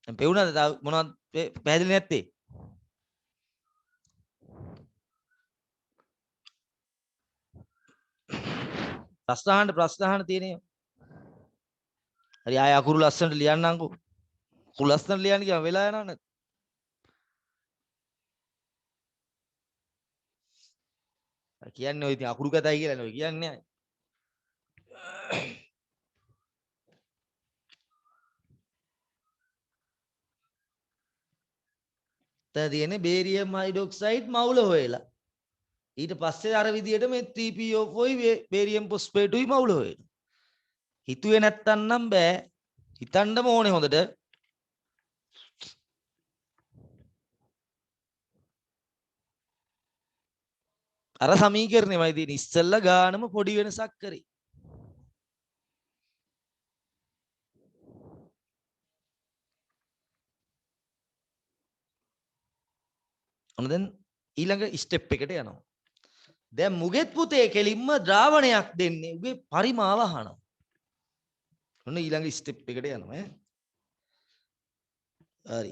දැන් පෙවුනද මොනවද පැහැදිලි නැත්තේ? ප්‍රශ්න අහන්න තියෙනේ. හරි ආය අකුරු ලස්සනට ලියන්නම්කෝ. අකුරු ලස්සනට ලියන්න කියම වෙලා යනවා නේද? කියන්නේ ඔය ඉතින් අකුරු කතයි කියලා නේ කියන්නේ. තව තියෙන්නේ බේරියම් හයිඩ්‍රොක්සයිඩ් මවුල හොයලා. ඊට පස්සේ අර විදියට මේ 3PO4 බේරියම් ෆොස්ෆේටුයි මවුල හොයලා. හිතුවේ නැත්තම් නම් බෑ. හිතන්නම ඕනේ හොඳට. අර සමීකරණෙමයි තියෙන ඉස්සෙල්ලා ගානම පොඩි වෙනසක් කරේ. ඔන්න දැන් ඊළඟ ස්ටෙප් එකට යනවා. දැන් මුගෙත් පුතේ කෙලින්ම ද්‍රාවණයක් දෙන්නේ. උගේ පරිමාව අහනවා. ඔන්න ඊළඟ ස්ටෙප් එකට යනවා ඈ. හරි.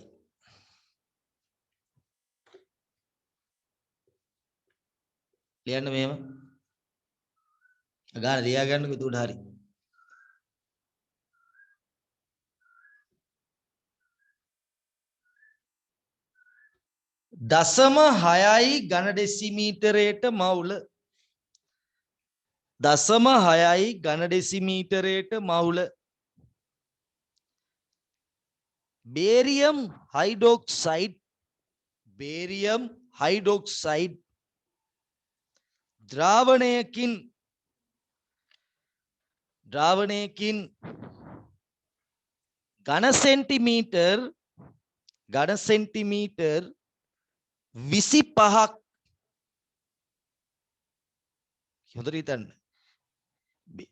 ලියන්න මෙහෙම. ගාන ලියා ගන්නකො එතකොට හරි. දශම 6යි ඝන ඩෙසිමීටරයට මවුල. දශම 6යි ඝන ඩෙසිමීටරයට මවුල. බේරියම් හයිඩ්‍රොක්සයිඩ් ද්‍රාවණයකින් ඝන සෙන්ටිමීටර් 25ක් හොඳට හිතන්න.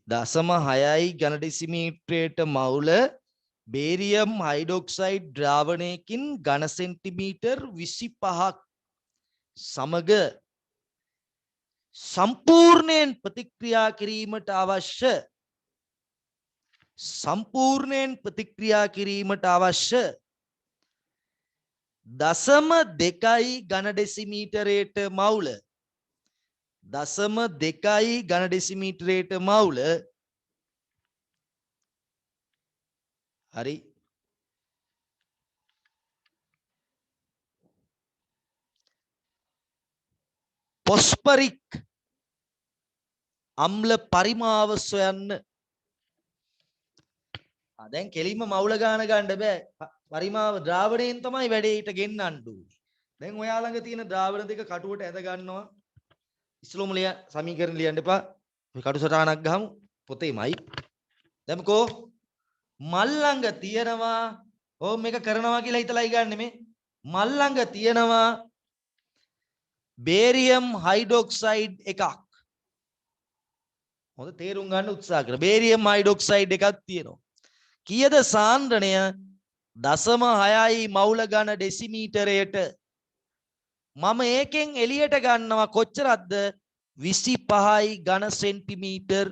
0.6යි ඝන ඩෙසිමීටරයට මවුල බේරියම් හයිඩ්‍රොක්සයිඩ් ද්‍රාවණයකින් ඝන සෙන්ටිමීටර් 25ක් සමග සම්පූර්ණයෙන් ප්‍රතික්‍රියා කිරීමට අවශ්‍ය 0.2යි ඝන ඩෙසිමීටරයට මවුල 0.2යි ඝන ඩෙසිමීටරයට මවුල හරි. පොස්පරික් අම්ල පරිමාව සොයන්න. දැන් කෙලින්ම මවුල ගාන ගන්න බෑ. පරිමාව ද්‍රාවණයෙන් තමයි වැඩේට ගෙන්නන්න ඕනේ. දැන් ඔයා ළඟ තියෙන ද්‍රාවණ දෙක කටුවට ඇද ගන්නවා. ඉස්ලෝම සමීකරණ ලියන්න එපා. මේ කටු සටහනක් ගහමු පොතේමයි. දැන්කෝ මල් ළඟ තියෙනවා ඕම් මේක කරනවා කියලා හිතලා ඉගන්නේ මේ. මල් ළඟ තියෙනවා බේරියම් හයිඩ්‍රොක්සයිඩ් එකක්. හොඳ තේරුම් ගන්න උත්සාහ කරන්න. බේරියම් හයිඩ්‍රොක්සයිඩ් එකක් තියෙනවා. කීයද සාන්ද්‍රණය? 0.6යි මවුල ඝන ඩෙසිමීටරයට මම ඒකෙන් එළියට ගන්නවා කොච්චරක්ද 25යි ඝන සෙන්ටිමීටර්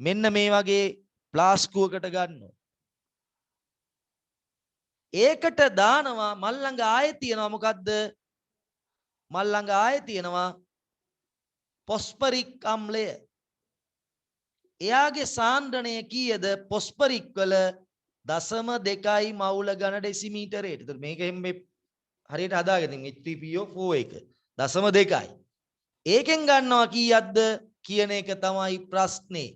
මෙන්න මේ වගේ ප්ලාස්කුවකට ගන්නවා ඒකට දානවා මල් ළඟ ආයෙ තියෙනවා මොකද්ද මල් ළඟ ආයෙ තියෙනවා පොස්පරික් අම්ලය එයාගේ සාන්ද්‍රණය කීයද පොස්පරික් වල 0.2යි මවුල ඝන ඩෙසිමීටරයට. ඒතර මේක එහෙම මේ හරියට හදාගෙන H3PO4 එක 0.2යි. ඒකෙන් ගන්නවා කීයක්ද කියන එක තමයි ප්‍රශ්නේ.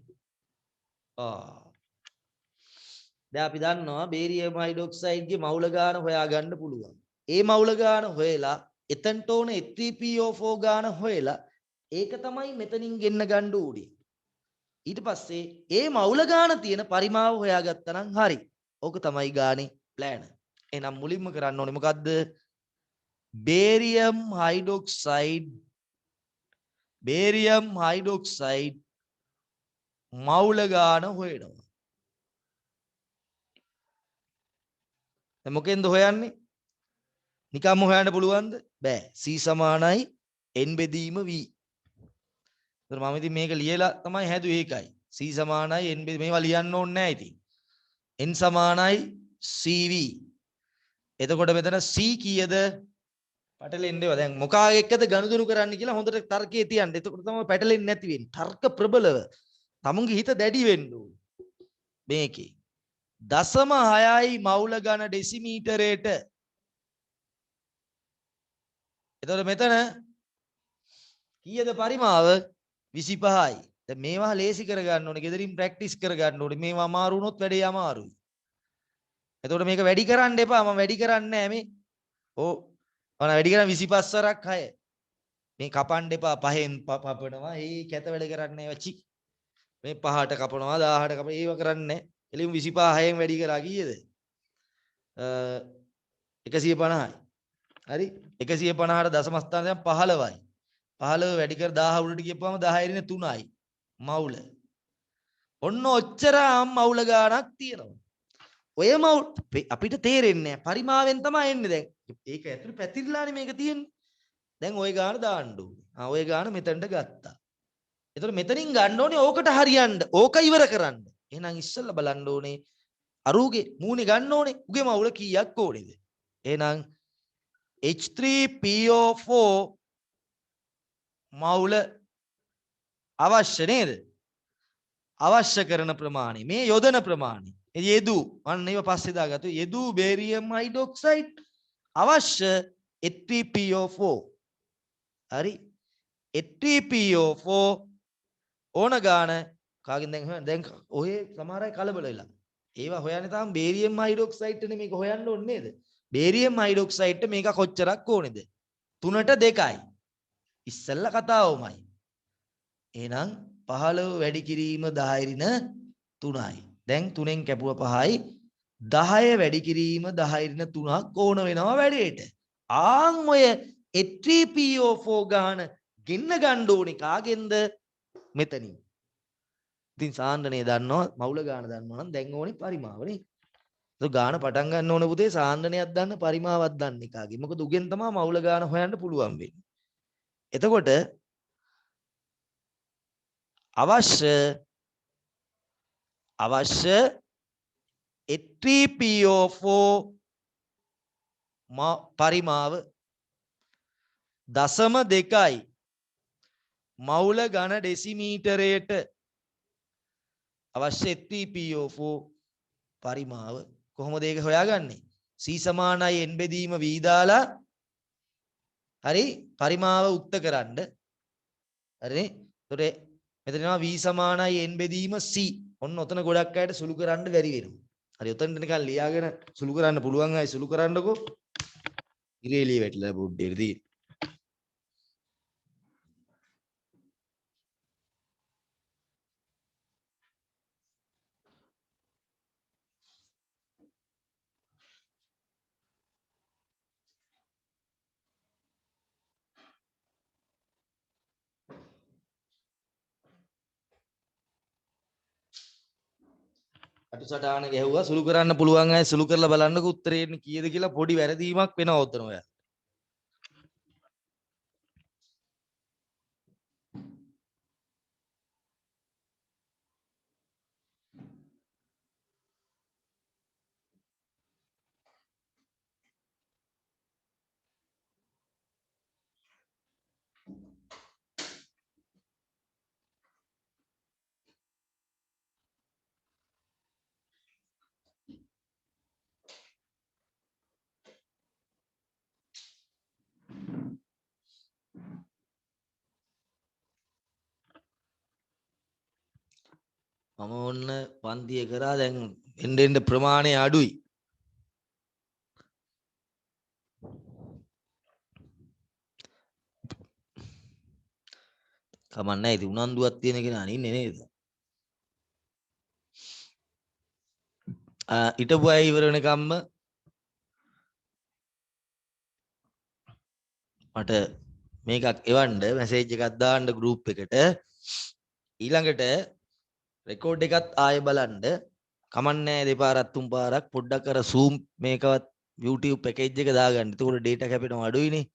දැන් අපි දන්නවා බේරියම් හයිඩ්‍රොක්සයිඩ්ගේ මවුල ගාන හොයාගන්න පුළුවන්. ඒ මවුල ගාන හොයලා එතනට ඕන H3PO4 ගාන හොයලා ඒක තමයි මෙතනින් ගෙන්න ගන්න ඕනේ. ඊට පස්සේ ඒ මවුල ගාන තියෙන පරිමාව හොයාගත්තා නම් හරි. ඕක තමයි ගානේ ප්ලෑන. එහෙනම් මුලින්ම කරන්න ඕනේ මොකද්ද? බේරියම් හයිඩ්‍රොක්සයිඩ් මවුල ගාන හොයනවා. දැන් මොකෙන්ද හොයන්නේ? නිකම්ම හොයන්න පුළුවන්ද? බෑ. C සමානයි n බෙදීම v. ඒතර මම ඉතින් මේක ලියලා තමයි හැදුවේ ඒකයි. C සමානයි n බෙදීම මේවා ලියන්න ඕනේ නැහැ ඉතින්. n සමානයි cv. එතකොට මෙතන c කීයද? පැටලෙන්න ඒවා. දැන් මොකා එක්කද ගනුදෙනු කරන්න කියලා හොඳට තර්කයේ තියන්න. එතකොට තමයි පැටලෙන්නේ නැති වෙන්නේ. තර්ක ප්‍රබලව. තමුන්ගේ හිත දැඩි වෙන්න ඕනේ. මේකේ 0.6යි මවුල ඝන ඩෙසිමීටරයට. එතකොට මෙතන කීයද පරිමාව 25යි. දැන් මේවා ලේසි කරගන්න ඕනේ. ගෙදරින් ප්‍රැක්ටිස් කරගන්න ඕනේ. මේවා අමාරු වුණොත් වැඩේ අමාරුයි. එතකොට මේක වැඩි කරන්න එපා. මම වැඩි කරන්නේ නැහැ මේ. ඕ මම වැඩි කරන්නේ 25 වරක් 6. මේ කපන්න එපා. පහෙන් පපනවා. ඒ කැත වැඩ කරන්නේ වචි. මේ 5ට කපනවා 1000ට කපන ඒව කරන්නේ නැහැ. එළියුම් 25 6න් වැඩි කරා කීයද? 150යි. හරි 150ට දශම ස්ථාන දැන් 15යි 15 වැඩි කර 1000 උඩට ගියපුවම 10 ඉරිනේ 3යි මවුල ඔන්න ඔච්චර මවුල ගාණක් තියෙනවා ඔය මවුල් අපිට තේරෙන්නේ නැහැ පරිමාවෙන් තමයි එන්නේ දැන් ඒක ඇතුළේ පැතිරිලානේ මේක තියෙන්නේ දැන් ওই ගාණ දාන්න ඕනේ ඔය ගාණ මෙතනට ගත්තා එතකොට මෙතනින් ගන්න ඕනේ ඕකට හරියන්න ඕක ඉවර කරන්න එහෙනම් ඉස්සෙල්ලා බලන්න ඕනේ අරුගේ මූණේ ගන්න ඕනේ උගේ මවුල කීයක් ඕනේද එහෙනම් H3PO4 මවුල අවශ්‍ය නේද? අවශ්‍ය කරන ප්‍රමාණය. මේ යොදන ප්‍රමාණය. යෙදූ අන්න ඒව පස්සේ දාගත්තු. යෙදූ බේරියම් හයිඩ්‍රොක්සයිඩ් අවශ්‍ය H3PO4. හරි. H3PO4 ඕන ගාන කාගෙන් දැන් හොයන්න. දැන් ඔය සමහර අය කලබල වෙලා. ඒවා හොයන්නේ තාම බේරියම් හයිඩ්‍රොක්සයිඩ් නේ මේක හොයන්න ඕනේ නේද? බේරියම් හයිඩ්‍රොක්සයිඩ් මේක කොච්චරක් ඕනේද? 3ට 2යි. ඉස්සෙල්ලා කතාවමයි. එහෙනම් 15 වැඩි කිරීම 10 රින 3යි. දැන් 3ෙන් කැපුව 5යි 10 වැඩි කිරීම 10 රින 3ක් ඕන වෙනවා වැඩේට. ආන් ඔය H3PO4 ගාන ගෙන්න ගන්න ඕනේ කාගෙන්ද? මෙතනින්. ඉතින් සාන්ද්‍රණය දන්නවා මවුල ගාන දන්නවා නම් දැන් ඕනේ පරිමාවනේ. ඒක ගාන පටන් ගන්න ඕන පුතේ සාන්ද්‍රණයක් දන්න පරිමාවක් දන්න එකාගේ. මොකද උගෙන් තමයි මවුල ගාන හොයන්න පුළුවන් වෙන්නේ. එතකොට අවශ්‍ය H3PO4 පරිමාව 0.2යි මවුල ඝන ඩෙසිමීටරයට අවශ්‍ය H3PO4 පරිමාව කොහොමද ඒක හොයාගන්නේ? C සමානයි n බෙදීම v දාලා හරි පරිමාව උක්ත කරන්න. හරිනේ? එතකොට මෙතන එනවා v සමානයි n බෙදීම c. ඔන්න ඔතන ගොඩක් අයට සුළු කරන්න බැරි වෙනවා. හරි ඔතනට නිකන් ලියාගෙන සුළු කරන්න පුළුවන් අය සුළු කරන්නකෝ. ඉරේලිය වැටිලා පොඩ්ඩේට තියෙන. අටුසටහන ගැහුවා සුළු කරන්න පුළුවන් අය සුළු කරලා බලන්නකො උත්තරේ එන්නේ කීයද කියලා පොඩි වැරදීමක් වෙනවා උතන ඔයා. මම ඔන්න පන්තිය කරා දැන් එන්න එන්න ප්‍රමාණය අඩුයි. කමන්නේ ඉතින් උනන්දුවක් තියෙන කෙනා ඉන්නේ නේද? හිටපු අය ඉවර වෙනකම්ම මට මේකක් එවන්න මැසේජ් එකක් දාන්න ගෲප් එකට ඊළඟට රෙකෝඩ් එකත් ආයෙ බලන්න කමන්නේ දෙපාරක් තුන් පාරක් පොඩ්ඩක් අර zoom මේකවත් YouTube පැකේජ් එක දාගන්න. එතකොට data කැපෙනවා අඩුයිනේ.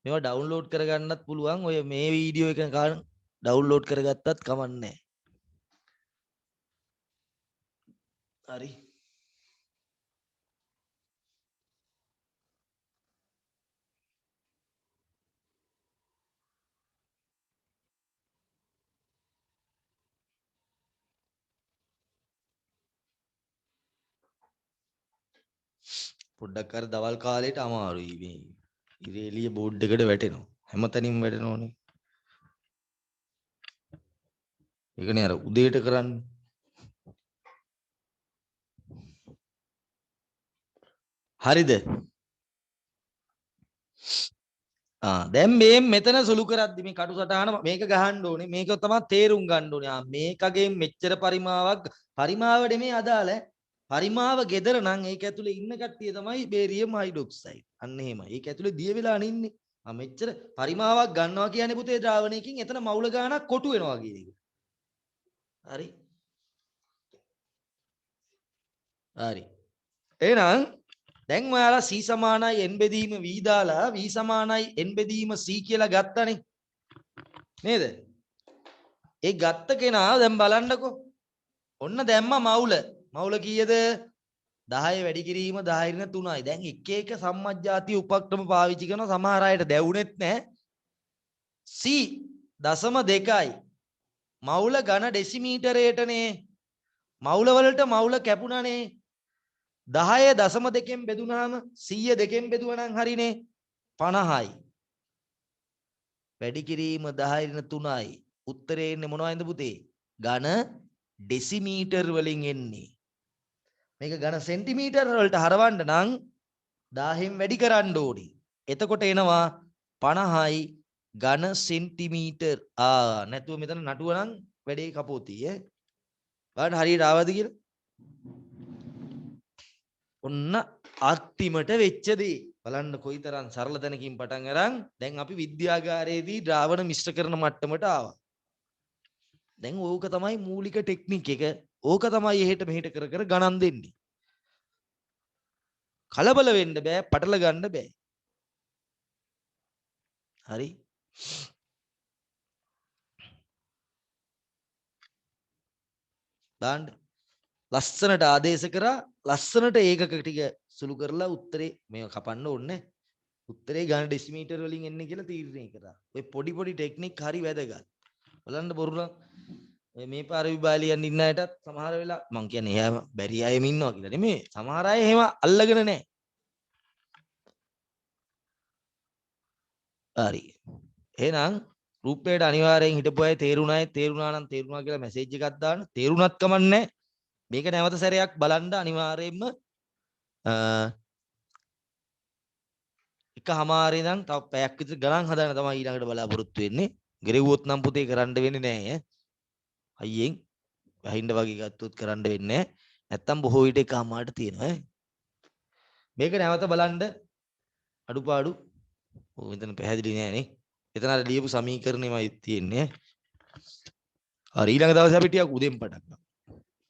මේවා ඩවුන්ලෝඩ් කරගන්නත් පුළුවන්. ඔය මේ වීඩියෝ එක ඩවුන්ලෝඩ් කරගත්තත් කමන්නේ. හරි. පොඩ්ඩක් අර දවල් කාලේට අමාරුයි මේ ඉරේ එළිය බෝඩ් එකට වැටෙනවා හැමතැනින්ම වැටෙනවනේ ඒකනේ අර උදේට කරන්නේ හරිද දැන් මේ මෙතන සුළු කරද්දි මේ කටුසටහන මේක ගහන්න ඕනේ මේක තමයි තේරුම් ගන්න ඕනේ මේකගේ මෙච්චර පරිමාව දෙමේ අදාළ පරිමාව gedara නම් ඒක ඇතුලේ ඉන්න කට්ටිය තමයි බේරියම් හයිඩ්‍රොක්සයිඩ් අන්න එහෙම ඒක ඇතුලේ දිය වෙලා නින්නේ මෙච්චර පරිමාවක් ගන්නවා කියන්නේ පුතේ ද්‍රාවණයකින් එතන මවුල ගානක් කොටු වෙනවා කියන එක හරි හරි එහෙනම් දැන් ඔයාලා c සමානයි n බෙදීම v දාලා v සමානයි n බෙදීම c කියලා ගත්තනේ නේද ඒ ගත්ත කෙනා දැන් බලන්නකෝ ඔන්න දැම්ම මවුල කීයද 10 වැඩි කිරීම 10 ඍණ 3යි දැන් එක එක සම්මජ්ජාති උපක්‍රම පාවිච්චි කරන සමහර අයට දැවුනෙත් නැහැ c 0.2යි මවුල ඝන ඩෙසිමීටරයටනේ මවුල වලට මවුල කැපුණානේ 10.2 බෙදුනහම 100 දෙකෙන් බෙදුවනම් හරිනේ 50යි වැඩි කිරීම 10 ඍණ 3යි උත්තරේ එන්නේ මොනවයින්ද පුතේ ඝන ඩෙසිමීටර් වලින් එන්නේ මේක ඝන සෙන්ටිමීටර් වලට හරවන්න නම් 1000න් වැඩි කරන්න ඕනේ එතකොට එනවා 50යි ඝන සෙන්ටිමීටර් නැතුව මෙතන නටුව නම් වැඩේ කපෝති බලන්න හරියට ආවද කියලා ඔන්න අන්තිමට වෙච්ච දේ බලන්න කොයිතරම් සරල තැනකින් පටන් අරන් දැන් අපි විද්‍යාගාරයේදී ද්‍රාවණ මිශ්‍ර කරන මට්ටමට ආවා. දැන් ඕක තමයි මූලික ටෙක්නික් එක. ඕක තමයි එහෙට මෙහෙට කර කර ගණන් දෙන්නේ. කලබල වෙන්න බෑ, පටල ගන්න බෑ. හරි? දාන්න. ලස්සනට ආදේශ කරා ලස්සනට ඒකක ටික සුළු කරලා උත්තරේ මේක කපන්න ඕනේ. උත්තරේ ඝන ඩෙසිමීටර් වලින් එන්නේ කියලා තීරණය කරා. ඔය පොඩි පොඩි ටෙක්නික් හරි වැදගත්. බලන්න බොරුනම් මේ පාර විභාලියන් ඉන්න අයටත් සමහර වෙලා මං කියන්නේ එයාම බැරි අයම ඉන්නවා කියලා නෙමෙයි. සමහර අය එහෙම අල්ලගෙන නැහැ. හරි. එහෙනම් රූපයට අනිවාර්යෙන් හිටපු අය තේරුණායි තේරුණා නම් තේරුණා කියලා මැසේජ් එකක් දාන්න. තේරුණත් කමන්නේ මේක නැවත සැරයක් බලන්න අනිවාර්යයෙන්ම එකමාරේ ඉඳන් තව පැයක් විතර ගණන් හදාන්න තමයි ඊළඟට බලාපොරොත්තු වෙන්නේ. ගෙරෙව්වොත් නම් පුතේ කරන්න වෙන්නේ නැහැ. අයියෙන් වහින්න වගේ ගත්තොත් කරන්න වෙන්නේ නැහැ. නැත්තම් බොහෝ විට එකමාරට තියෙනවා. මේක නැවත බලන්න අඩුපාඩු මෙතන පැහැදිලි නෑ නේ. එතන අර ලියපු සමීකරණෙමයි තියෙන්නේ. හරි ඊළඟ දවසේ අපි ටිකක් උදෙන් පටන් ගමු.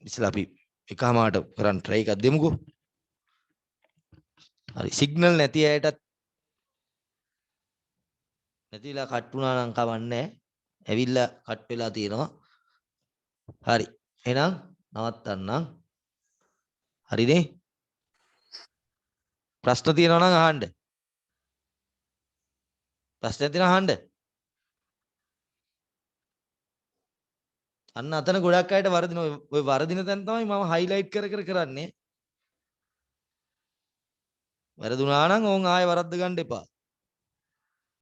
ඉස්සලා අපි එකමාරට කරන් try එකක් දෙමුකෝ. හරි සිග්නල් නැති අයටත් නැතිලා කට් වුණා නම් කවන්නේ. ඇවිල්ලා කට් වෙලා තියෙනවා. හරි. එහෙනම් නවත්තන්නම්. හරිනේ? ප්‍රශ්න තියෙනවා නම් අහන්න. ප්‍රශ්න තියෙනවා අහන්න. අන්න අතන ගොඩක් අයට වරදින ඔය වරදින තැන තමයි මම highlight කර කර කරන්නේ. වැරදුනා නම් ඕන් ආයෙ වරද්ද ගන්න එපා.